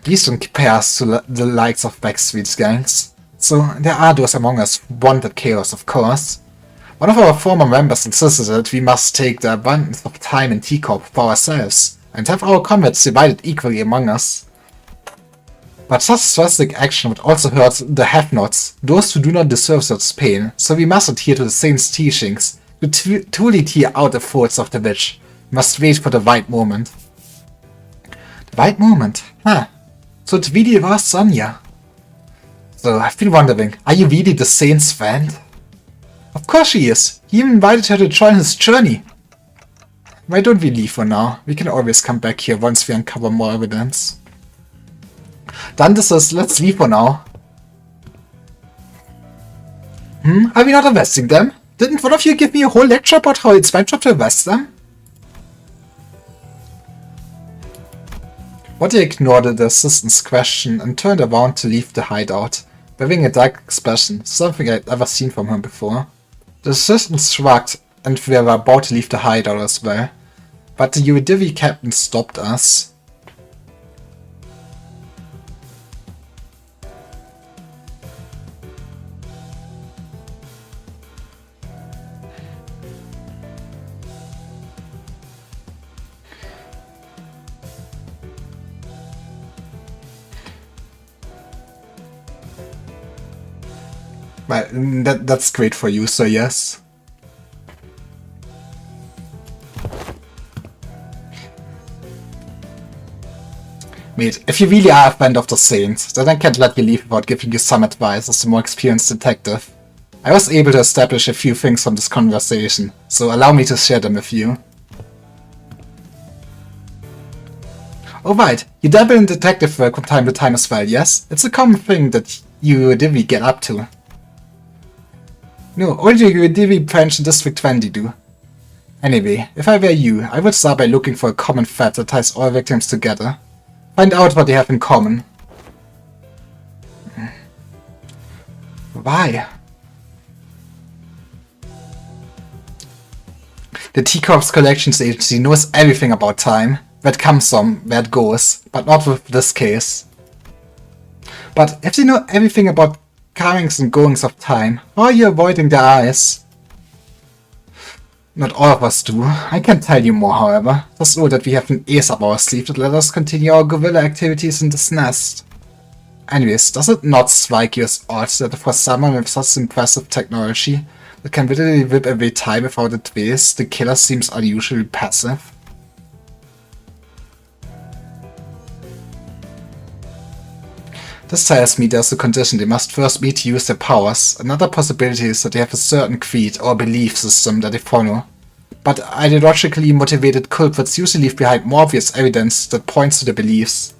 Please don't compare us to the likes of Backstreet's gangs. So, there are those among us who wanted chaos, of course. One of our former members insisted that we must take the abundance of time in T-Corp for ourselves, and have our comrades divided equally among us. But such drastic action would also hurt the have-nots, those who do not deserve such pain, so we must adhere to the Saint's teachings. To truly tear out the thoughts of the witch, we must wait for the right moment. The right moment? Huh. So it really was Sonia. So, I've been wondering, are you really the Saint's friend? Of course she is. He even invited her to join his journey. Why don't we leave for now? We can always come back here once we uncover more evidence. Dante says, let's leave for now. Are we not arresting them? Didn't one of you give me a whole lecture about how it's my job to arrest them? Wadi ignored the assistant's question and turned around to leave the hideout, wearing a dark expression, something I'd never seen from him before. The assistant shrugged, and we were about to leave the hideout as well, but the UADV captain stopped us. Well, that's great for you, so yes. Mate, if you really are a friend of the Saints, then I can't let you leave without giving you some advice as a more experienced detective. I was able to establish a few things from this conversation, so allow me to share them with you. Oh right, you dabble in detective work from time to time as well, yes? It's a common thing that you really get up to. No, only the UADV branch in District 20 do. Anyway, if I were you, I would start by looking for a common thread that ties all victims together. Find out what they have in common. Why? The T-Corp's collections agency knows everything about time, where it comes from, where it goes, but not with this case. But if they know everything about comings and goings of time, how are you avoiding their eyes? Not all of us do. I can tell you more, however. Just know that we have an ace up our sleeve that let us continue our guerrilla activities in this nest. Anyways, does it not strike you as odd that for someone with such impressive technology that can literally whip away time without a trace, the killer seems unusually passive? This tells me there's a condition they must first meet to use their powers. Another possibility is that they have a certain creed or belief system that they follow. But ideologically motivated culprits usually leave behind more obvious evidence that points to their beliefs.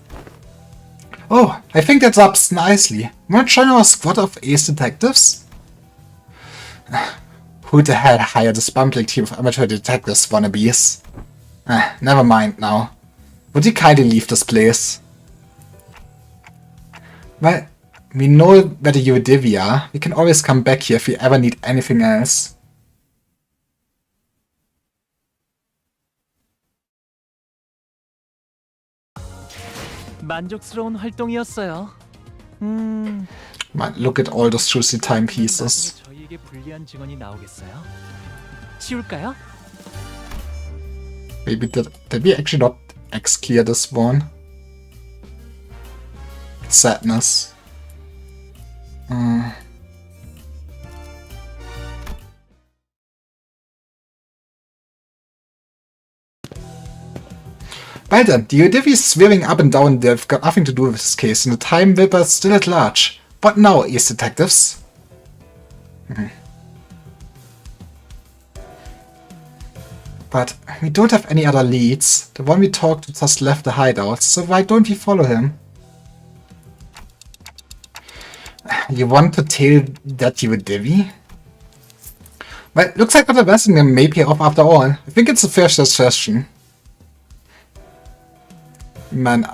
Oh, I think that wraps nicely. Wanna join our squad of ace detectives? Who the hell hired this bumbling team of amateur detectives wannabes? Never mind now. Would you kindly leave this place? Well, we know where the UADV are. We can always come back here if we ever need anything else. 만족스러운 활동이었어요. Man, look at all those juicy timepieces. 저희에게 불리한 증언이 나오겠어요? 치울까요? Maybe did we actually not X-clear this one? Sadness. Well then, the UADV is swearing up and down they've got nothing to do with this case, and the Time Whipper's still at large. What now, ace detectives? But we don't have any other leads. The one we talked to just left the hideout, so why don't we follow him? You want to tail that UADV? Well, looks like not arresting them may pay off after all. I think it's a fair suggestion. Man,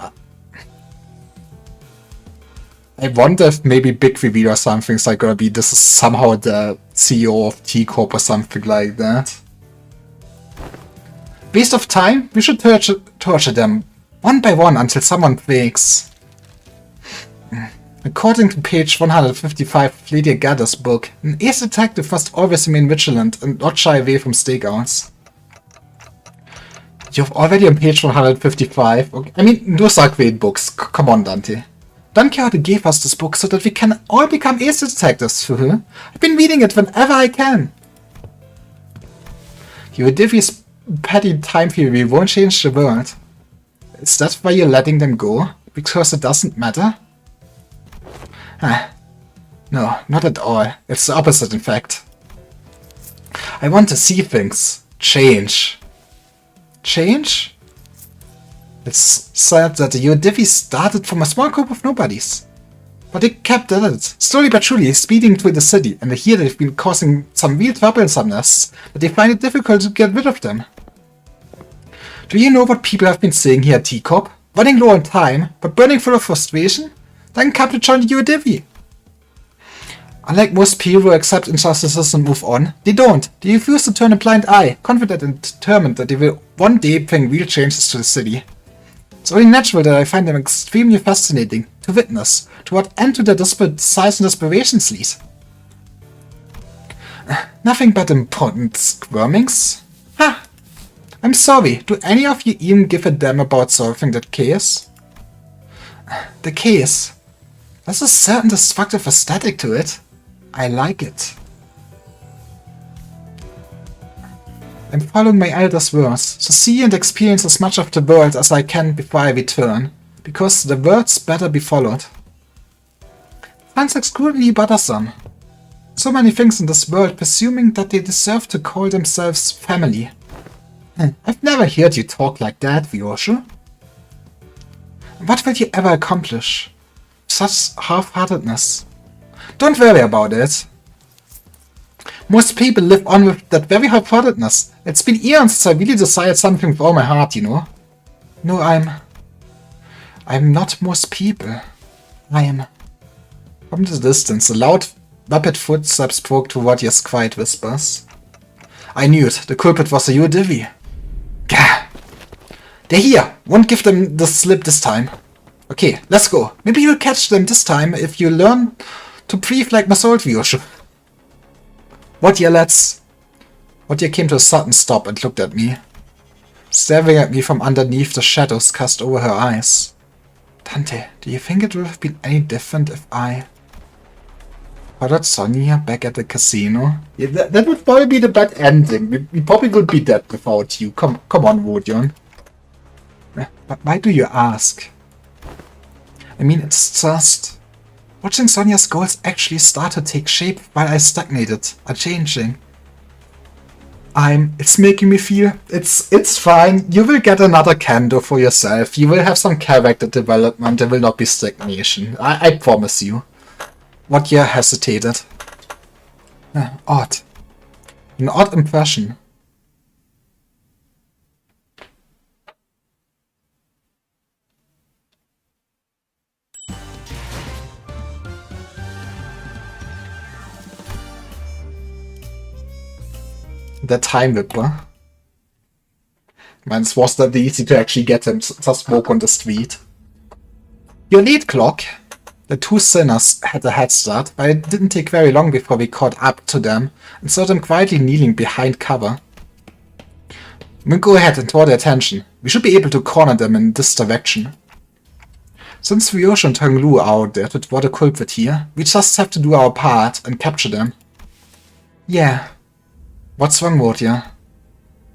I wonder if maybe big reveal or something's like gonna be this is somehow the CEO of T Corp or something like that. Waste of time? We should torture them one by one until someone breaks. According to page 155 of Lydia Gather's book, an ace detective must always remain vigilant and not shy away from stakeouts. You're already on page 155. Okay. I mean, those are great books. Come on, Dante. Don Quixote gave us this book so that we can all become ace detectives. I've been reading it whenever I can. Eurydice's petty time theory won't change the world. Is that why you're letting them go? Because it doesn't matter? No, not at all. It's the opposite, in fact. I want to see things change. Change? It's said that the Eurydice started from a small group of nobodies. But they kept at it, slowly but surely, speeding through the city, and I hear they've been causing some real troublesomeness, but they find it difficult to get rid of them. Do you know what people have been saying here at T-Corp? Running low on time, but burning full of frustration? Then come to join the Eurydice. Unlike most people who accept injustices and move on, they don't. They refuse to turn a blind eye, confident and determined that they will one day bring real changes to the city. It's only natural that I find them extremely fascinating to witness, to what end to their desperate desires and aspirations lead. Nothing but important squirmings? Ha! I'm sorry, do any of you even give a damn about solving that case? The case. There's a certain destructive aesthetic to it. I like it. I'm following my elder's words, to see and experience as much of the world as I can before I return, because the words better be followed. Sounds extremely bothersome. So many things in this world presuming that they deserve to call themselves family. I've never heard you talk like that, Vyoshu. What will you ever accomplish? Such half-heartedness. Don't worry about it. Most people live on with that very half-heartedness. It's been eons since I really desired something with all my heart, you know. No, I'm not most people. I am. From the distance, a loud, rapid footsteps broke toward your quiet whispers. I knew it. The culprit was a Eurydice. Gah! They're here. Won't give them the slip this time. Okay, let's go. Maybe you'll catch them this time if you learn to breathe like Masold, Vyoshu. Wadya came to a sudden stop and looked at me, staring at me from underneath the shadows cast over her eyes. Dante, do you think it would have been any different if I followed Sonia back at the casino? Yeah, that would probably be the bad ending. We probably would be dead without you. Come on, Wodion. But why do you ask? I mean, it's just... watching Sonia's goals actually start to take shape while I stagnated, are changing. It's making me feel... It's fine. You will get another Kendo for yourself. You will have some character development. There will not be stagnation. I promise you. Wadya hesitated. Odd. An odd impression. The Time Whipper. Man, it was not easy to actually get him to smoke on the street. Your lead clock. The two sinners had a head start, but it didn't take very long before we caught up to them and saw them quietly kneeling behind cover. We'll go ahead and draw their attention. We should be able to corner them in this direction. Since Vyoshu and Honglu are out there to draw the culprit here, we just have to do our part and capture them. Yeah. What's wrong, Wadya?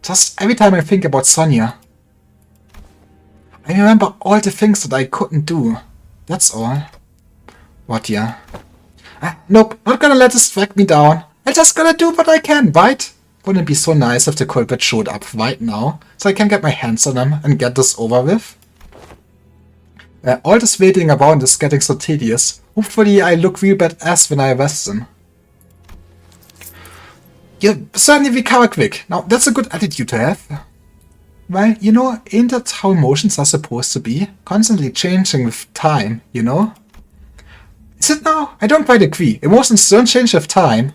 Just every time I think about Sonia, I remember all the things that I couldn't do. That's all. Wadya. Nope, not gonna let this drag me down. I just gotta do what I can, right? Wouldn't it be so nice if the culprit showed up right now, so I can get my hands on him and get this over with? All this waiting around is getting so tedious. Hopefully I look real badass when I arrest him. You certainly recover quick. Now, that's a good attitude to have. Well, you know, ain't that how emotions are supposed to be? Constantly changing with time, you know? Is it now? I don't quite agree. Emotions don't change with time.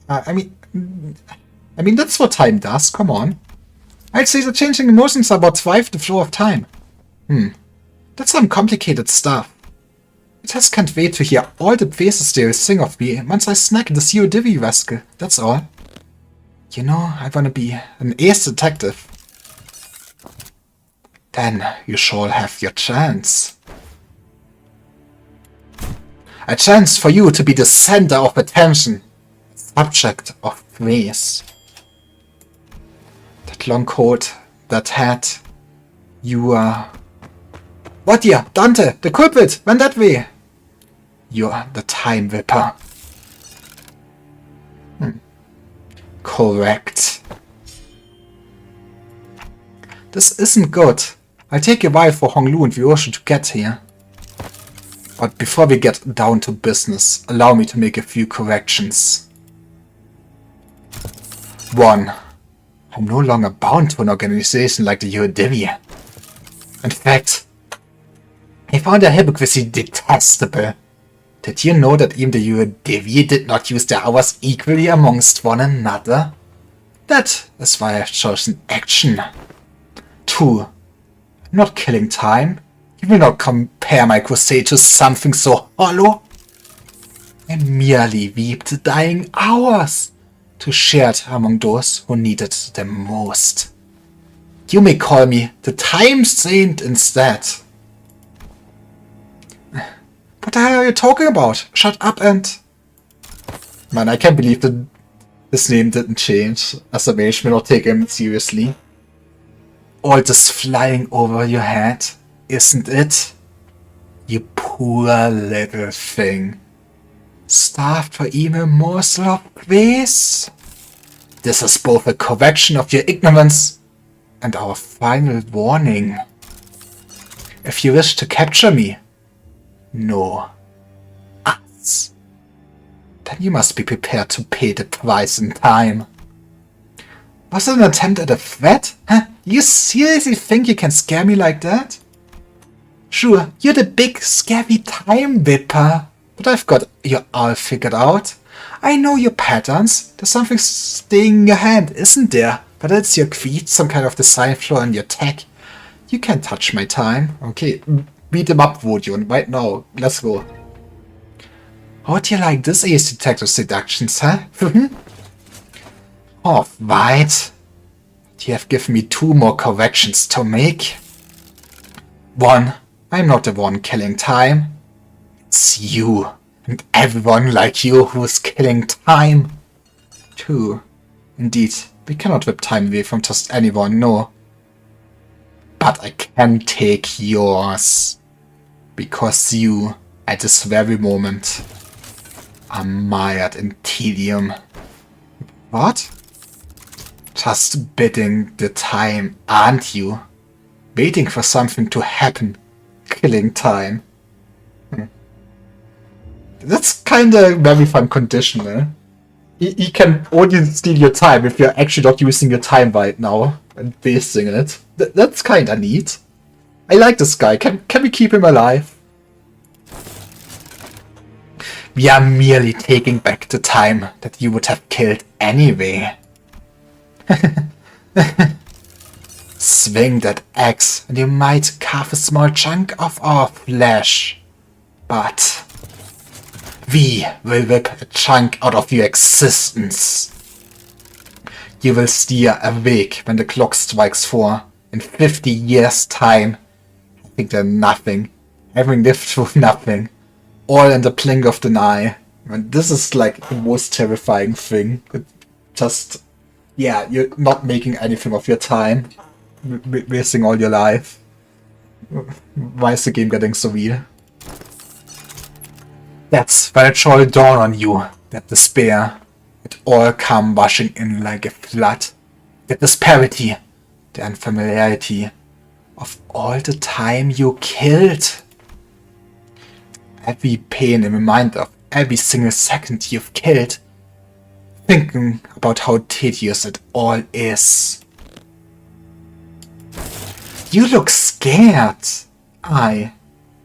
I mean, that's what time does. Come on. I'd say the changing emotions are what drive the flow of time. That's some complicated stuff. I just can't wait to hear all the faces they'll sing of me once I snack the CO Divi rascal. That's all. You know, I wanna be an ace detective. Then you shall have your chance. A chance for you to be the center of attention. Subject of praise. That long coat, that hat. You are... What dear? Dante, the culprit, went that way. You are the time whipper. Correct. This isn't good. I'll take a while for Honglu and Vyosha to get here. But before we get down to business, allow me to make a few corrections. 1. I'm no longer bound to an organization like the UADIVI. In fact, I found their hypocrisy detestable. Did you know that even the UADIVI did not use their hours equally amongst one another? That is why I've chosen action. 2. I'm not killing time. You will not compare my crusade to something so hollow. I merely weep the dying hours to share it among those who needed them most. You may call me the Time Saint instead. What the hell are you talking about? Shut up and... Man, I can't believe that his name didn't change, as a mage may not take him seriously. All this flying over your head, isn't it? You poor little thing. Starved for even a morsel of praise? This is both a correction of your ignorance and our final warning. If you wish to capture me, no, us, then you must be prepared to pay the price in time. Was it an attempt at a threat? Huh? You seriously think you can scare me like that? Sure, you're the big scary time whipper, but I've got you all figured out. I know your patterns. There's something staying in your hand, isn't there? Whether it's your feet, some kind of design flaw in your tech. You can't touch my time. Okay, beat him up, Vodion, right now. Let's go. How do you like this ace detective seductions, huh? Oh, right. You have given me 2 more corrections to make. 1. I'm not the one killing time. It's you. And everyone like you who's killing time. 2. Indeed, we cannot whip time away from just anyone, no. But I can take yours. Because you, at this very moment, are mired in tedium. What? Just bidding the time, aren't you? Waiting for something to happen. Killing time. That's kinda very fun conditional. He can only steal your time if you're actually not using your time right now and wasting it. That's kinda neat. I like this guy. Can we keep him alive? We are merely taking back the time that you would have killed anyway. Swing that axe and you might carve a small chunk of our flesh. But we will rip a chunk out of your existence. You will steer awake when the clock strikes 4. In 50 years' time, I think they're nothing. Having lived through nothing. All in the blink of an eye. And this is like the most terrifying thing. Just, yeah, you're not making anything of your time. Wasting all your life. Why is the game getting so real? That's when it shall dawn on you, that despair, it all come rushing in like a flood. The disparity, the unfamiliarity of all the time you killed. Every pain and reminder of every single second you've killed. Thinking about how tedious it all is. You look scared.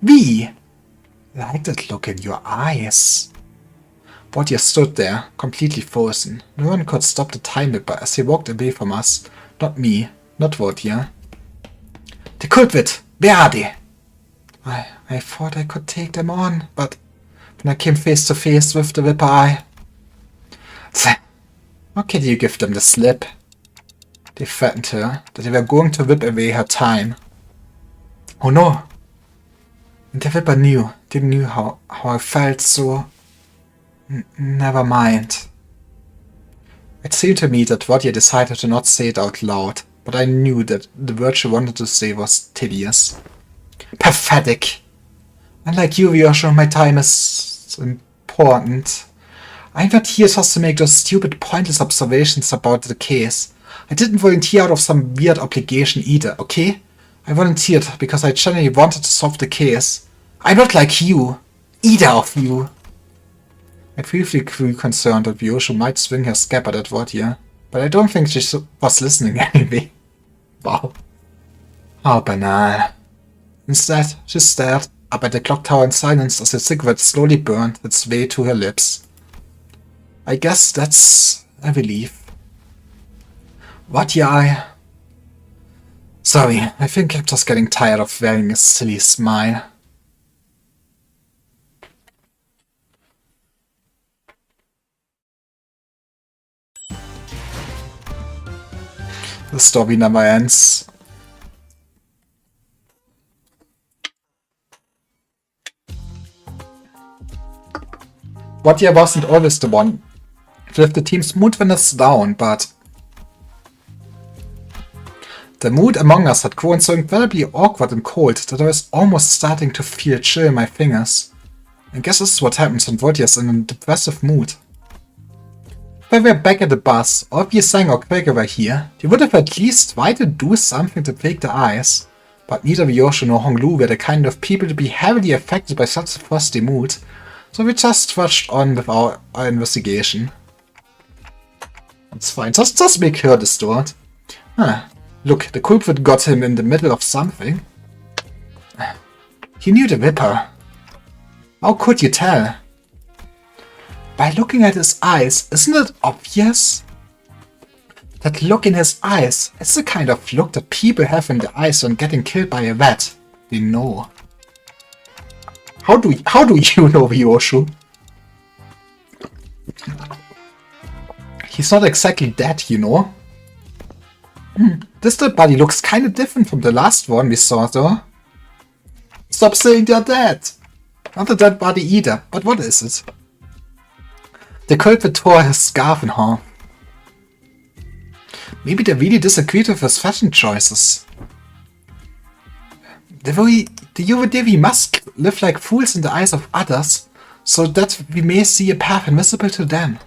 We I like that look in your eyes. Vodya stood there, completely frozen. No one could stop the time Whipper as he walked away from us. Not me, not Vodya. The culprit! Where are they? I thought I could take them on, but when I came face to face with the Whipper, how could you give them the slip? They threatened her that they were going to whip away her time. Oh no! And the Whipper knew. They knew how I felt, so... Never mind. It seemed to me that Vodya decided to not say it out loud, but I knew that the word she wanted to say was tedious. Pathetic! Unlike you, Vyosho, my time is important. I'm not here just to make those stupid, pointless observations about the case. I didn't volunteer out of some weird obligation either, okay? I volunteered because I genuinely wanted to solve the case. I'm not like you. Either of you. I briefly grew concerned that Vyosho might swing her scabbard at Vodya, but I don't think she was listening anyway. Wow. How banal. Instead, she stared up at the clock tower in silence as a cigarette slowly burned its way to her lips. I guess that's a relief. Vodya, Sorry, I think I'm just getting tired of wearing a silly smile. The story never ends. Vodya wasn't always the one to lift the team's moodiness down, but the mood among us had grown so incredibly awkward and cold that I was almost starting to feel chill in my fingers. I guess this is what happens when Vodya's in a depressive mood. If I were back at the bus, or if Yeseng or Quaker were here, they would have at least tried to do something to break the ice. But neither Vyosho nor Honglu were the kind of people to be heavily affected by such a frosty mood, so we just trudged on with our investigation. It's fine, just make her distraught. Huh. Look, the culprit got him in the middle of something. He knew the Whipper. How could you tell? By looking at his eyes, isn't it obvious? That look in his eyes is the kind of look that people have in their eyes when getting killed by a rat. They know. How do you know Vyosho? He's not exactly dead, you know. This dead body looks kind of different from the last one we saw, though. Stop saying they're dead! Not a dead body either, but what is it? The culprit tore his scarf in half. Maybe they really disagreed with his fashion choices. The UVDV must live like fools in the eyes of others, so that we may see a path invisible to them.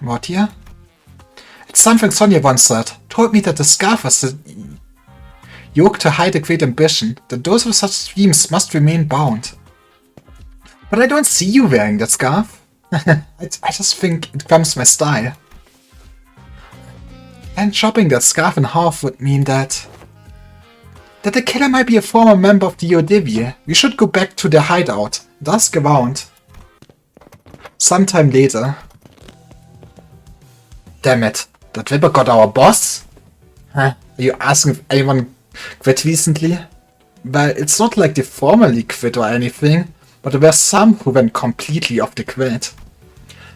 What here? It's something Sonia once said. Told me that the scarf was the yoke to hide a great ambition, that those with such dreams must remain bound. But I don't see you wearing that scarf. I just think it comes my style. And chopping that scarf in half would mean that the killer might be a former member of the UODV. We should go back to their hideout and ask around. Sometime later. Damn it. That Whipper got our boss? Huh? Are you asking if anyone quit recently? Well, it's not like they formally quit or anything, but there were some who went completely off the grid.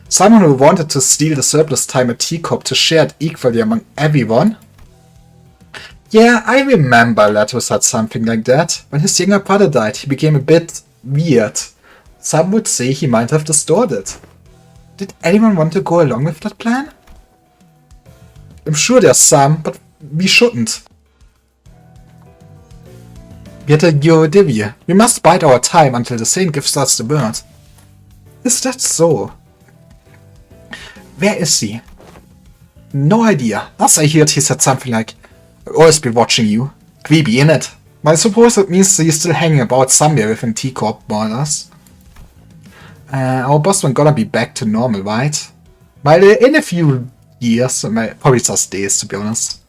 Someone who wanted to steal the surplus time at Teacup to share it equally among everyone. Yeah, I remember Leto said something like that. When his younger brother died, he became a bit weird. Some would say he might have distorted. Did anyone want to go along with that plan? I'm sure there's some, but we shouldn't. We're the UODV. We must bide our time until the Saint gives us the word. Is that so? Where is he? No idea. Last I heard he said something like, I'll always be watching you. Creepy, innit? But I suppose it means he's still hanging about somewhere within Teacup borders. Our boss won't gonna be back to normal, right? Well, in a few years, probably just days to be honest.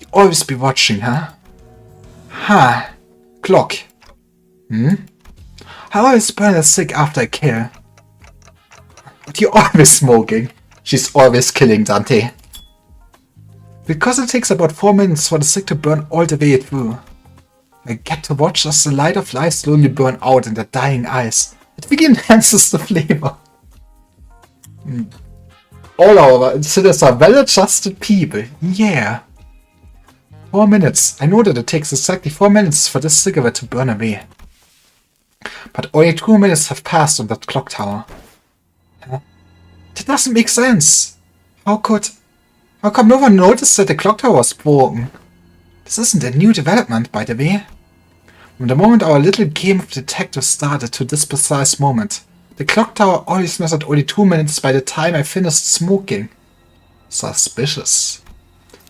You'll always be watching, huh? Huh. Clock. I always burn a cig after I kill. But you're always smoking. She's always killing Dante. Because it takes about 4 minutes for the cig to burn all the way through. I get to watch as the light of life slowly burn out in their dying eyes. It really enhances the flavor. All our citizens are well-adjusted people. Yeah. 4 minutes. I know that it takes exactly 4 minutes for this cigarette to burn away. But only 2 minutes have passed on that clock tower. Huh? That doesn't make sense. How come no one noticed that the clock tower was broken? This isn't a new development, by the way. From the moment our little game of detective started to this precise moment, the clock tower always measured only 2 minutes by the time I finished smoking. Suspicious.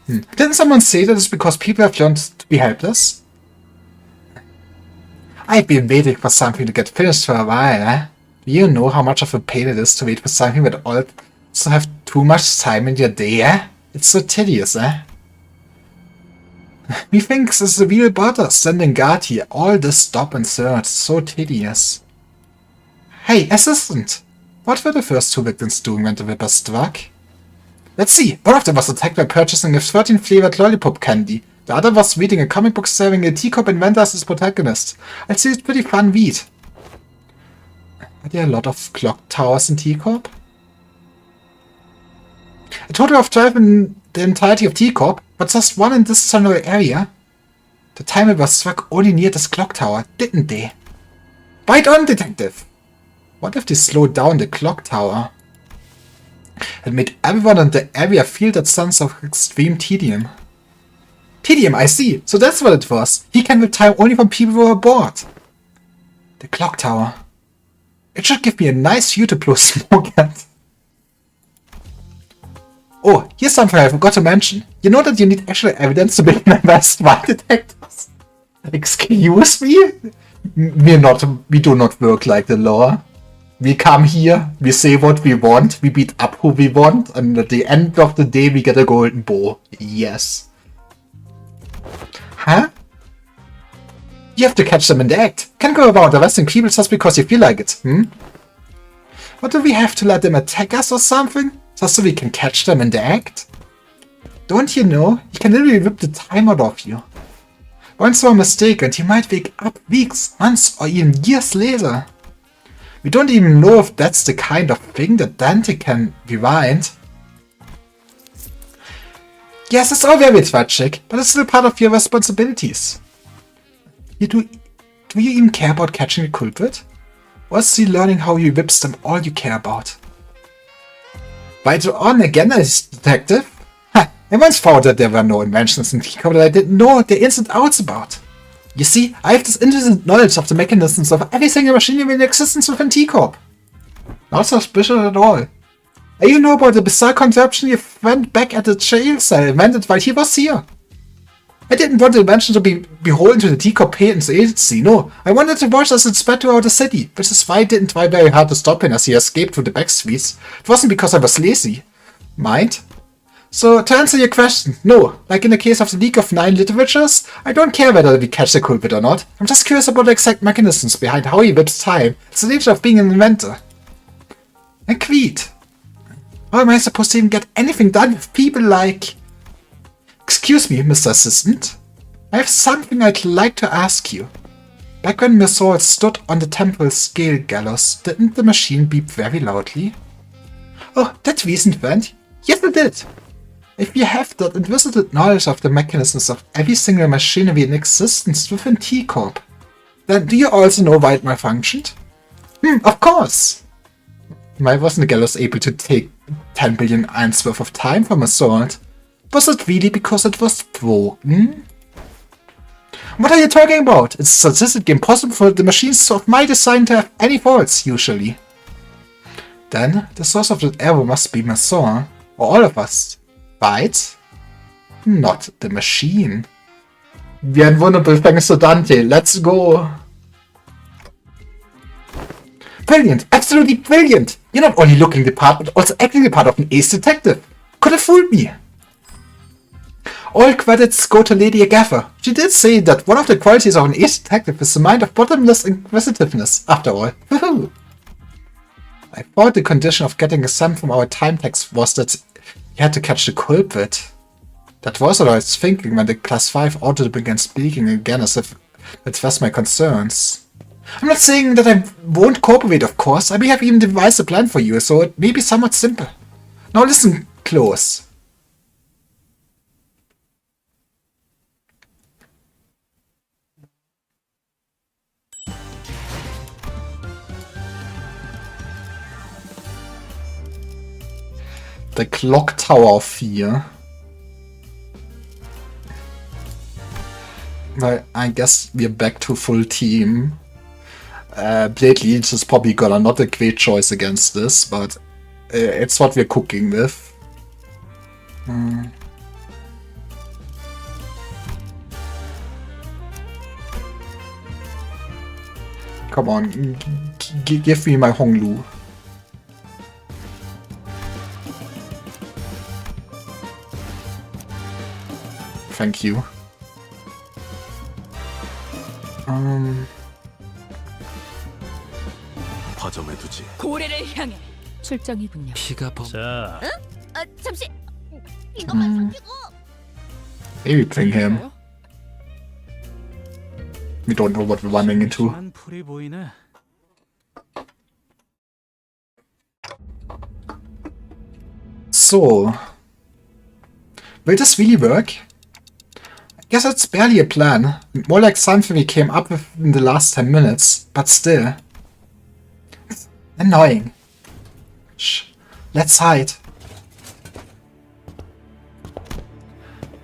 Didn't someone say that it's because people have learned to be helpless? I've been waiting for something to get finished for a while, eh? Do you know how much of a pain it is to wait for something but also have too much time in your day, eh? It's so tedious, eh? Methinks it's a real bother standing guard here, all this stop and search, so tedious. Hey, assistant! What were the first 2 victims doing when the Ripper struck? Let's see, one of them was attacked by purchasing a 13-flavored lollipop candy. The other was reading a comic book starring a teacup inventor as his protagonist. I'd say it's pretty fun read. Are there a lot of clock towers in Teacup? A total of 12 in the entirety of Teacup, but just 1 in this general area. The timer was struck only near this clock tower, didn't they? Bite on, detective! What if they slowed down the clock tower? It made everyone in the area feel that sense of extreme tedium. Tedium, I see. So that's what it was. He can whip time only from people who are bored. The clock tower. It should give me a nice view to blow smoke at. Oh, here's something I forgot to mention. You know that you need actual evidence to make an arrest while detectives? Excuse me? We do not work like the law. We come here, we say what we want, we beat up who we want, and at the end of the day we get a golden bow. Yes. Huh? You have to catch them in the act. Can't go about arresting people just because you feel like it, What, do we have to let them attack us or something? Just so we can catch them in the act? Don't you know, you can literally rip the time out of you. One small mistake and you might wake up weeks, months or even years later. We don't even know if that's the kind of thing that Dante can rewind. Yes, it's all very tragic, but it's still part of your responsibilities. Do you even care about catching a culprit? Or is he learning how you whips them all you care about? Right on again as detective? Ha! I once found that there were no inventions in Teacup that I didn't know the ins and outs about. You see, I have this intimate knowledge of the mechanisms of every single machinery in existence within Teacup. Not suspicious at all. And you know about the bizarre contraption your friend back at the jail cell invented while he was here. I didn't want the invention to be beholden to the Teacup patents agency, no. I wanted to watch as it spread throughout the city, which is why I didn't try very hard to stop him as he escaped through the back streets. It wasn't because I was lazy. Mind? So, to answer your question, no. Like in the case of the League of 9 literatures, I don't care whether we catch the culprit or not. I'm just curious about the exact mechanisms behind how he whips time. It's the nature of being an inventor. Agreed. How am I supposed to even get anything done with people like... Excuse me, Mr. Assistant. I have something I'd like to ask you. Back when Miss Saul stood on the temple scale gallows, didn't the machine beep very loudly? Oh, that recent event? Yes, it did. If you have that unvisited knowledge of the mechanisms of every single machinery in existence within Teacup, then do you also know why it malfunctioned? Of course! Why wasn't the gallows able to take 10 billion ions worth of time from a sword? Was it really because it was broken? What are you talking about? It's statistically impossible for the machines of my design to have any faults, usually. Then, the source of that error must be Masson, or all of us. Right? Not the machine. Wie ein wunderbar thanks to Dante. Let's go. Brilliant! Absolutely brilliant! You're not only looking the part, but also acting the part of an ace detective. Could have fooled me. All credits go to Lady Agatha. She did say that one of the qualities of an ace detective is the mind of bottomless inquisitiveness, after all. Woohoo! I thought the condition of getting a sum from our time text was that you had to catch the culprit. That was what I was thinking when the class 5 auditor began speaking again, as if it was my concerns. I'm not saying that I won't cooperate, of course. I may have even devised a plan for you, so it may be somewhat simple. Now listen close. The Clock Tower 4. Well, I guess we're back to full team. Blade Leech is probably gonna not a great choice against this, but it's what we're cooking with. Come on, give me my Honglu. Thank you. 화점에 두지. 고래를 향해. 출정이군요. 피가 범. 자, 잠시 이것만 살피고. Maybe bring him. We don't know what we're running into. 한 풀이 보이네. So, will this really work? I guess it's barely a plan. More like something we came up with in the last 10 minutes, but still. Annoying. Shh. Let's hide.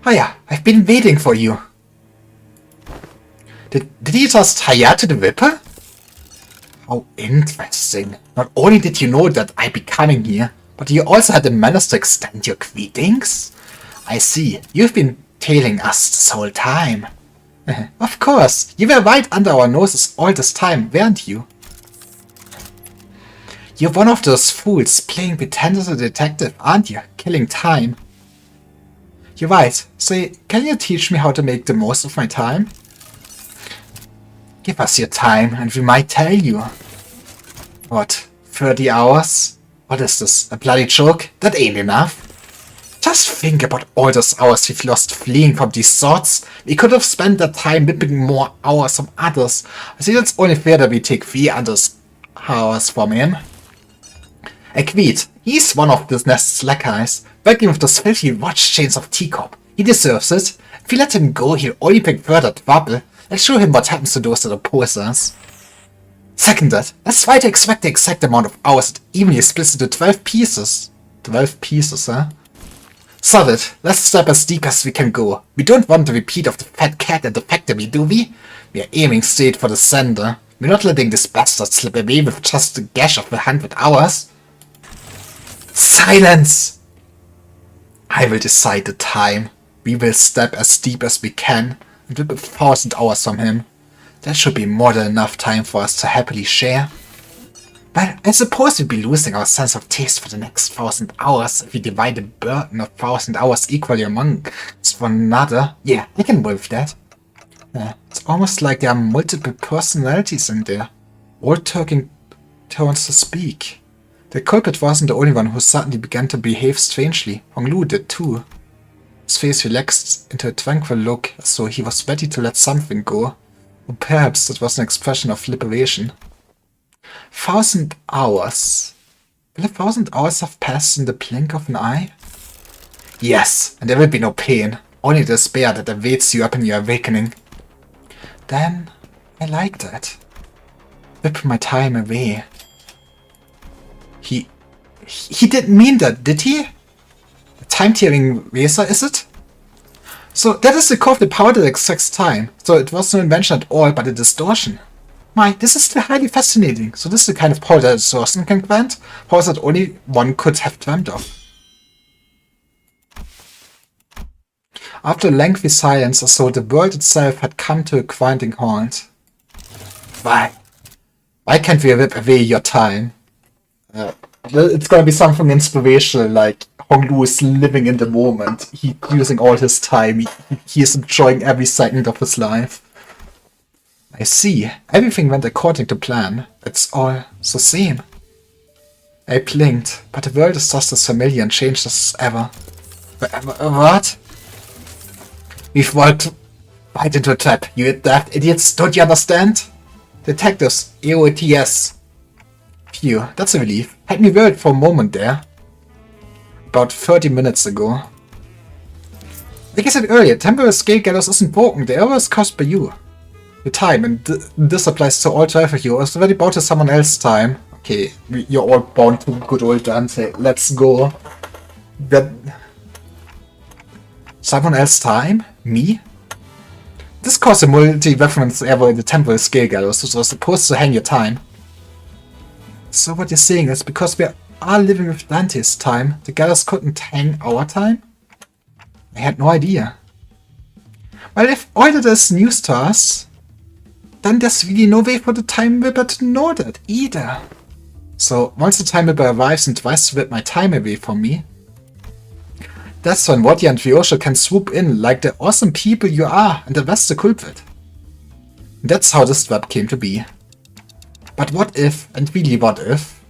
Hiya, I've been waiting for you. Did he just hire to the Ripper? How interesting. Not only did you know that I'd be coming here, but you also had the manners to extend your greetings? I see. You've been tailing us this whole time. Of course. You were right under our noses all this time, weren't you? You're one of those fools playing pretend as a detective, aren't you? Killing time. You're right. Say, can you teach me how to make the most of my time? Give us your time and we might tell you. What, 30 hours? What is this, a bloody joke? That ain't enough. Just think about all those hours we've lost fleeing from these thoughts. We could have spent that time whipping more hours from others. I think it's only fair that we take 3 hours from him. Agreed. He's one of this nest's lackeys, working with those filthy watch chains of Teacup. He deserves it. If we let him go, he'll only bring further trouble. Let's show him what happens to those that oppose us. Seconded. Let's try to expect the exact amount of hours that evenly splits into 12 pieces. 12 pieces, huh? Solid. Let's step as deep as we can go. We don't want the repeat of the fat cat at the factory, do we? We are aiming straight for the center. We're not letting this bastard slip away with just a gash of 100 hours. Silence! I will decide the time. We will step as deep as we can and whip 1,000 hours from him. That should be more than enough time for us to happily share. But I suppose we'll be losing our sense of taste for the next 1,000 hours if we divide the burden of 1,000 hours equally among one another. Yeah, I can live with that. It's almost like there are multiple personalities in there, all taking turns to speak. The culprit wasn't the only one who suddenly began to behave strangely. Honglu did too. His face relaxed into a tranquil look, as though he was ready to let something go. Or perhaps that was an expression of liberation. 1,000 hours. Will 1,000 hours have passed in the blink of an eye? Yes, and there will be no pain, only despair that awaits you upon your awakening. Then, I like that. Whip my time away. He didn't mean that, did he? A time-tearing razor, is it? So that is the core of the power that extracts time. So it was no invention at all, but a distortion. My, this is still highly fascinating. So this is the kind of power that a distortion can grant. Powers that only one could have dreamt of. After a lengthy silence, as though the world itself had come to a grinding halt. Why? Why can't we rip away your time? It's gonna be something inspirational, like Honglu is living in the moment. He's using all his time. He is enjoying every second of his life. I see. Everything went according to plan. It's all the same. I blinked, but the world is just as familiar and changed as ever. What? We've walked right into a trap, you daft idiots. Don't you understand? Detectives, EOTS. Phew, that's a relief. Had me worried for a moment there. About 30 minutes ago. Like I said earlier, temporary scale gallows isn't broken. The error is caused by you. Your time, and this applies to all traffic. You was already bound to someone else's time. Okay, you're all bound to good old Dante. Let's go. That... Someone else's time? Me? This caused a multi-reference error in the temporary scale gallows, which was supposed to hang your time. So what you're saying is because we are living with Dante's time, the gallows couldn't hang our time? I had no idea. Well, if all that is news to us, then there's really no way for the Time Ripper to know that either. So once the Time Ripper arrives and tries to rip my time away from me, that's when Wadya and Vyosha can swoop in like the awesome people you are and arrest the culprit. That's how this trap came to be. But what if, and really what if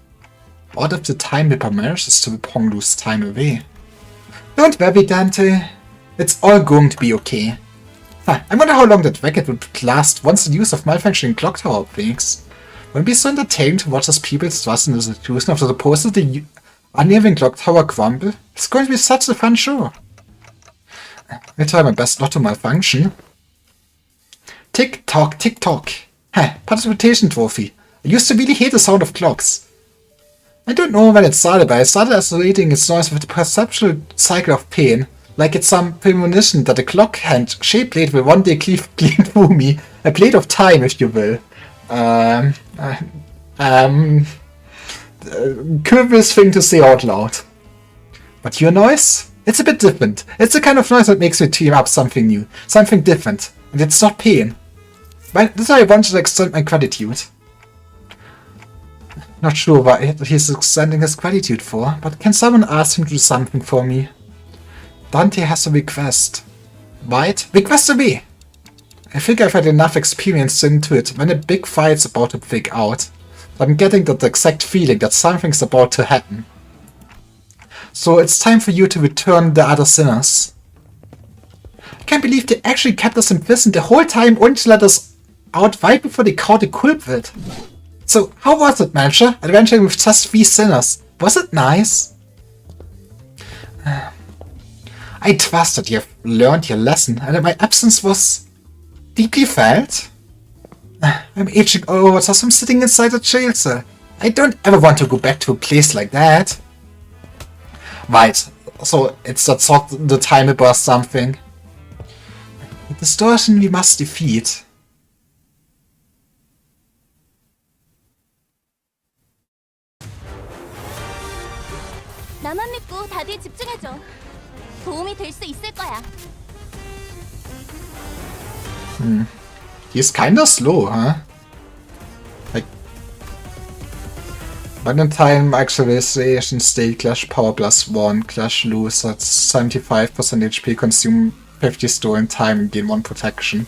the Time Ripper manages to rip Honglu's time away? Don't worry, Dante. It's all going to be okay. I wonder how long that racket would last once the news of malfunctioning clock tower breaks. Won't be so entertaining to watch as people's trust in the institution after the unnerving clock tower crumble. It's going to be such a fun show. I'll try my best not to malfunction. Tick tock, tick tock. Participation trophy. I used to really hate the sound of clocks. I don't know when it started, but I started associating its noise with the perceptual cycle of pain, like it's some premonition that a clock hand shaped blade will one day clean through me. A blade of time, if you will. Curious thing to say out loud. But your noise? It's a bit different. It's the kind of noise that makes me team up something new, something different, and it's not pain. But that's why I wanted to extend my gratitude. Not sure what he's extending his gratitude for, but can someone ask him to do something for me? Dante has a request. Right? Request away! I think I've had enough experience into it when a big fight's about to break out. I'm getting that exact feeling that something's about to happen. So it's time for you to return the other sinners. I can't believe they actually kept us in prison the whole time and let us out right before they caught the culprit. So how was it, Manager? Adventuring with just 3 sinners. Was it nice? I trust that you've learned your lesson and that my absence was deeply felt. I'm aging over as I'm sitting inside a jail cell. I don't ever want to go back to a place like that. Right, so it's that sort of the Time Ripper or something. The distortion we must defeat. 나만 믿고 다들 집중해줘. 도움이 될 수 있을 거야. He's kinda slow, huh? Like, random time actualization state clash power +1, clash lose at 75% HP, consume 50 stolen time and gain 1 protection.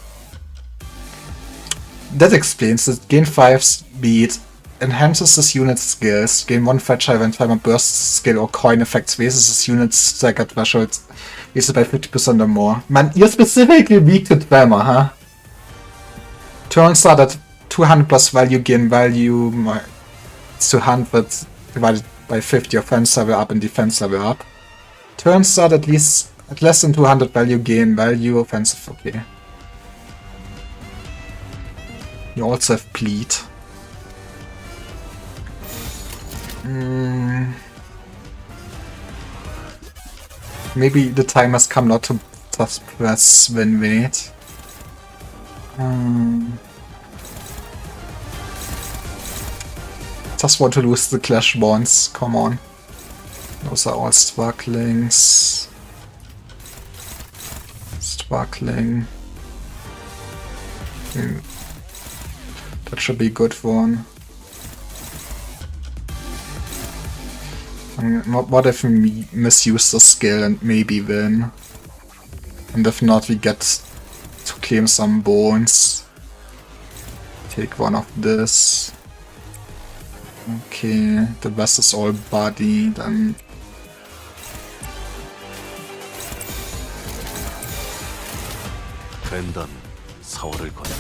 That explains it. Gain 5 speed, enhances this unit's skills, gain 1 fragile when timer burst skill or coin effects, raises this unit's stagger threshold, raises it by 50% or more. Man, you're specifically weak to Tremor, huh? Turn start at 200 plus value, gain value, it's 200 divided by 50, offense level up and defense level up. Turn start at less than 200 value, gain value, offensive, okay. You also have bleed. Maybe the time has come not to just press win wait. Just want to lose the clash bonds, come on. Those are all strugglings. Struggling. That should be a good one. What if we misuse the skill and maybe win? And if not, we get to claim some bones. Take one of this. Okay, the rest is all body, then... 된다면 사활을 건너.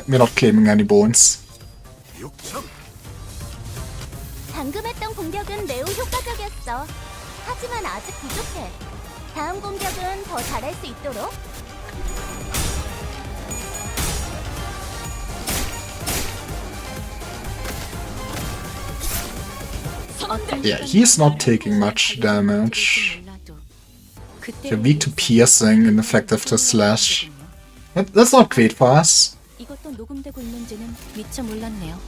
We're not claiming any bones. 육참. 방금 했던 공격은 매우 효과적이었어. 하지만 아직 부족해. 다음 공격은 더 잘할 수 있도록. Yeah, he's not taking much damage. You're weak to piercing and effective to slash. That's not great for us. 이것도 녹음되고 있는지는 미처 몰랐네요.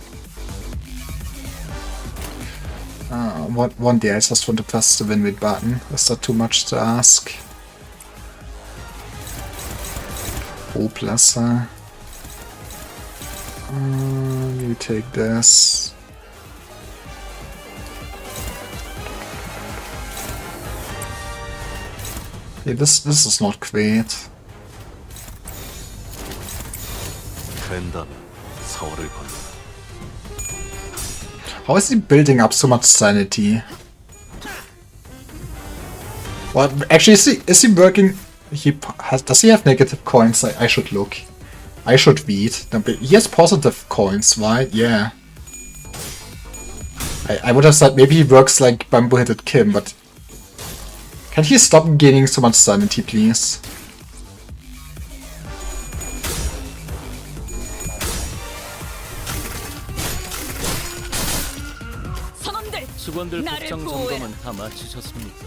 One day I just want to press the win with button. Is that too much to ask? Hopeless, huh? You take this. Yeah, this is not great. 된다면 사활을 건너. How is he building up so much sanity? Well, actually, is he working? Does he have negative coins? I should look. I should read. He has positive coins, right? Yeah. I would have said maybe he works like Bamboo-Headed Kim, but... Can he stop gaining so much sanity, please? 직원들 복장 점검은 다 마치셨습니까?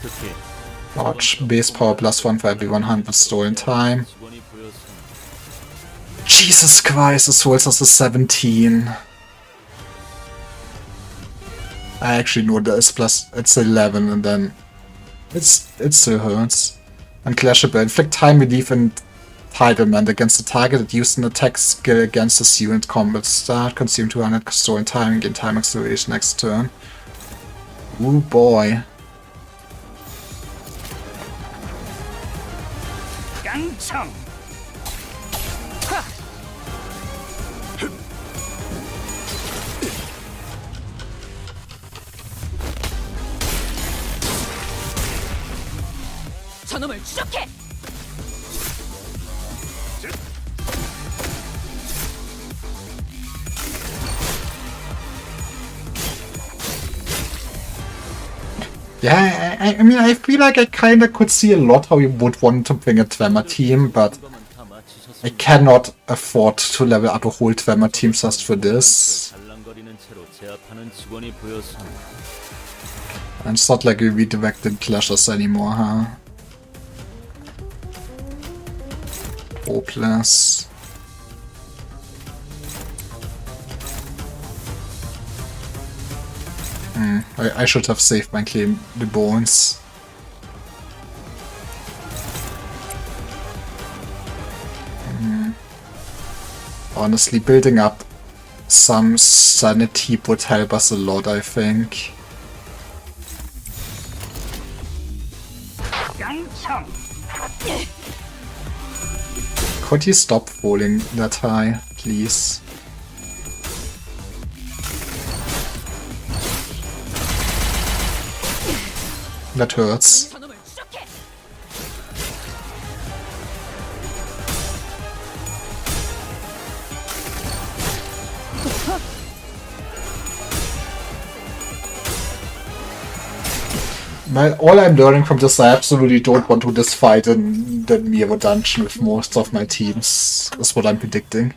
특히 Watch base power +1 for every 100 stolen time. 직원이 보여서 Jesus Christ, this rolls us a 17. I actually know that it's 11 and then it still hurts. Unclashable. Inflict time relief and entitlement against the target that used an attack skill against this unit combat start. Consume 200 stolen time and gain time acceleration next turn. Ooh boy. 저놈을 추적해! Yeah, I mean, I feel like I kinda could see a lot how you would want to bring a Tremor team, but 점검은 다 I 마치셨습니까? cannot afford to level up a whole Tremor team just for this. 달랑거리는 채로 제압하는 직원이 보여서 And it's not like we redirected clashes anymore, huh? Hopeless. I should have saved my claim, the bones. Honestly, building up some sanity would help us a lot, I think. Could you stop falling that high, please? That hurts. 저놈을 추적해! Well, all I'm learning from this, I absolutely don't want to this fight in the Miro dungeon with most of my teams, is what I'm predicting.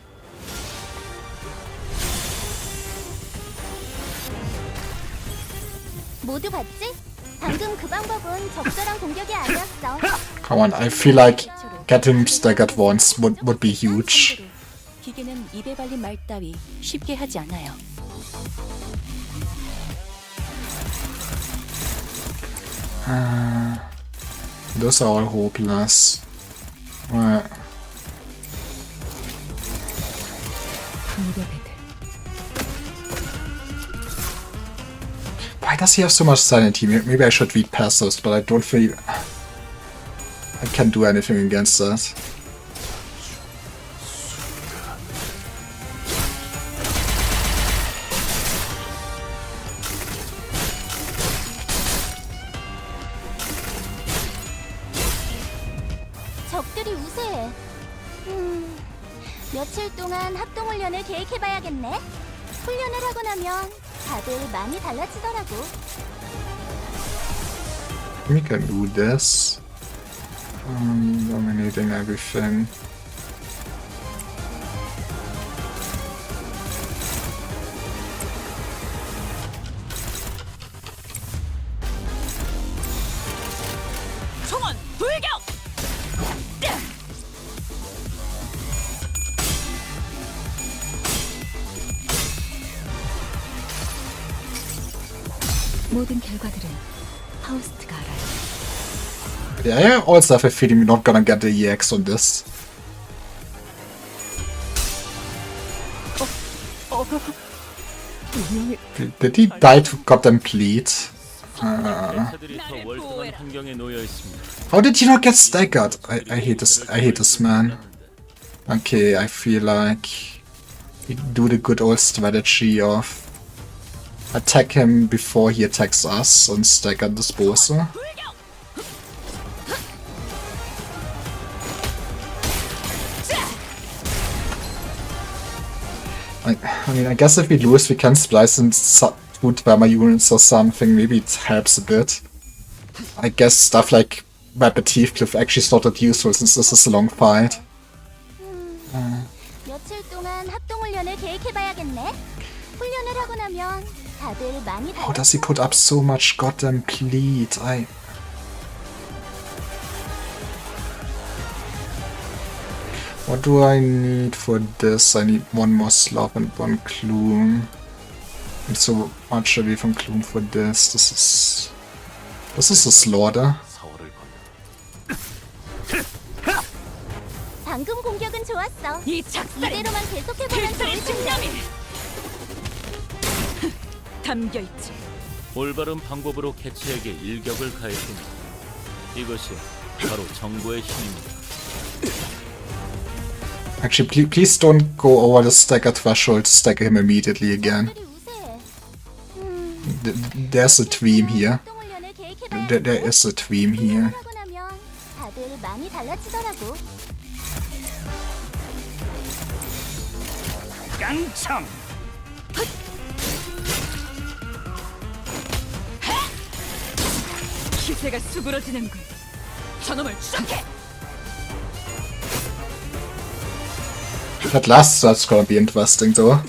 모두 봤지? 방금 그 방법은 적절한 공격이 아니었어. Come on, I feel like getting staggered once would be huge. 기계는 입에 발린 말 따위 쉽게 하지 않아요. Those are all hopeless. Right. Why does he have so much sanity? Maybe I should read passives, but I don't feel I can do anything against that. 적들이 우세해. 며칠 동안 합동훈련을 계획해봐야겠네. 훈련을 하고 나면 다들 많이 달라지더라고. We can do this. Dominating everything. 총원 불격! 모든 결과들은 파우스트가 알아요. Yeah, I also have a feeling we're not gonna get the EX on this. Did he die to goddamn bleed? 개체들이 더 월등한 환경에 놓여 있습니다. How did he not get staggered? I hate this. I hate this man. Okay, I feel like we do the good old strategy of attack him before he attacks us and stagger disposal. I mean, I guess if we lose, we can splice in two Dwemer units or something. Maybe it helps a bit. I guess stuff like Rapid Heathcliff actually is not that useful since this is a long fight. 며칠 동안 합동훈련을 계획해봐야겠네. 훈련을 하고 나면 다들 많이 How does he put up so much goddamn bleed? What do I need for this? I need one more Slav and one Clume. I'm so much away from Clume for this. This is a slaughter. 사월을 방금 공격은 좋았어. 이 작살에 이대로만 계속해보면 좋을 텐데. 충남이 담겨있지. 올바른 방법으로 개체에게 일격을 가했습니다. 이것이 바로 정보의 힘입니다. Actually, please don't go over the stagger threshold to stagger him immediately again. 적들이 우세해. There's a theme here. 합동훈련을 계획해봐야겠네. There is a theme here. 하고 나면 다들 많이 달라지더라고. 깡청! 기세가 수그러지는군. 저놈을 추적해. That last start's gonna be interesting though.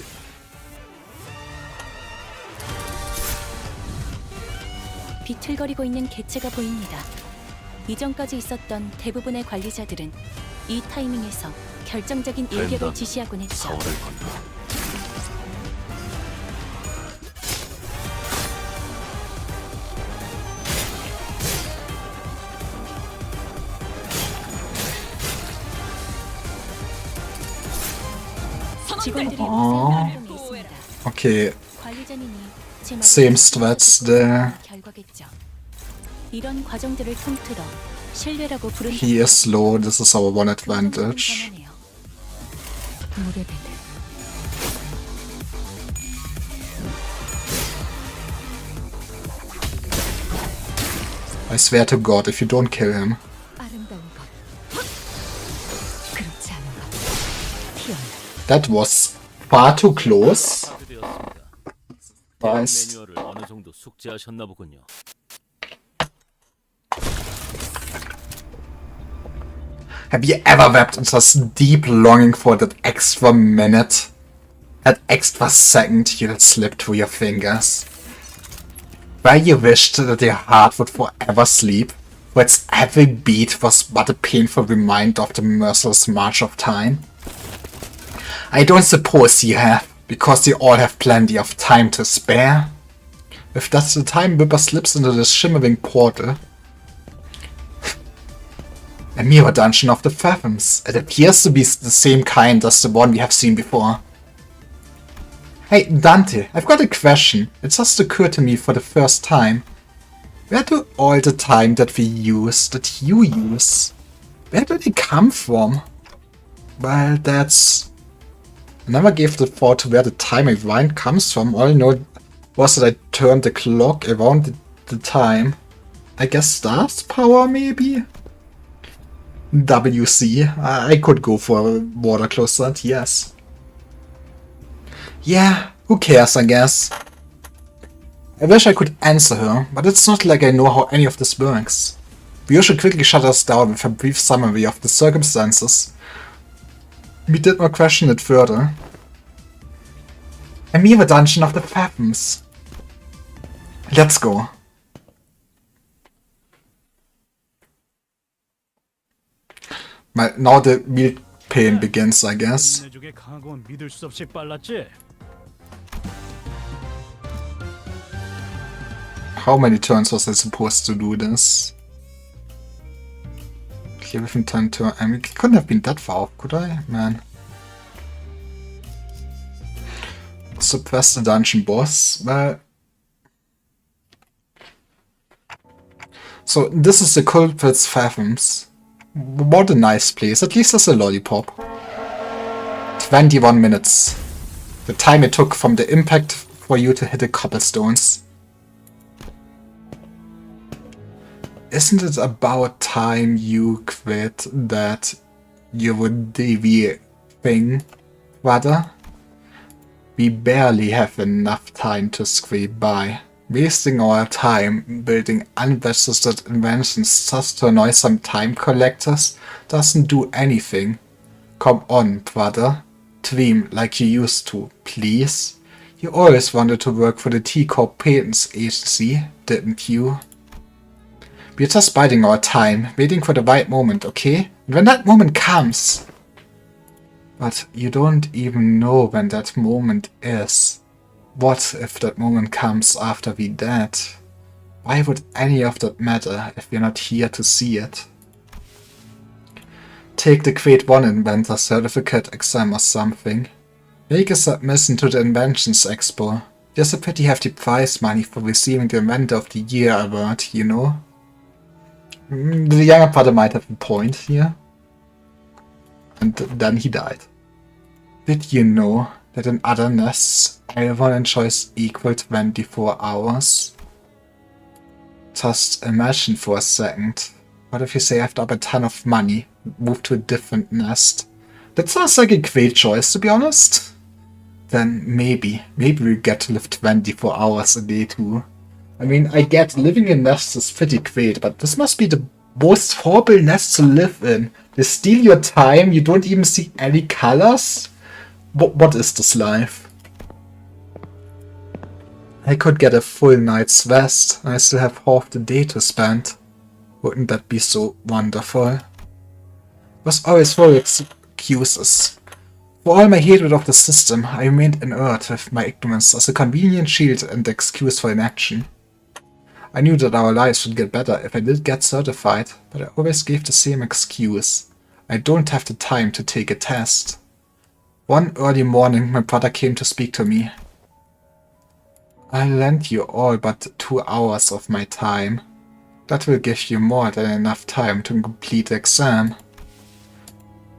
비틀거리고 있는 개체가 보입니다. 이전까지 있었던 대부분의 관리자들은 이 타이밍에서 결정적인 일격을 된다. 지시하곤 했죠. 사월을 건너 직원들이 어. 무슨 활동에 있습니다. Okay, 관리자님이 제 same 말을 strats there. 결과겠죠. 이런 과정들을 통틀어 신뢰라고 부르는 He is slow, this is our one advantage. 오래된 I swear to God, if you don't kill him. 아름다운 것. 그렇지 않은 것. 튀어나. That was far too close. 파괴되었습니다. Nice. 매뉴얼을 어느 정도 숙지하셨나 보군요. Have you ever wept in such deep longing for that extra minute? That extra second you let slip through your fingers? Where you wished that your heart would forever sleep, where its every beat was but a painful reminder of the merciless march of time? I don't suppose you have, because you all have plenty of time to spare. If that's the time Whipper slips into this shimmering portal, a mirror dungeon of the Fathoms. It appears to be the same kind as the one we have seen before. Hey, Dante, I've got a question. It just occurred to me for the first time. Where do all the time that we use, that you use, where do they come from? Well, that's... I never gave the thought to where the time I wind comes from. All I know was that I turned the clock around the time. I guess stars power, maybe? WC. I could go for a water closet, yes. Yeah, who cares, I guess. I wish I could answer her, but it's not like I know how any of this works. We should quickly shut us down with a brief summary of the circumstances. We did not question it further. A mere dungeon of the Fathoms. Let's go. Well, now the real pain begins, I guess. 내족의 강함은 믿을 수 없이 빨랐지. How many turns was I supposed to do this? Okay, within 10 turns. I mean, it couldn't have been that far off, could I? Man. Suppress the dungeon boss. Well. So, this is the Culprit's Fathoms. What a nice place. At least there's a lollipop. 21 minutes. The time it took from the impact for you to hit the cobblestones. Isn't it about time you quit that your DV thing, brother? We barely have enough time to scrape by. Wasting our time building unregistered inventions just to annoy some time collectors doesn't do anything. Come on, brother. Dream like you used to, please. You always wanted to work for the T-Corp Patents Agency, didn't you? We're just biding our time, waiting for the right moment, okay? And when that moment comes... But you don't even know when that moment is. What if that moment comes after we're dead? Why would any of that matter if we're not here to see it? Take the Grade 1 Inventor Certificate exam or something. Make a submission to the Inventions Expo. There's a pretty hefty prize money for receiving the Inventor of the Year award, you know? The younger brother might have a point here. And then he died. Did you know that in other nests, everyone enjoys equal 24 hours? Just imagine for a second. What if you saved up a ton of money, moved to a different nest? That sounds like a great choice, to be honest. Then maybe we get to live 24 hours a day too. I mean, I get living in nests is pretty great, but this must be the most horrible nest to live in. They steal your time, you don't even see any colors? What is this life? I could get a full night's rest, and I still have half the day to spend. Wouldn't that be so wonderful? Was always full of excuses. For all my hatred of the system, I remained inert with my ignorance as a convenient shield and excuse for inaction. I knew that our lives would get better if I did get certified, but I always gave the same excuse. I don't have the time to take a test. One early morning, my brother came to speak to me. I'll lend you all but 2 hours of my time. That will give you more than enough time to complete the exam.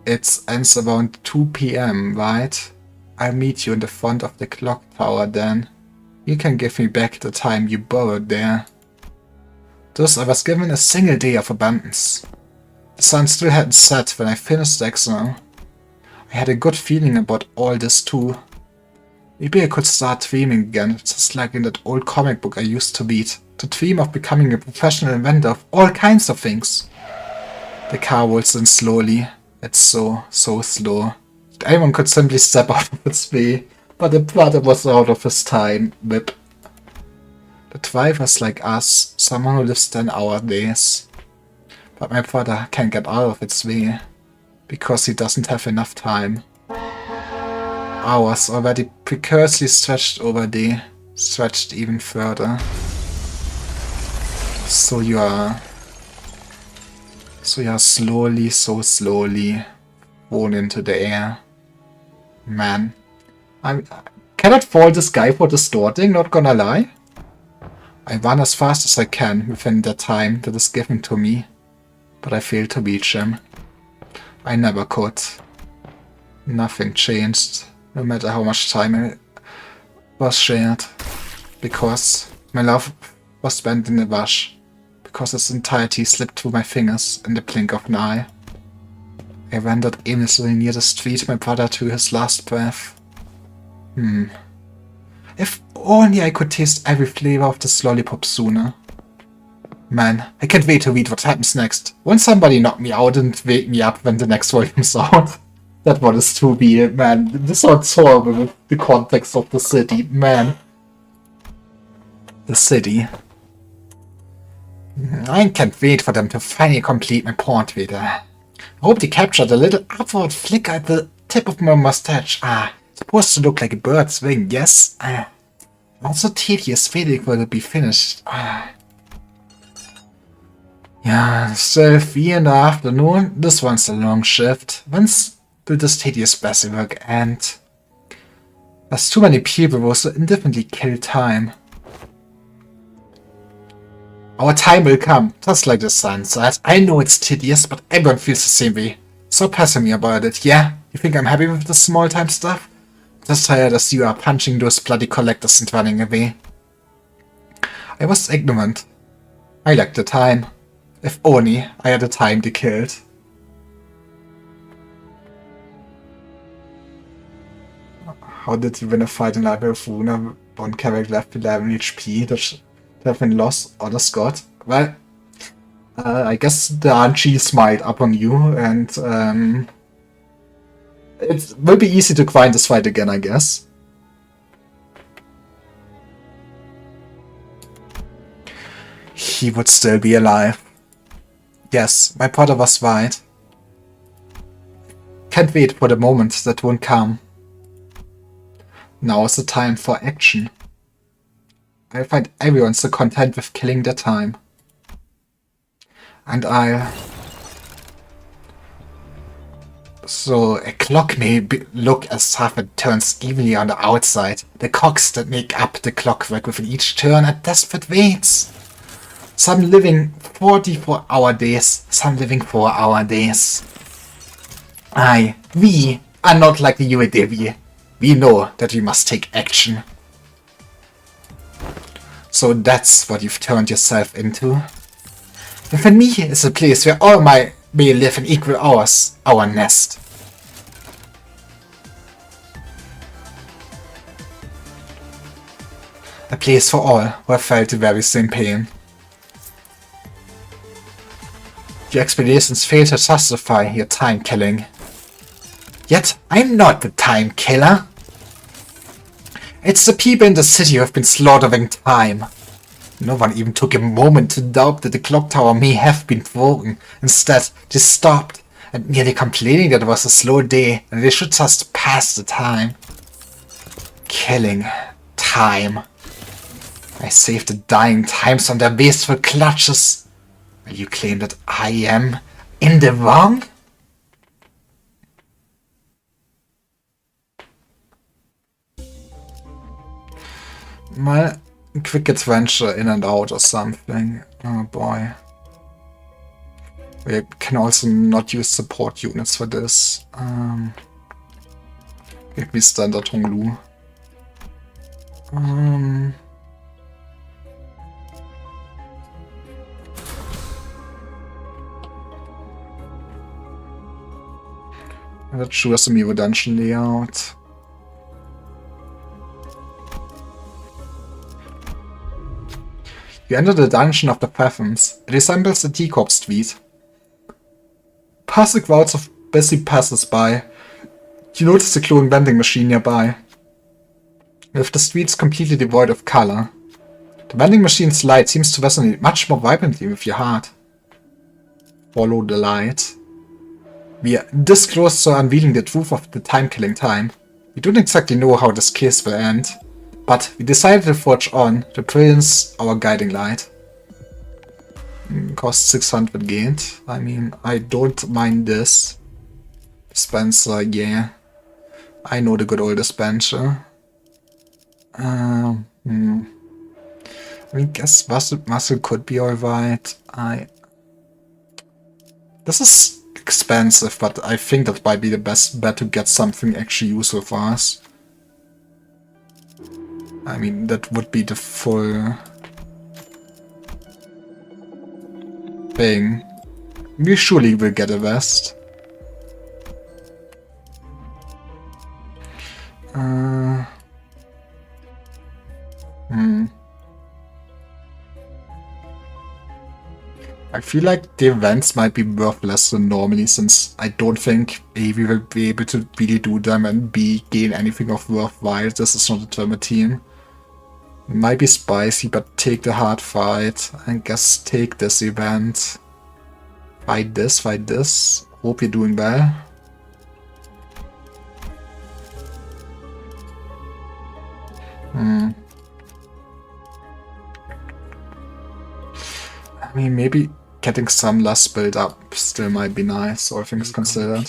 It ends around 2 PM, right? I'll meet you in the front of the clock tower then. You can give me back the time you borrowed there. Thus I was given a single day of abundance. The sun still hadn't set when I finished the exam. I had a good feeling about all this too. Maybe I could start dreaming again, just like in that old comic book I used to read, to dream of becoming a professional inventor of all kinds of things. The car rolls in slowly. It's so slow. That anyone could simply step out of its way, but the brother was out of his time. Whip. The driver's like us, someone who lives 10-hour days. But my brother can't get out of its way, because he doesn't have enough time. Hours already precariously stretched over a day, stretched even further. So you are slowly, so slowly thrown into the air. Man, Cannot fault this guy for distorting, not gonna lie. I run as fast as I can within the time that is given to me, but I failed to reach him. I never could. Nothing changed, no matter how much time it was shared, because my love was spent in a rush, because its entirety slipped through my fingers in the blink of an eye. I wandered aimlessly near the street my brother drew his last breath. If only I could taste every flavor of this lollipop sooner. Man, I can't wait to read what happens next. Won't somebody knock me out and wake me up when the next volume's out? That one is too weird, man. This sounds horrible with the context of the city, man. The city. I can't wait for them to finally complete my point reader. I hope they captured a little upward flicker at the tip of my mustache. Supposed to look like a bird's wing, yes? Also tedious feeling will it be finished. Yeah, still 3 in the afternoon. This one's a long shift. When's will this tedious busy work end? There's too many people who so indifferently kill time. Our time will come, just like the sun said. I know it's tedious, but everyone feels the same way. So pessimistic about it, yeah? You think I'm happy with the small time stuff? Just tired as you are punching those bloody collectors and running away. I was ignorant. I lacked the time. If only I had the time they killed. How did you win a fight in Library of Runa? One character left with 11 HP that have been lost or the Scott? Well, I guess the RNG smiled up on you, and it will be easy to grind this fight again, I guess. He would still be alive. Yes, my brother was right. Can't wait for the moment that won't come. Now is the time for action. I find everyone so content with killing their time. And So a clock may look as tough it turns evenly on the outside. The cogs that make up the clockwork with each turn are desperate waits. Some living 44-hour days, some living 4-hour days. We are not like the UAW. We know that we must take action. So that's what you've turned yourself into. Within me is a place where all may live in equal hours, our nest. A place for all who have felt the very same pain. Your explanations fail to justify your time killing. Yet, I'm not the time killer. It's the people in the city who have been slaughtering time. No one even took a moment to doubt that the clock tower may have been broken. Instead, they stopped and merely complaining that it was a slow day and they should just pass the time. Killing time. I saved the dying times from their wasteful clutches. Will you claim that I am in the wrong? My quick adventure in and out or something. Oh boy. We can also not use support units for this. Give me standard Honglu. Let's choose some new dungeon layout. You enter the dungeon of the Phantoms. It resembles the Teacup Street. Passing crowds of busy passers-by, you notice a glowing vending machine nearby. With the streets completely devoid of color, the vending machine's light seems to resonate much more vibrantly with your heart. Follow the light. We are this close to unveiling the truth of the time-killing time. We don't exactly know how this case will end, but we decided to forge on to brilliance our guiding light. Cost 600 gained. I mean, I don't mind this. Dispenser, yeah. I know the good old dispenser. I mean, guess muscle could be alright. This is expensive, but I think that might be the best bet to get something actually useful for us. I mean, that would be the full thing. We surely will get a vest. I feel like the events might be worth less than normally, since I don't think A, we will be able to really do them, and B, gain anything of worthwhile. This is not a tournament team. It might be spicy, but take the hard fight. I guess take this event. Fight this, fight this. Hope you're doing well. I mean, maybe getting some less build up still might be nice, all things considered.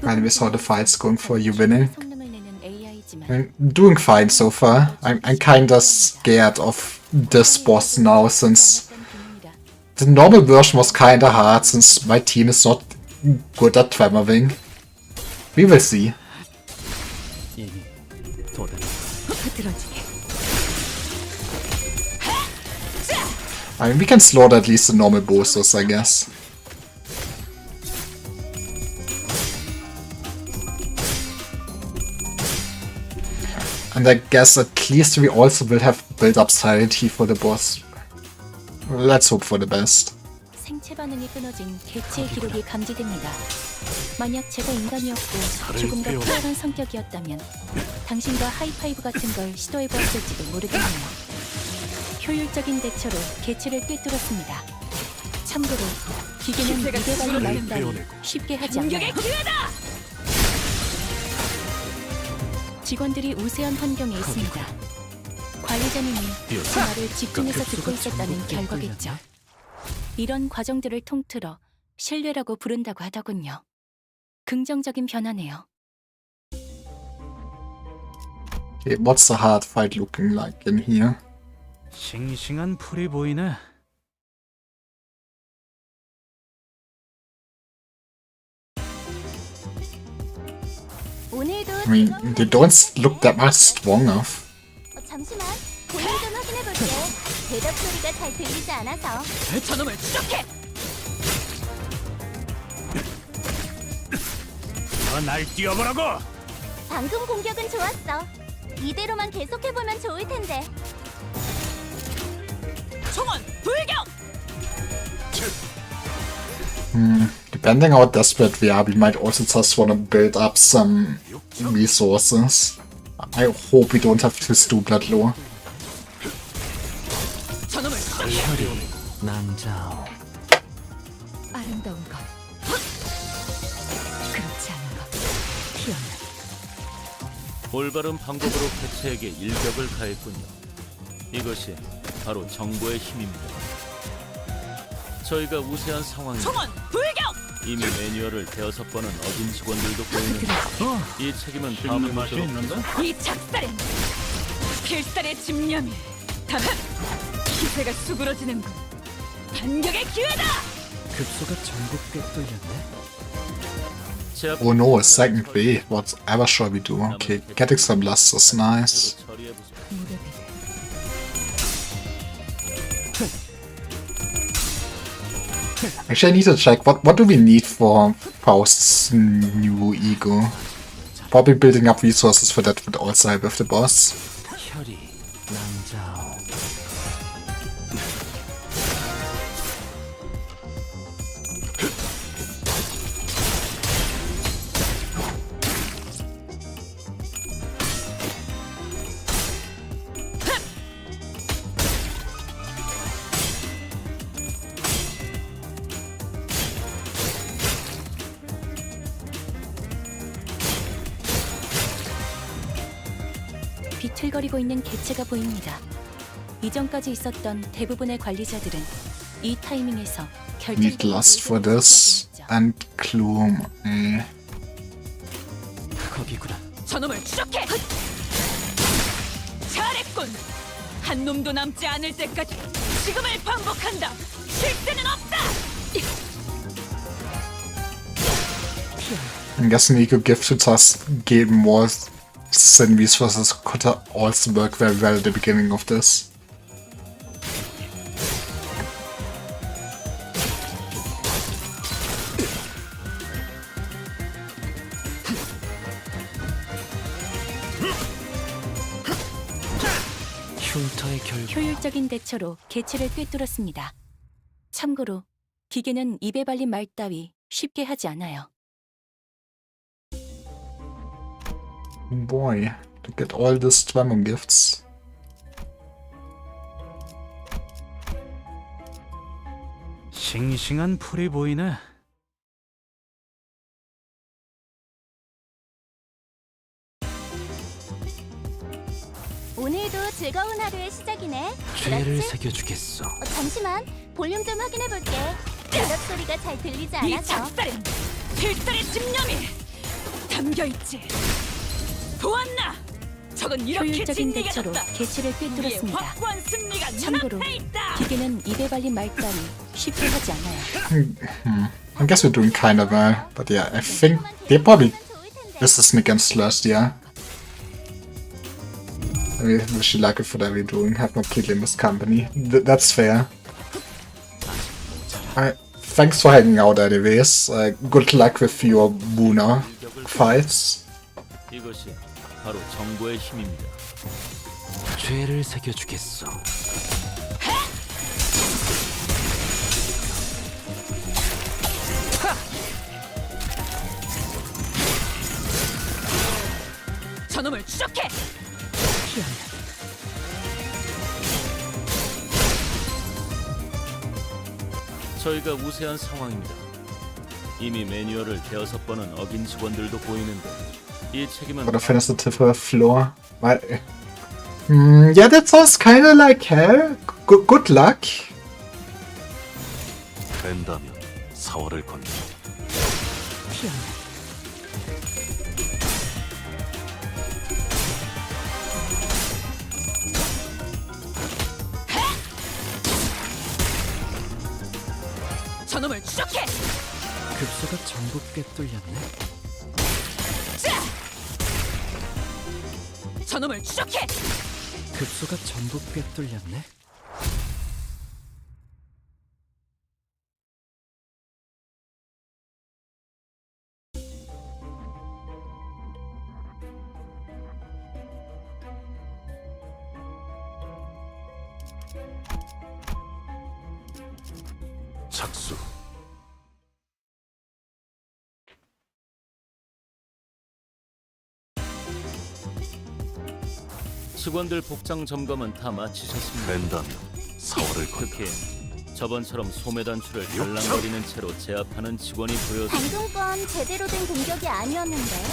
And we saw the fights going for you winning. I mean, doing fine so far. I'm kinda scared of this boss now, since the normal version was kinda hard, since my team is not good at tremoring. We will see. I mean, we can slaughter at least the normal bosses, I guess. And I guess at least we also will have built up sanity for the boss. Let's hope for the best. 생체 반응이 끊어진 개체의 기록이 감지됩니다. 만약 제가 인간이었고 조금 더 탁월한 성격이었다면 당신과 하이파이브 같은 걸 시도해보았을지도 모르겠네요. 효율적인 대처로 개체를 꿰뚫었습니다. 참고로 기계는 무게관리 말 따위 쉽게 하지 않아요. 직원들이 우세한 환경에 있습니다. 관리자님이 제 말을 집중해서 듣고 있었다는 결과겠죠. 이런 과정들을 통틀어 신뢰라고 부른다고 하더군요. 긍정적인 변화네요. Okay, what's the hard fight looking like in here? 싱싱한 풀이 보이네. 오늘도 I mean, they don't look that much stronger. 잠시만. 본인 좀 확인해 볼게. 대답 소리가 잘 들리지 않아서. 저놈을 추적해! 날 뛰어보라고! 방금 공격은 좋았어. 이대로만 계속해 보면 좋을 텐데. 총원 불격! Depending how desperate we are, we might also just want to build up some resources. I hope we don't have to stoop that low. 저놈을 낭자오. 아름다운 것. 그렇지 않은 것. 희한해. 올바른 방법으로 개체에게 일격을 가했군요. 이것이 바로 정보의 힘입니다. 저희가 우세한 상황이니 총원 불격! 이미 매뉴얼을 대여섯 번은 어긴 직원들도 보이는데 이 책임은 다음에 맛이 묻도록 있는데? 이 작살엔 필살의 집념이 다만 기세가 수그러지는군. 반격의 기회다! 급소가 전국 꽤 뚫렸네. 제 앞 Oh no, a second wave. Whatever shall we do? Okay, getting some lust is nice. 처리해보세요. Actually, I need to check what do we need for Faust's new ego. Probably building up resources for that would also help with the boss. 혈이 낭자오. 비틀거리고 있는 개체가 보입니다. 이전까지 있었던 대부분의 관리자들은 이 타이밍에서 Need lust for this and gloom. 거기구나. 저놈을 추적해! 잘했군! 한 놈도 남지 않을 때까지 지금을 반복한다! 쉴 데는 없다! I'm guessing Eco Gifted us gave more than resources could also work very well at the beginning of this. 흉터의 결과. 효율적인 대처로 개체를 꿰뚫었습니다. 참고로 기계는 입에 발린 말 따위 쉽게 하지 않아요. Boy, look at all these Dwemer gifts. 싱싱한 풀이 보이네. 오늘도 즐거운 하루의 시작이네. 죄를 그렇지? 새겨주겠어. 잠시만, 볼륨 좀 확인해볼게. 대답 소리가 잘 들리지 이 않아서. 작살엔 필살의 집념이 담겨있지! 보았나? 적은 이렇게 효율적인 진리가 대처로 졌다! 개체를 우리의 꿰뚫었습니다. 확고한 승리가 참고로 눈앞에 있다! 기계는 입에 발린 말 따위 쉽게 하지 않아요. I guess we're doing kinda well, but yeah, I think they probably this is against last year. I mean, wish you luck with whatever you're doing. Have not played Limbus Company. That's fair. Thanks for hanging out anyways. Good luck with your Muna fights. 이것이 바로 정보의 힘입니다. 죄를 새겨주겠어. 저놈을 추적해! 저희가 우세한 상황입니다. 이미 매뉴얼을 대여섯 번은 어긴 직원들도 보이는데 이 책임은 What a sensitive floor. Yeah, that sounds kinda like hell. Good luck. 된다면 사활을 건다. 저놈을 추적해! 급소가 전부 꿰뚫렸네. 저놈을 추적해! 급소가 전부 꿰뚫렸네. 착수. 직원들 복장 점검은 다 마치셨습니다. 된다면 사활을 건다. 특히 저번처럼 소매 단추를 달랑거리는 채로 제압하는 직원이 보여서 방금 건 제대로 된 공격이 아니었는데.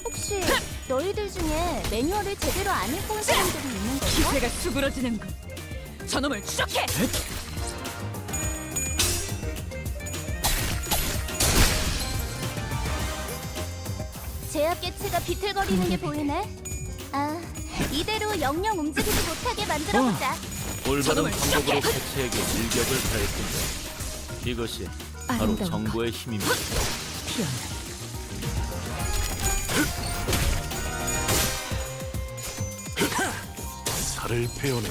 혹시 너희들 중에 매뉴얼을 제대로 안 읽어온 사람들이 있는 걸까? 기세가 수그러지는군. 저놈을 추적해! 제압 개체가 비틀거리는 게 보이네. 아, 이대로 영영 움직이지 못하게 만들어보자. 올바른 저놈을 방법으로 개체에게 일격을 가했습니다. 이것이 바로 아름다운 정보의 힘입니다. 살을 베어내.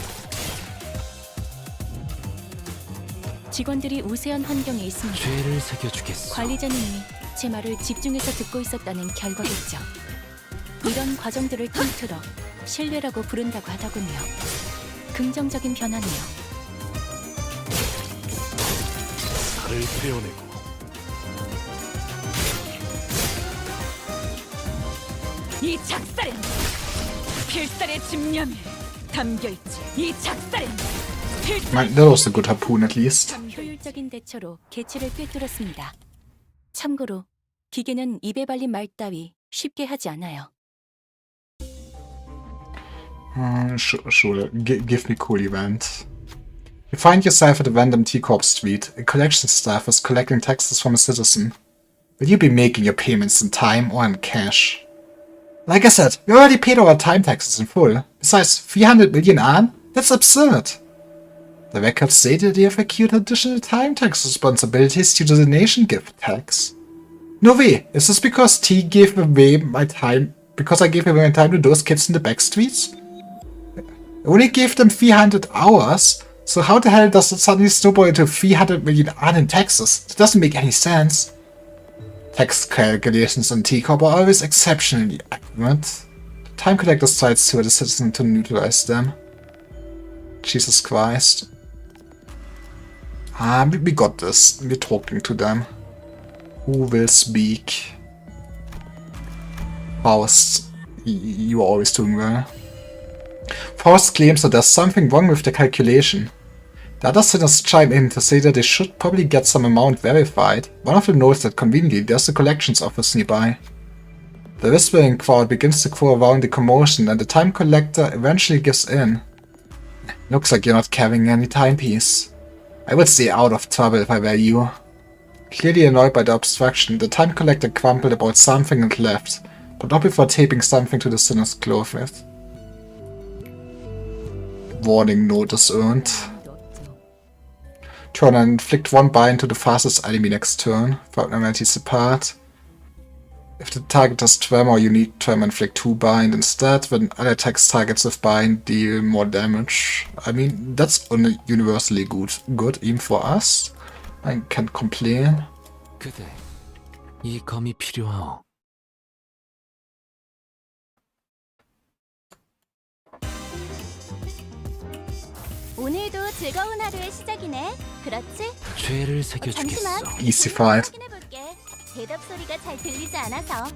직원들이 우세한 환경에 있습니다. 죄를 새겨주겠어. 관리자님이 제 말을 집중해서 듣고 있었다는 결과겠죠. 이런 과정들을 통틀어 신뢰라고 부른다고 하더군요. 긍정적인 변화네요. 살을 베어내고 이 작살엔 필살의 집념이 담겨있지. 이 작살엔 필살의 That was a good harpoon at least. 효율적인 대처로 개체를 꿰뚫었습니다. 참고로 기계는 입에 발린 말 따위 쉽게 하지 않아요. Sure, give me cool event. You find yourself at a random T-Corp street. A collection staff is collecting taxes from a citizen. Will you be making your payments in time or in cash? Like I said, we already paid our time taxes in full. Besides, 300 million AN? That's absurd. The records state that you have accrued additional time tax responsibilities due to the nation gift tax. No way! Is this because T gave away my time? Because I gave away my time to those kids in the back streets? I only gave them 300 hours, so how the hell does it suddenly snowball into 300 million AN in taxes? It doesn't make any sense. Tax calculations in T-Corp are always exceptionally accurate. Time collectors tried to sue the citizen to neutralize them. Jesus Christ. We got this. We're talking to them. Who will speak? Faust, you are always doing well. Faust claims that there's something wrong with the calculation. The other sinners chime in to say that they should probably get some amount verified. One of them notes that conveniently there's a collections office nearby. The whispering crowd begins to grow around the commotion and the time collector eventually gives in. Looks like you're not carrying any timepiece. I would stay out of trouble if I were you. Clearly annoyed by the obstruction, the time collector grumbled about something and left, but not before taping something to the sinner's clothes. Warning notice earned. Turn and inflict one bind to the fastest enemy next turn. 5 amenities apart. If the target has tremor, you need to inflict 2 bind instead. When other attacks targets with bind, deal more damage. I mean, that's universally good, even for us. I can't complain. 그대, 이 검이 필요하오. 오늘도 즐거운 하루의 시작이네. 그렇지? 죄를 새겨주겠어. 잠시만. Easy fight. 확인해볼게. 대답 소리가 잘 들리지 않아서.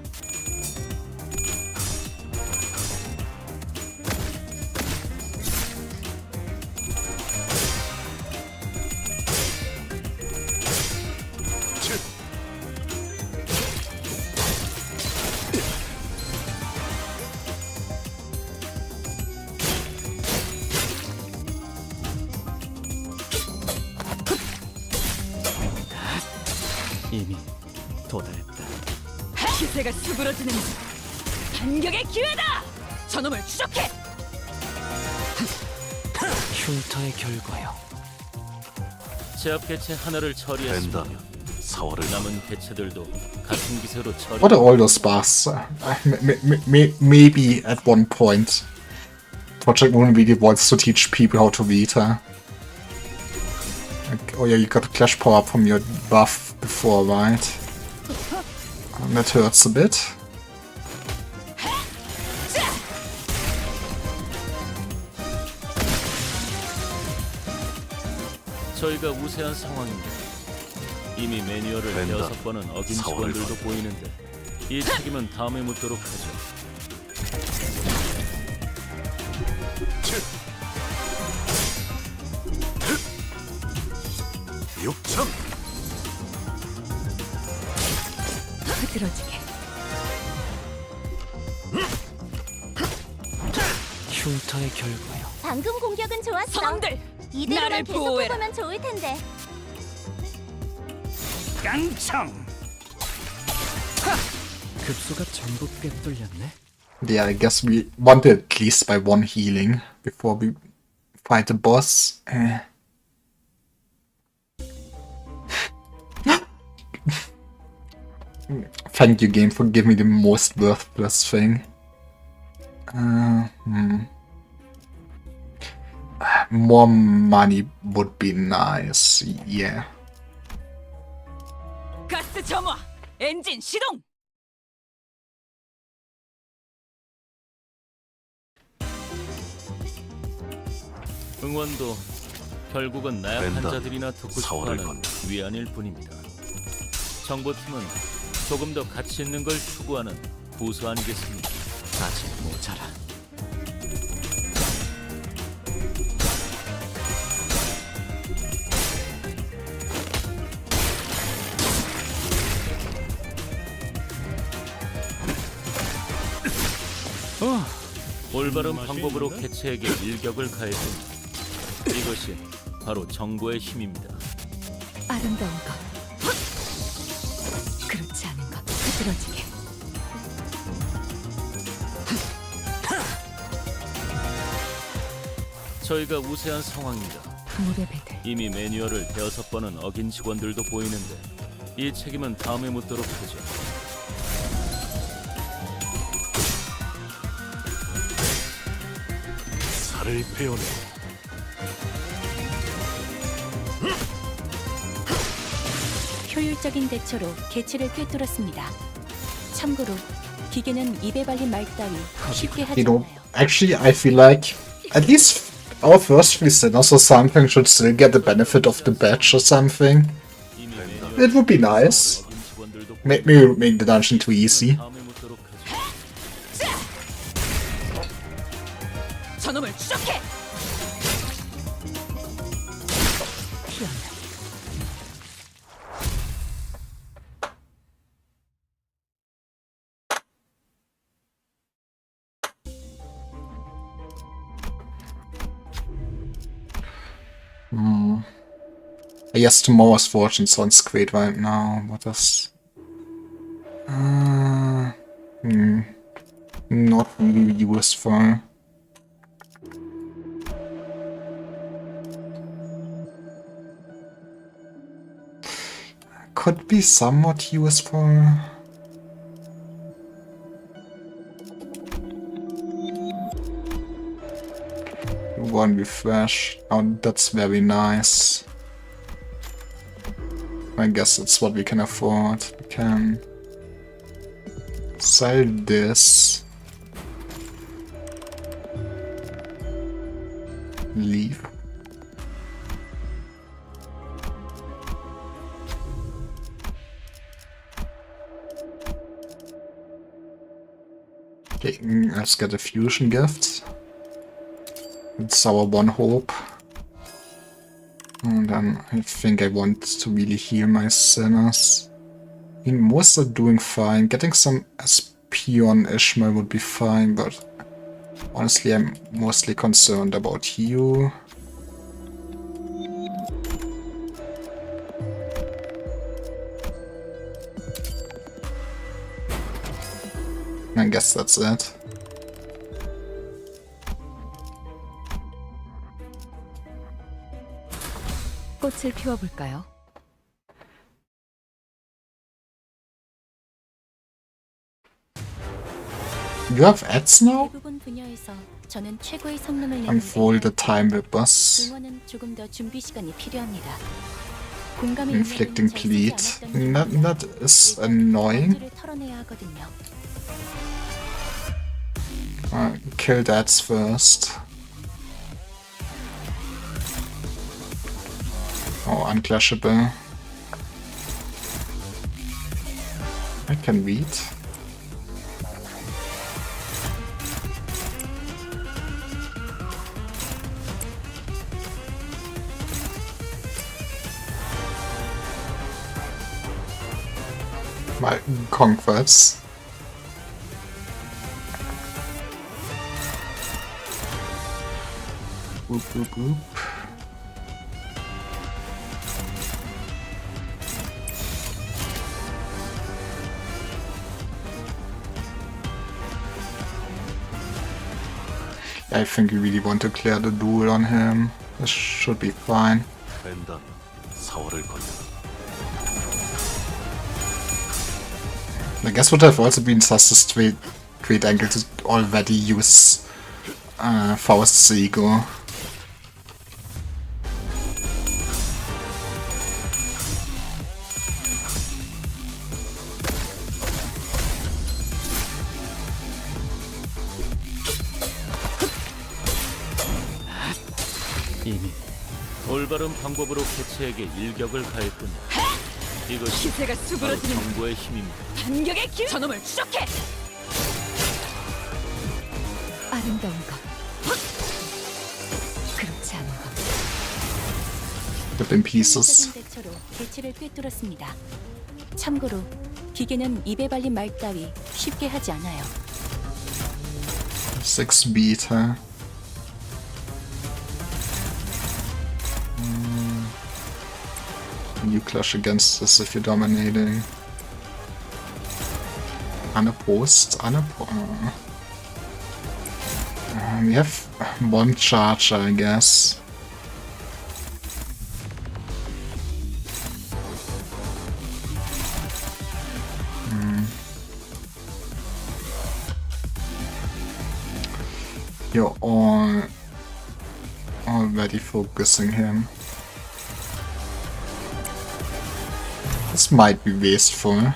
이미 도달했다. 기세가 수그러지는 반격의 기회다! 저놈을 추적해! 흉터의 결과요. 제압 개체 하나를 처리했으면 된다. 4월을 남은 개체들도 같은 기세로 처리. What are all those bars? Maybe at one point, Project Moon really wants to teach people how to read, huh? Like, oh yeah, you got a clash power up from your buff before, right? That hurts a bit. 저희가 우세한 상황입니다. 이미 매뉴얼을 된다. 6번은 어긴 4월을 직원들도 보이는데 이 책임은 다음에 묻도록 하죠. 육천 흐드러지게. 흉터의 결과요. 방금 공격은 좋았어. 선들! 이대로만 나를 계속 보호해라. 해보면 좋을 텐데. 깡총. 급소가 전부 꿰뚫렸네. Yeah, I guess we want it at least by one healing before we fight the boss. Thank you, game, for giving me the most worthless thing. More money would be nice, yeah. 가스 점화! 엔진 시동! 응원도 결국은 나약한 된다. 자들이나 듣고 4월을 싶어하는 건다. 위안일 뿐입니다. 정보팀은 조금 더 가치 있는 걸 추구하는 부수 아니겠습니까? 아직 모자라. 올바른 방법으로 개체에게 일격을 가해줍니다. 이것이 바로 정보의 힘입니다. 아름다운 것, 그렇지 않은 것, 흐드러지게. 저희가 우세한 상황입니다. 물의 배들. 이미 매뉴얼을 6번은 어긴 직원들도 보이는데 이 책임은 다음에 묻도록 하죠. 살을 베어내. 효율적인 대처로 개체를 꿰뚫었습니다. 참고로 기계는 입에 발린 말 따위 쉽게 하지 You know, 않아요. actually, I feel like at least our first three sinners or something should still get the benefit of the badge or something. 이미 It would be nice. 어긴 직원들도 Make me make the dungeon too easy. 다음에 묻도록 하죠. 저놈을 추적해. I guess tomorrow's fortune sounds great right now. What is? Not really useful. Could be somewhat useful. One refresh. Oh, that's very nice. I guess that's what we can afford. We can sell this. Leave. Okay, let's get a fusion gift. It's our one hope. And then I think I want to really heal my sinners. I mean, most are doing fine. Getting some SP on Ishmael would be fine, but honestly I'm mostly concerned about you. I guess that's it. 꽃을 피워볼까요? You have ads now? 대부분 분야에서 저는 최고의 성능을 내는 Unfold the time weapons. 응원은 조금 더 준비 시간이 필요합니다. 공감의 Inflicting 인내는 잘 bleed. 쓰지 않았던 That is annoying. 문제를 털어내야 하거든요. Kill ads first. Oh, unclashable. I can read. My conquests. Boop, boop, boop. I think we really want to clear the duel on him. This should be fine. 벤단 4월을 걸려. I guess would have also been such a great angle to already use Faust's ego. 이미 올바른 방법으로 개체에게 일격을 가했군요. 이것이 기세가 바로 수그러지는 정보의 힘입니다. 반격의 기회. 저놈을 추적해. 아름다운 것, 그렇지 않은 것. Rip in pieces. 효율적인 대처로 개체를 꿰뚫었습니다. 참고로 기계는 입에 발린 말 따위 쉽게 하지 않아요. 6 beta. You clash against this if you're dominating. Unopposed. We have one charger, I guess. You're all already focusing him. This might be wasteful.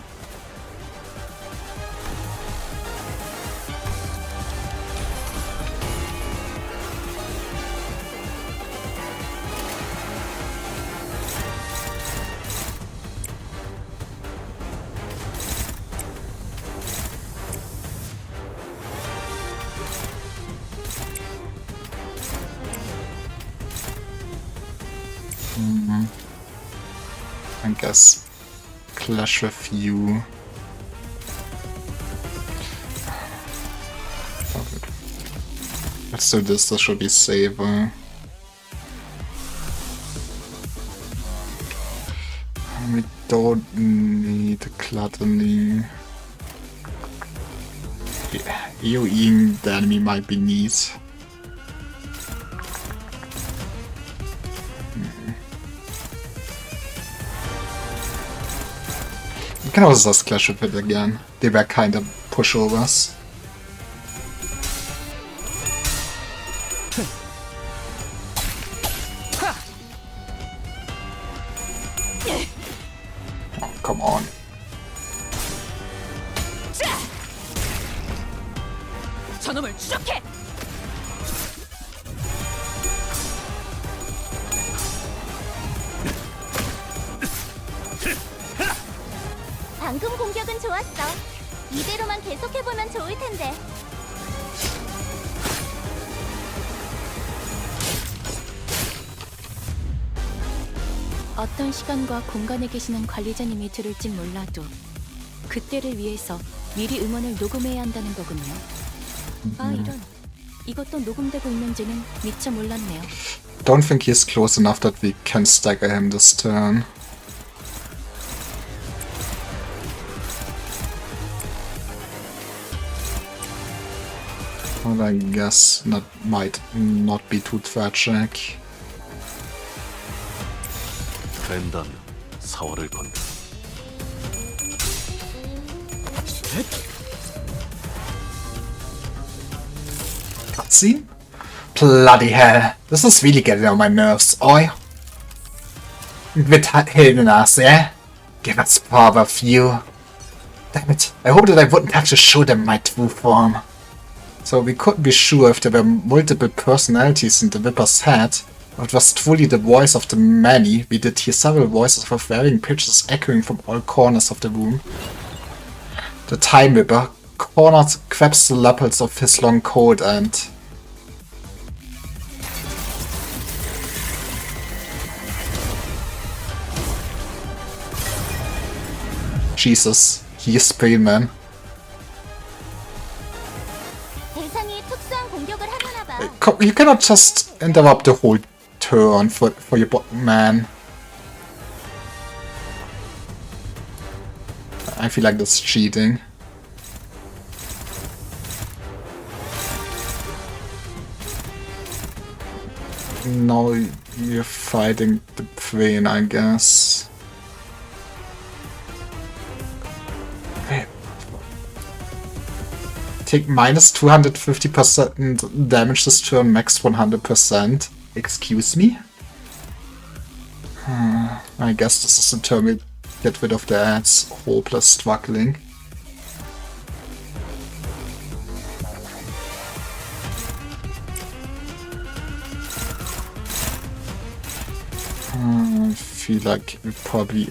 I guess clash with you. Let's do this, this should be safer. We don't need gluttony. AoEing the enemy might be neat. You can also just clash with it again. They were kind of pushovers. Oh, come on. 저놈을 추적해. 방금 공격은 좋았어. 이대로만 계속해보면 좋을 텐데. 어떤 시간과 공간에 계시는 관리자님이 들을진 몰라도 그때를 위해서 미리 음원을 녹음해야 한다는 거군요. 아 이런. 이것도 녹음되고 있는지는 미처 몰랐네요. Don't think he's close enough that we can stagger him this turn. Well, I guess that might not be too tragic. 된다면 사활을 건다. Cutscene? Bloody hell. This is really getting on my nerves, oi. With hidden us, yeah? Give us power of you. Damn it. I hope that I wouldn't have to show them my true form. So we couldn't be sure if there were multiple personalities in the Whipper's head, or it was truly the voice of the many. We did hear several voices with varying pitches echoing from all corners of the room. The Time Whipper cornered grabs the lapels of his long coat and... Jesus, he is pale, man. 대상이 특수한 공격을 하려나 봐. You cannot just interrupt the whole turn for your man. I feel like that's cheating. Now you're fighting the plane, I guess. Take minus 250% damage this turn, max 100%. Excuse me? I guess this is the turn we get rid of the ads. Hopeless struggling. I feel like we probably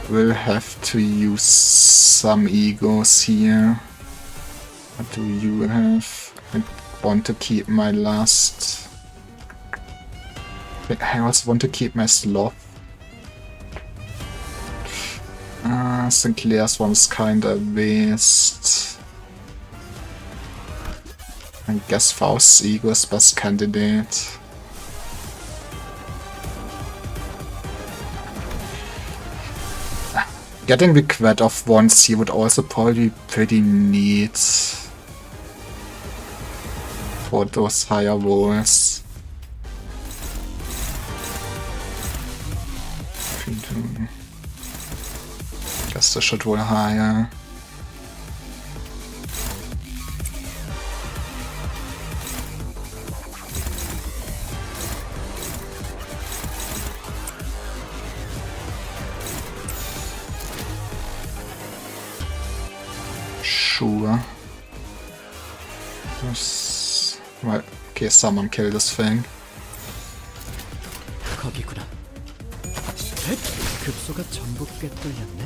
will have to use some egos here. What do you have? I want to keep my last... I also want to keep my sloth. Sinclair's one is kinda waste. I guess Faust's ego is best candidate. Getting the quad off once here would also probably be pretty neat for those higher rolls. Guess this should roll higher. Sure. Right, okay, someone kill this thing. 거기구나. 급소가 전부 꿰뚫렸네.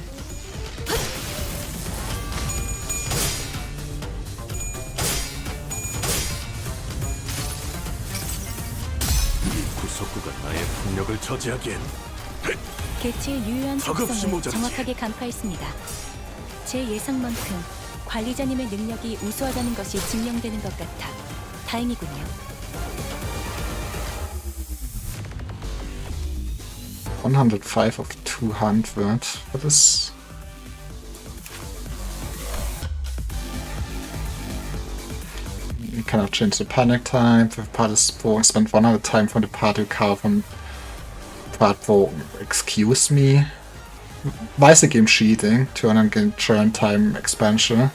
구석구가 나의 폭력을 저지하기엔 개체의 유효한 적없이 특성을 모자라지. 정확하게 간파했습니다. 제 예상만큼 관리자님의 능력이 우수하다는 것이 증명되는 것 같아 다행이군요. 105 of 200. What is... You cannot change the panic time. If the part is spoken, spend 100 time from the part to recover from part 4. Excuse me? Why is the game cheating? Turn and gain turn time expansion.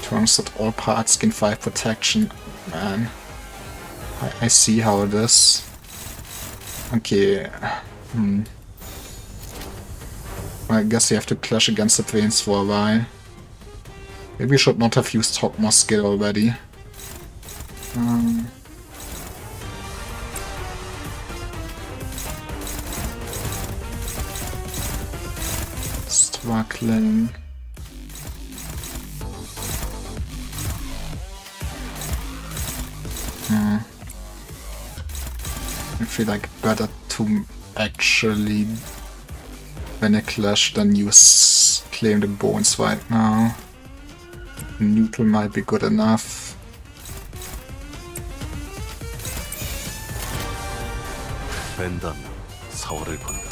Turns that all parts gain 5 protection. Man. I see how it is. Okay. I guess you have to clash against the planes for a while. Maybe you should not have used Hogmore's skill already. Struggling. I feel like better to actually win a clash than use claim the bones right now. Neutral might be good enough. 뺀다면 사활을 건다.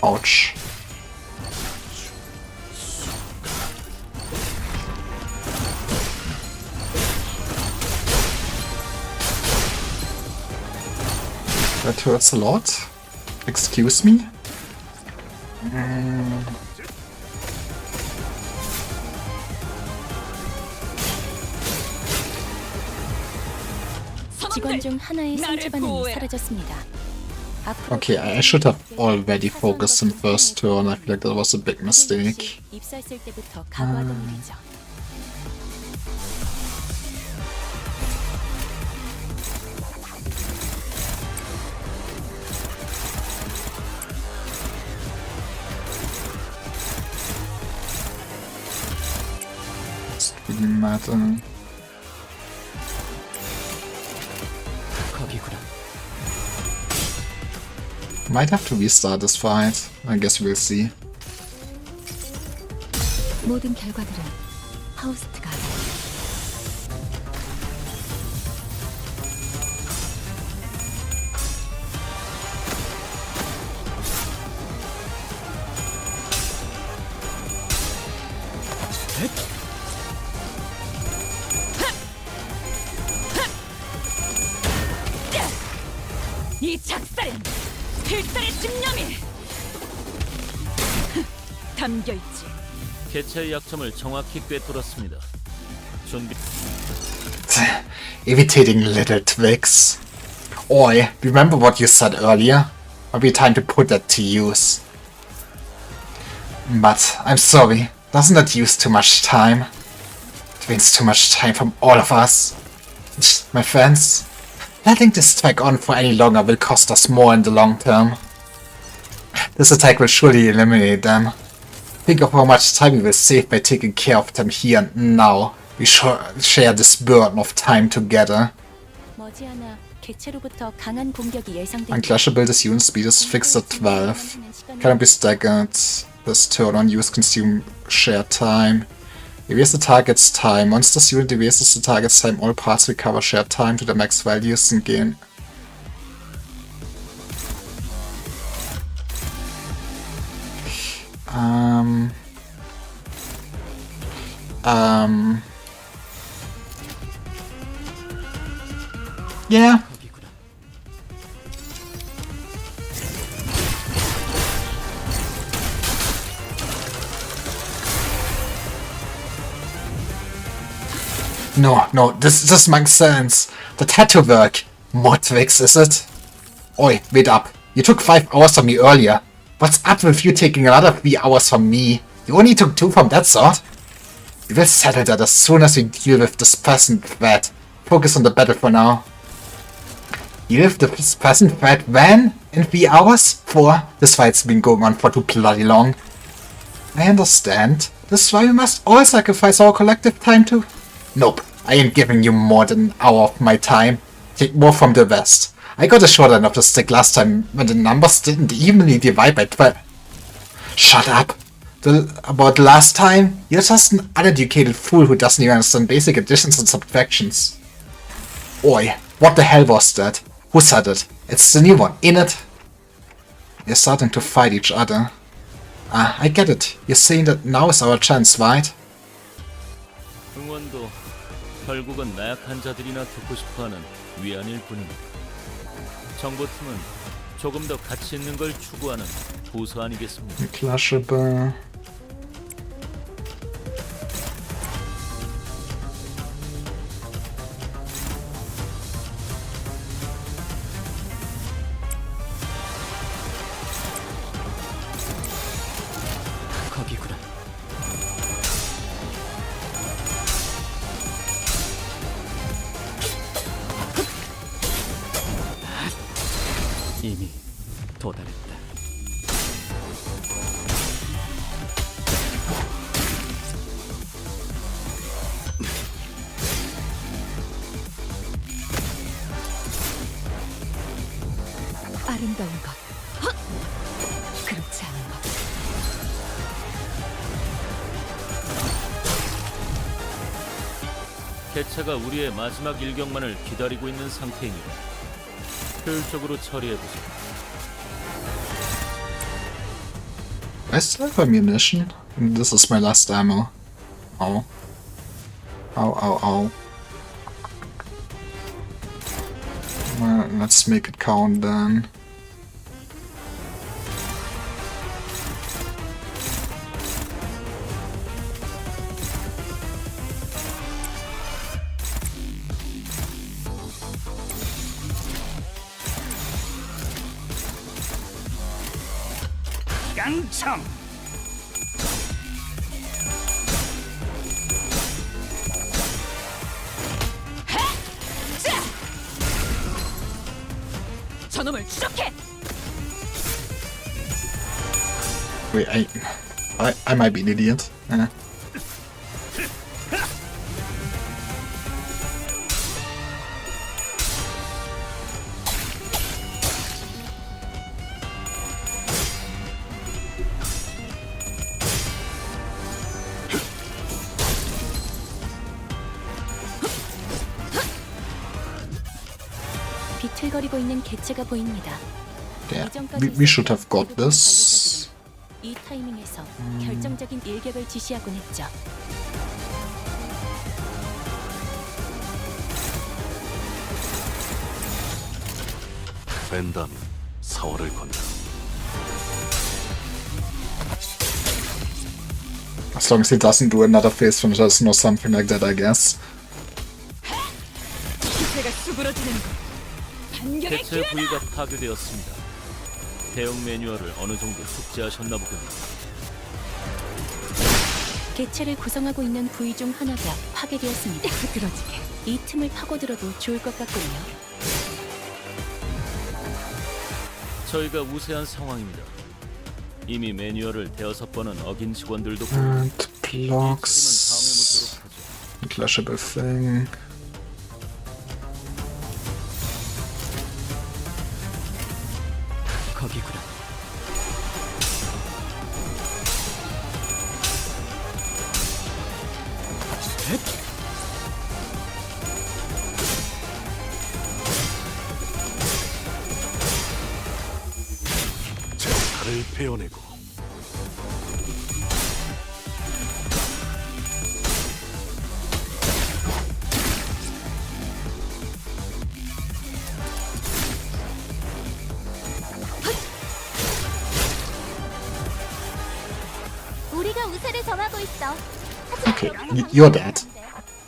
Ouch. That hurts a lot. Excuse me? 직원 중 하나의 생체 반응이 사라졌습니다. 앞으로 Okay, I should have already focused in first turn. I feel like that was a big mistake. 입사했을 때부터 각오하던 일이죠. It's really matter. 거기구나. Might have to restart this fight. I guess we'll see. 모든 결과들은 하우스트가 알아요. 이 작살엔 필살의 집념이 담겨있지. 개체의 약점을 정확히 꿰뚫었습니다. 준비. Irritating little twigs. Oi, remember what you said earlier? Might be time to put that to use. But, I'm sorry, doesn't that use too much time? It drains too much time from all of us. My friends, letting this drag on for any longer will cost us more in the long term. This attack will surely eliminate them. Think of how much time we will save by taking care of them here and now. We share this burden of time together. 머지않아 개체로부터 강한 공격이 My 예상됩니다. clash ability's unit speed is fixed at 12. Cannot be staggered. This turn on use consume shared time. Erase the target's time. Once this unit erases the target's time, all parts recover shared time to the max values and gain. Yeah. No, this makes sense. The tattoo work. Modwix, is it? Oi, wait up. You took 5 hours from me earlier. What's up with you taking another 3 hours from me? You only took 2 from that sort? We will settle that as soon as we deal with this present threat. Focus on the battle for now. Deal with this present threat when? In 3 hours? 4? This fight's been going on for too bloody long. I understand. This is why we must all sacrifice our collective time to... Nope, I ain't giving you more than an hour of my time. Take more from the West. I got a short end of the stick last time when the numbers didn't evenly divide by 12. Shut up. About last time, you're just an uneducated fool who doesn't even understand basic additions and subtractions. Oi, what the hell was that? Who said it? It's the new one, innit? You're starting to fight each other. Ah, I get it. You're saying that now is our chance, right? 응원도 결국은 나약한 자들이나 듣고 싶어하는 위안일 뿐입니다. 정보팀은 조금 더 가치 있는 걸 추구하는 부서 아니겠습니까? Clashable. 거기구나. 이미 도달했다. 아름다운 것. 헛! 그렇지 않은 것. 개체가 우리의 마지막 일격만을 기다리고 있는 상태입니다. 효율적으로 처리해보죠. I still have ammunition. This is my last ammo. Ow. Ow. Well, let's make it count then. 깡청. 저놈을 추적해. Wait, I might be an idiot. 비틀거리고 있는 개체가 보입니다. Yeah, we should have got this. 이 타이밍에서 결정적인 일격을 지시하곤 했죠. 벤담이 사활을 건다. As long as he doesn't do another phase from just or something like that, I guess. 기세가 수그러지는 것. 반격의 개체 기회다. 부위가 파괴되었습니다. 대응 매뉴얼을 어느 정도 숙지하셨나 보군요. 개체를 구성하고 있는 부위 중 하나가 파괴되었습니다. 그러지게. 이 틈을 파고들어도 좋을 것 같군요. 저희가 우세한 상황입니다. 이미 매뉴얼을 대여섯 번은 어긴 직원들도 And 책임은 다음에 blocks. 묻도록 하죠. Clashable thing. 거기구나. 제 칼을 베어내고 우리가 우세를 점하고 있어. Okay, you're dead.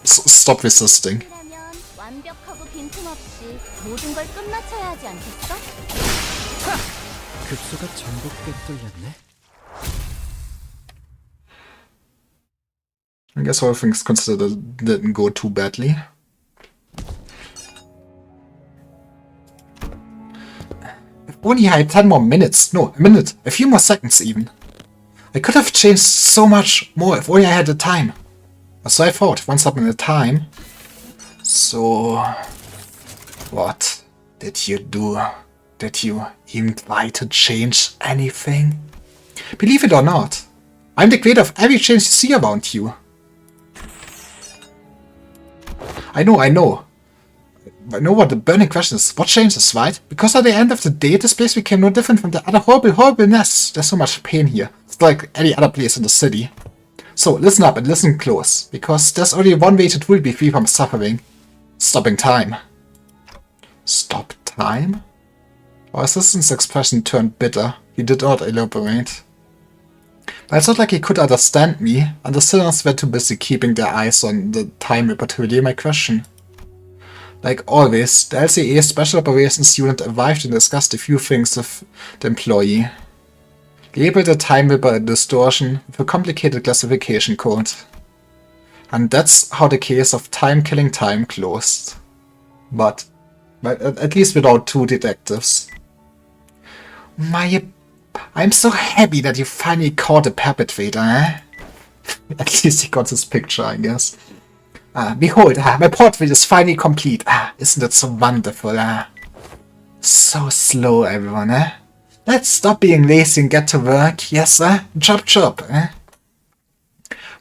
Stop resisting. 그러면 완벽하고 빈틈없이 모든 걸 끝마쳐야 하지 않겠어? 급소가 전복게 뚫렸네. I guess all things considered didn't go too badly. If only I had 10 more minutes. No, a minute. A few more seconds even. I could have changed so much more if only I had the time. Or so I thought, once upon a time. So... What did you do? Did you even try to change anything? Believe it or not, I'm the creator of every change you see around you. I know. I know what the burning question is. What changes, right? Because at the end of the day, this place became no different from the other horribleness. There's so much pain here. It's like any other place in the city. So listen up and listen close, because there's only one way to truly be free from suffering. Stopping time. Stop time? Our assistant's expression turned bitter. He did not elaborate. But it's not like he could understand me, and the sinners were too busy keeping their eyes on the time ripper to relay my question. Like always, the LCA Special Operations Unit arrived and discussed a few things with the employee. Labeled the time ripper a distortion with a complicated classification code. And that's how the case of Time Killing Time closed. But at least without two detectives. I'm so happy that you finally caught the perpetrator, eh? At least he got his picture, I guess. Behold, my portrait is finally complete. Isn't it so wonderful, So slow, everyone, eh? Let's stop being lazy and get to work, yes, Chop chop, eh?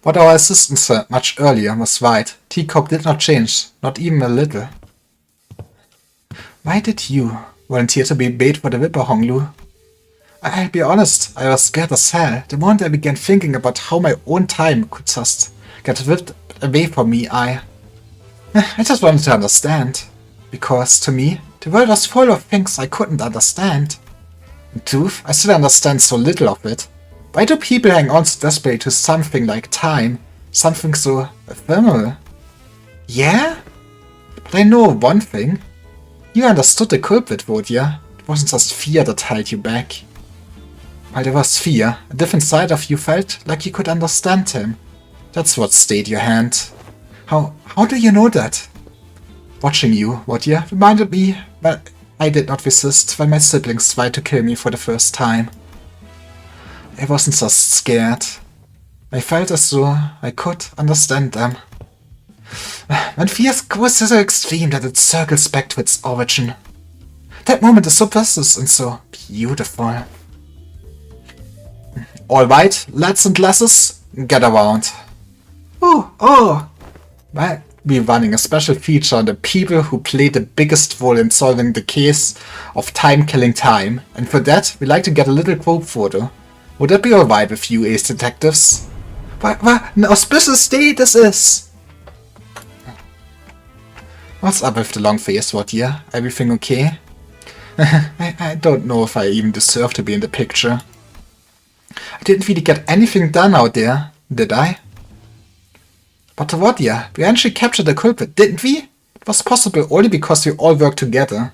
What our assistant said much earlier was right. Teacup did not change, not even a little. Why did you volunteer to be bait for the Ripper, Honglu? I'll be honest, I was scared as hell. The moment I began thinking about how my own time could just get ripped away from me, I just wanted to understand. Because, to me, the world was full of things I couldn't understand. In truth, I still understand so little of it. Why do people hang on so desperately to something like time? Something so ephemeral? Yeah? But I know one thing. You understood the culprit, Vodya. It wasn't just fear that held you back. While there was fear, a different side of you felt like you could understand him. That's what stayed your hand. How do you know that? Watching you, Vodya, reminded me that I did not resist when my siblings tried to kill me for the first time. I wasn't just scared. I felt as though I could understand them. When fear grows so extreme that it circles back to its origin. That moment is so precious and so beautiful. Alright, lads and lasses, get around. Oh! Well, we're running a special feature on the people who played the biggest role in solving the case of Time Killing Time, and for that, we'd like to get a little group photo. Would that be alright with you, ace detectives? What an auspicious day this is! What's up with the long face, Vodya? Everything okay? I don't know if I even deserve to be in the picture. I didn't really get anything done out there, did I? But Vodya, we actually captured the culprit, didn't we? It was possible only because we all worked together.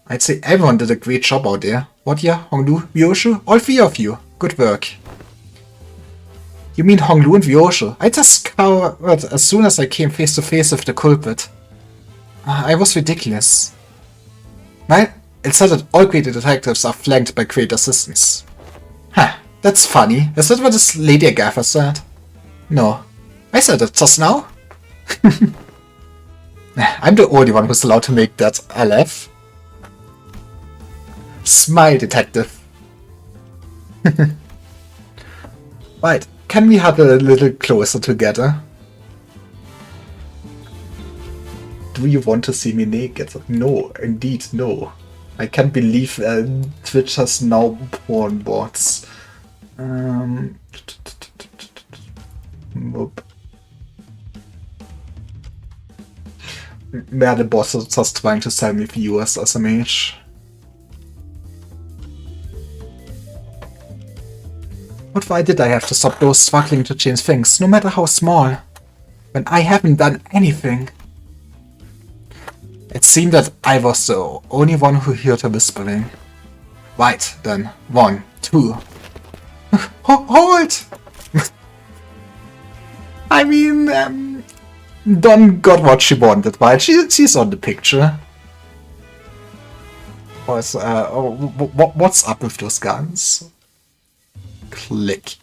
I'd say everyone did a great job out there. Vodya, Honglu, Vyoshu, all three of you. Good work. You mean Honglu and Vyoshu? I just cowered as soon as I came face to face with the culprit. I was ridiculous. Well, it said that all great detectives are flanked by great assistants. That's funny. Is that what this lady gaffer said? No. I said it just now. I'm the only one who's allowed to make that LF. Smile, detective. Right, can we huddle a little closer together? Do you want to see me naked? No, indeed, no. I can't believe Twitch has now porn bots. Nope. Where the boss is just trying to sell me viewers as a mage. But why did I have to stop those struggling to change things, no matter how small, when I haven't done anything? It seemed that I was the only one who heard her whispering. Right, then. 1, 2. Hold! I mean, Dawn got what she wanted, right? She's on the picture. What's up with those guns? Click.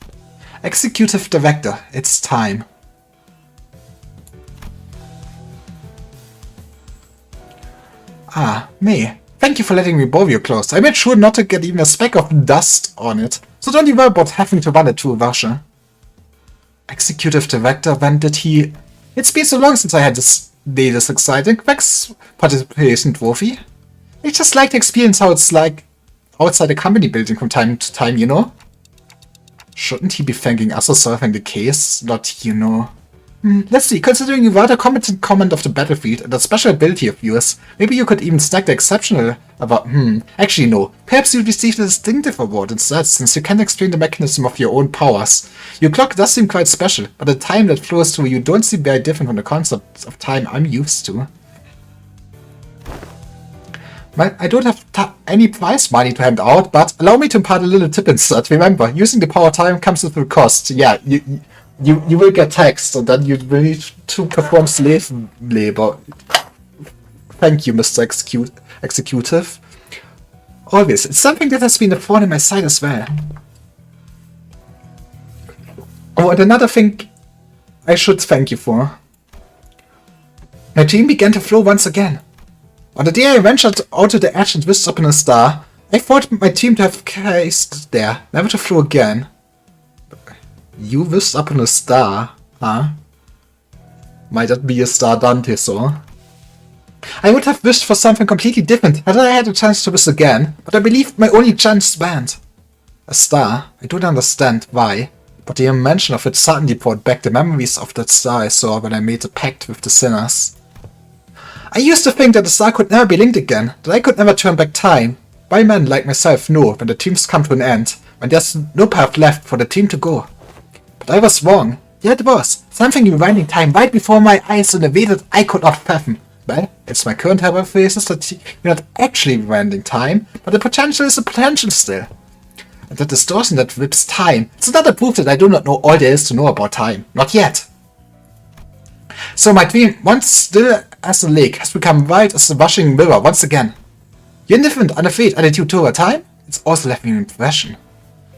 Executive Director, it's time. Ah, May. Thank you for letting me borrow your clothes. I made sure not to get even a speck of dust on it, so don't you worry about having to run it through a washer. Executive Director, when did he... It's been so long since I had this day this exciting. Thanks participation trophy. I just like to experience how it's like outside a company building from time to time, you know? Shouldn't he be thanking us for solving the case, not, you know? Let's see, considering you were the competent command of the battlefield and a special ability of yours, maybe you could even stack the exceptional about, actually no. Perhaps you'd receive the distinctive award instead, since you can explain the mechanism of your own powers. Your clock does seem quite special, but the time that flows through you don't seem very different from the concept of time I'm used to. Well, I don't have any prize money to hand out, but allow me to impart a little tip instead. Remember, using the power time comes with a cost. Yeah, you will get taxed, and then you will need to perform slave labor. Thank you, Mr. Executive. Always, it's something that has been a thorn in my side as well. Oh, and another thing I should thank you for. My dream began to flow once again. On the day I ventured out to the edge and whisked up in a star, I thought my team to have cased there, never to flow again. You whisked up in a star, huh? Might that be a star Dante saw? I would have wished for something completely different had I had a chance to wish again, but I believe my only chance went. A star? I don't understand why, but the mention of it suddenly brought back the memories of that star I saw when I made a pact with the sinners. I used to think that the star could never be linked again, that I could never turn back time. Why men like myself know when the teams come to an end, when there's no path left for the team to go. But I was wrong. Yeah, it was. Something rewinding time right before my eyes in a way that I could not fathom. Well, it's my current hypothesis that you're not actually rewinding time, but the potential is a potential still. And that distortion that whips time, it's another proof that I do not know all there is to know about time. Not yet. So my dream, once still as a lake, has become wide as a rushing river once again. Your indifferent, unafraid attitude toward time, it's also left me an impression.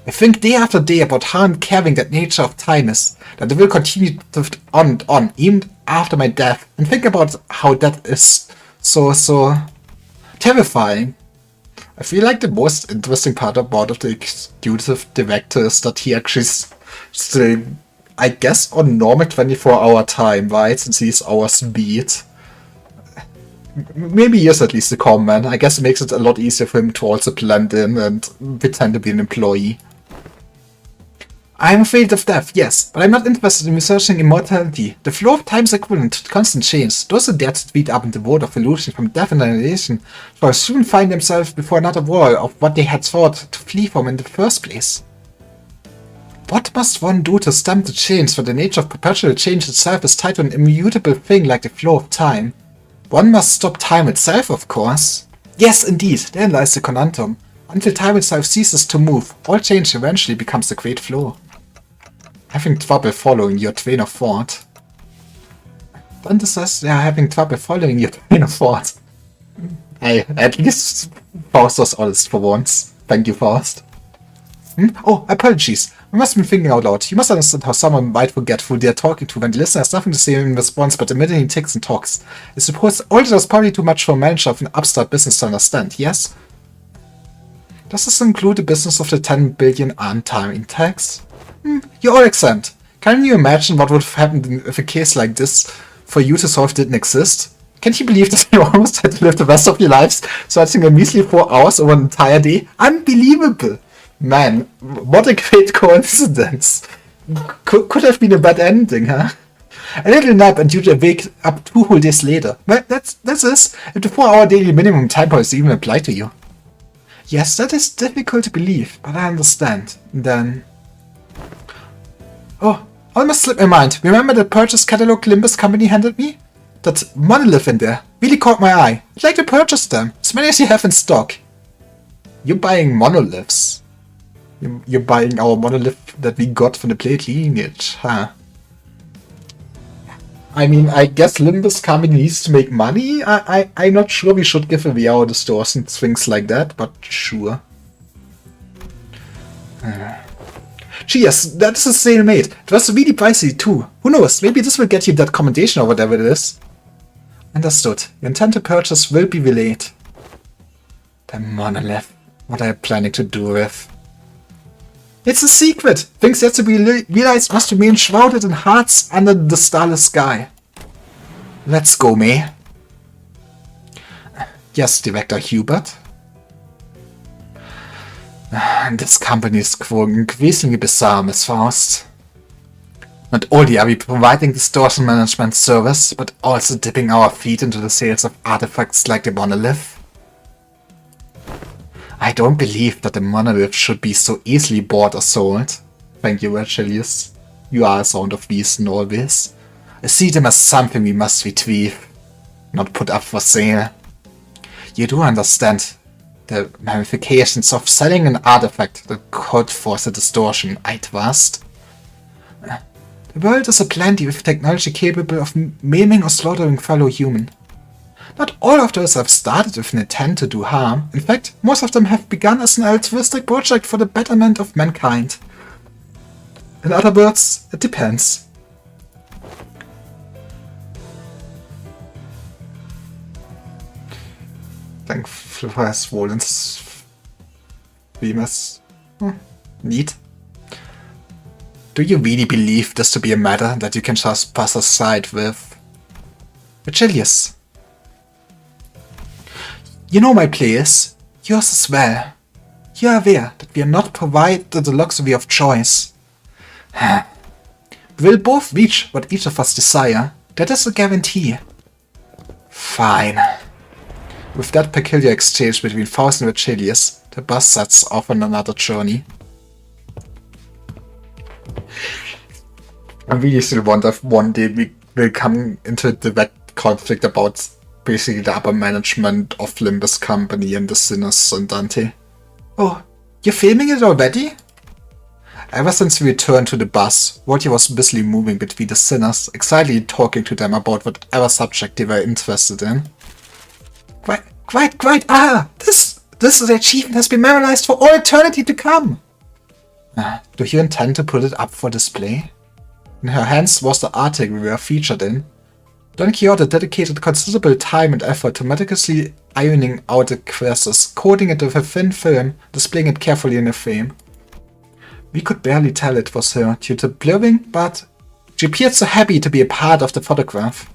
I think day after day about how uncaring that nature of time is, that it will continue to drift on and on, even after my death, and think about how that is so terrifying. I feel like the most interesting part about the executive director is that he actually still, I guess, on normal 24-hour time, right, since he's hours beat. Maybe he is at least a common man. I guess it makes it a lot easier for him to also blend in and pretend to be an employee. I'm afraid of death, yes, but I'm not interested in researching immortality. The flow of time is equivalent to constant change. Those who dare to tweet up in the world of illusion from death and annihilation shall soon find themselves before another war of what they had thought to flee from in the first place. What must one do to stem the change when the nature of perpetual change itself is tied to an immutable thing like the flow of time? One must stop time itself, of course. Yes, indeed, therein lies the conundrum. Until time itself ceases to move, all change eventually becomes a great flow. Having trouble following your train of thought. Dante says they are having trouble following your train of thought. Hey, at least Faust was honest for once. Thank you, Faust. Oh, apologies. I must have been thinking out loud. You must understand how someone might forget who they're talking to when the listener has nothing to say in response but immediately ticks and talks. I suppose all that is probably too much for a manager of an upstart business to understand, yes? Does this include the business of the 10 billion earned time in tax? You're all exempt. Can you imagine what would have happened if a case like this for you to solve didn't exist? Can you believe that you almost had to live the rest of your lives searching a measly 4 hours over an entire day? Unbelievable! Man, what a great coincidence. Could have been a bad ending, huh? A little nap and you'd wake up 2 whole days later. Well, that's if the 4-hour daily minimum time policy even apply to you. Yes, that is difficult to believe, but I understand. Then... Oh, almost slipped my mind. Remember the purchase catalog Limbus Company handed me? That monolith in there really caught my eye. I'd like to purchase them, as many as you have in stock. You're buying monoliths. You're buying our monolith that we got from the Plate lineage, huh? I mean, I guess Limbus Company needs to make money. I'm not sure we should give away our stores and things like that, but sure. Cheers, that is a sale made. It was really pricey too. Who knows, maybe this will get you that commendation or whatever it is. Understood. Your intent to purchase will be relayed. The monolith. What are you planning to do with? It's a secret! Things yet to be realized must remain shrouded in hearts under the starless sky. Let's go, May. Yes, Director Hubert. This company is growing increasingly bizarre, Miss Faust. Not only are we providing distortion management service, but also dipping our feet into the sales of artifacts like the monolith. I don't believe that the monolith should be so easily bought or sold. Thank you, Achilles. You are a sound of reason always. I see them as something we must retrieve, not put up for sale. You do understand the ramifications of selling an artifact that could force a distortion, I trust. The world is aplenty with technology capable of maiming or slaughtering fellow human. Not all of those have started with an intent to do harm. In fact, most of them have begun as an altruistic project for the betterment of mankind. In other words, it depends. Thankful for his Roland's famous. Neat. Do you really believe this to be a matter that you can just pass aside with? Achilles. You know my place, yours as well. You are aware that we are not provided the luxury of choice. We will both reach what each of us desire. That is a guarantee. Fine. With that peculiar exchange between Faust and Achilles, the bus sets off on another journey. I really still wonder if one day we will come into a direct conflict about basically the upper management of Limbus Company and the Sinners and Dante. Oh, you're filming it already? Ever since we returned to the bus, Walter was busily moving between the Sinners, excitedly talking to them about whatever subject they were interested in. Quite, this achievement has been memorized for all eternity to come! Do you intend to put it up for display? In her hands was the article we were featured in. Don Quixote dedicated considerable time and effort to meticulously ironing out the quizzes, coating it with a thin film, displaying it carefully in a frame. We could barely tell it was her due to blurring, but she appeared so happy to be a part of the photograph.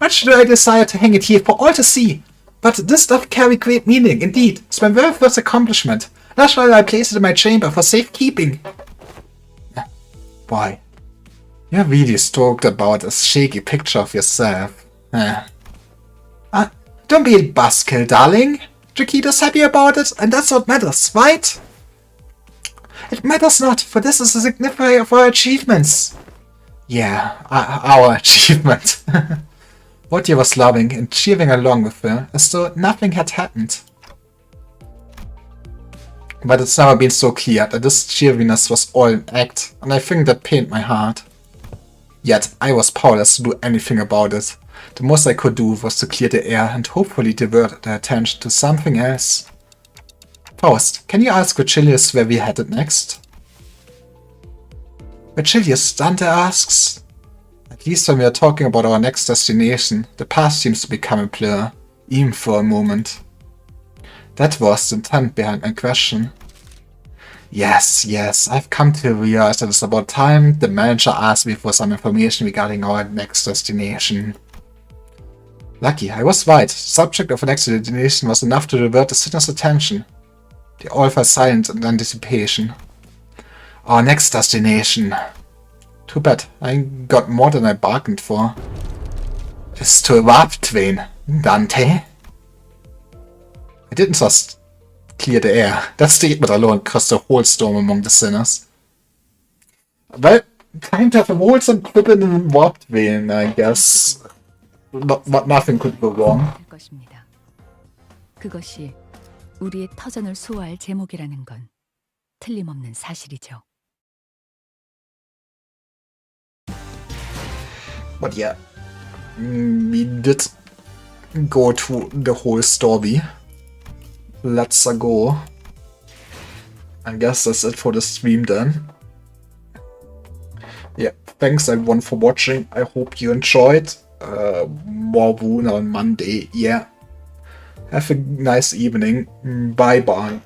Much do I desire to hang it here for all to see, but this does carry great meaning, indeed. It's my very first accomplishment. Thus shall I place it in my chamber for safekeeping. Boy, you're really stoked about a shaky picture of yourself. Don't be a buzzkill, darling. Chiquita's happy about it, and that's what matters, right? It matters not, for this is a signifier of our achievements. Yeah, our achievement. Walter was loving and cheering along with her, as though nothing had happened. But it's never been so clear that this cheeriness was all an act, and I think that pained my heart. Yet I was powerless to do anything about it. The most I could do was to clear the air and hopefully divert their attention to something else. Faust, can you ask Achilles where we're headed next? Achilles, Dante asks. At least when we are talking about our next destination, the past seems to become a blur, even for a moment. That was the intent behind my question. Yes, I've come to realize that it's about time the manager asked me for some information regarding our next destination. Lucky, I was right. The subject of an explanation was enough to divert the sinner's attention. They all fell silent in anticipation. Our next destination. Too bad, I got more than I bargained for. Is to a warp train, Dante? I didn't just clear the air. That statement alone caused a whole storm among the sinners. Well, time to have a wholesome clipping in warp train, I guess. But nothing could go wrong. 될 것입니다. 그것이 우리의 터전을 수호할 제목이라는 건 틀림없는 사실이죠. But yeah, we did go through the whole story. Let's go. I guess that's it for the stream then. Yeah, thanks everyone for watching. I hope you enjoyed. More Woon on Monday. Yeah. Have a nice evening. Bye bye.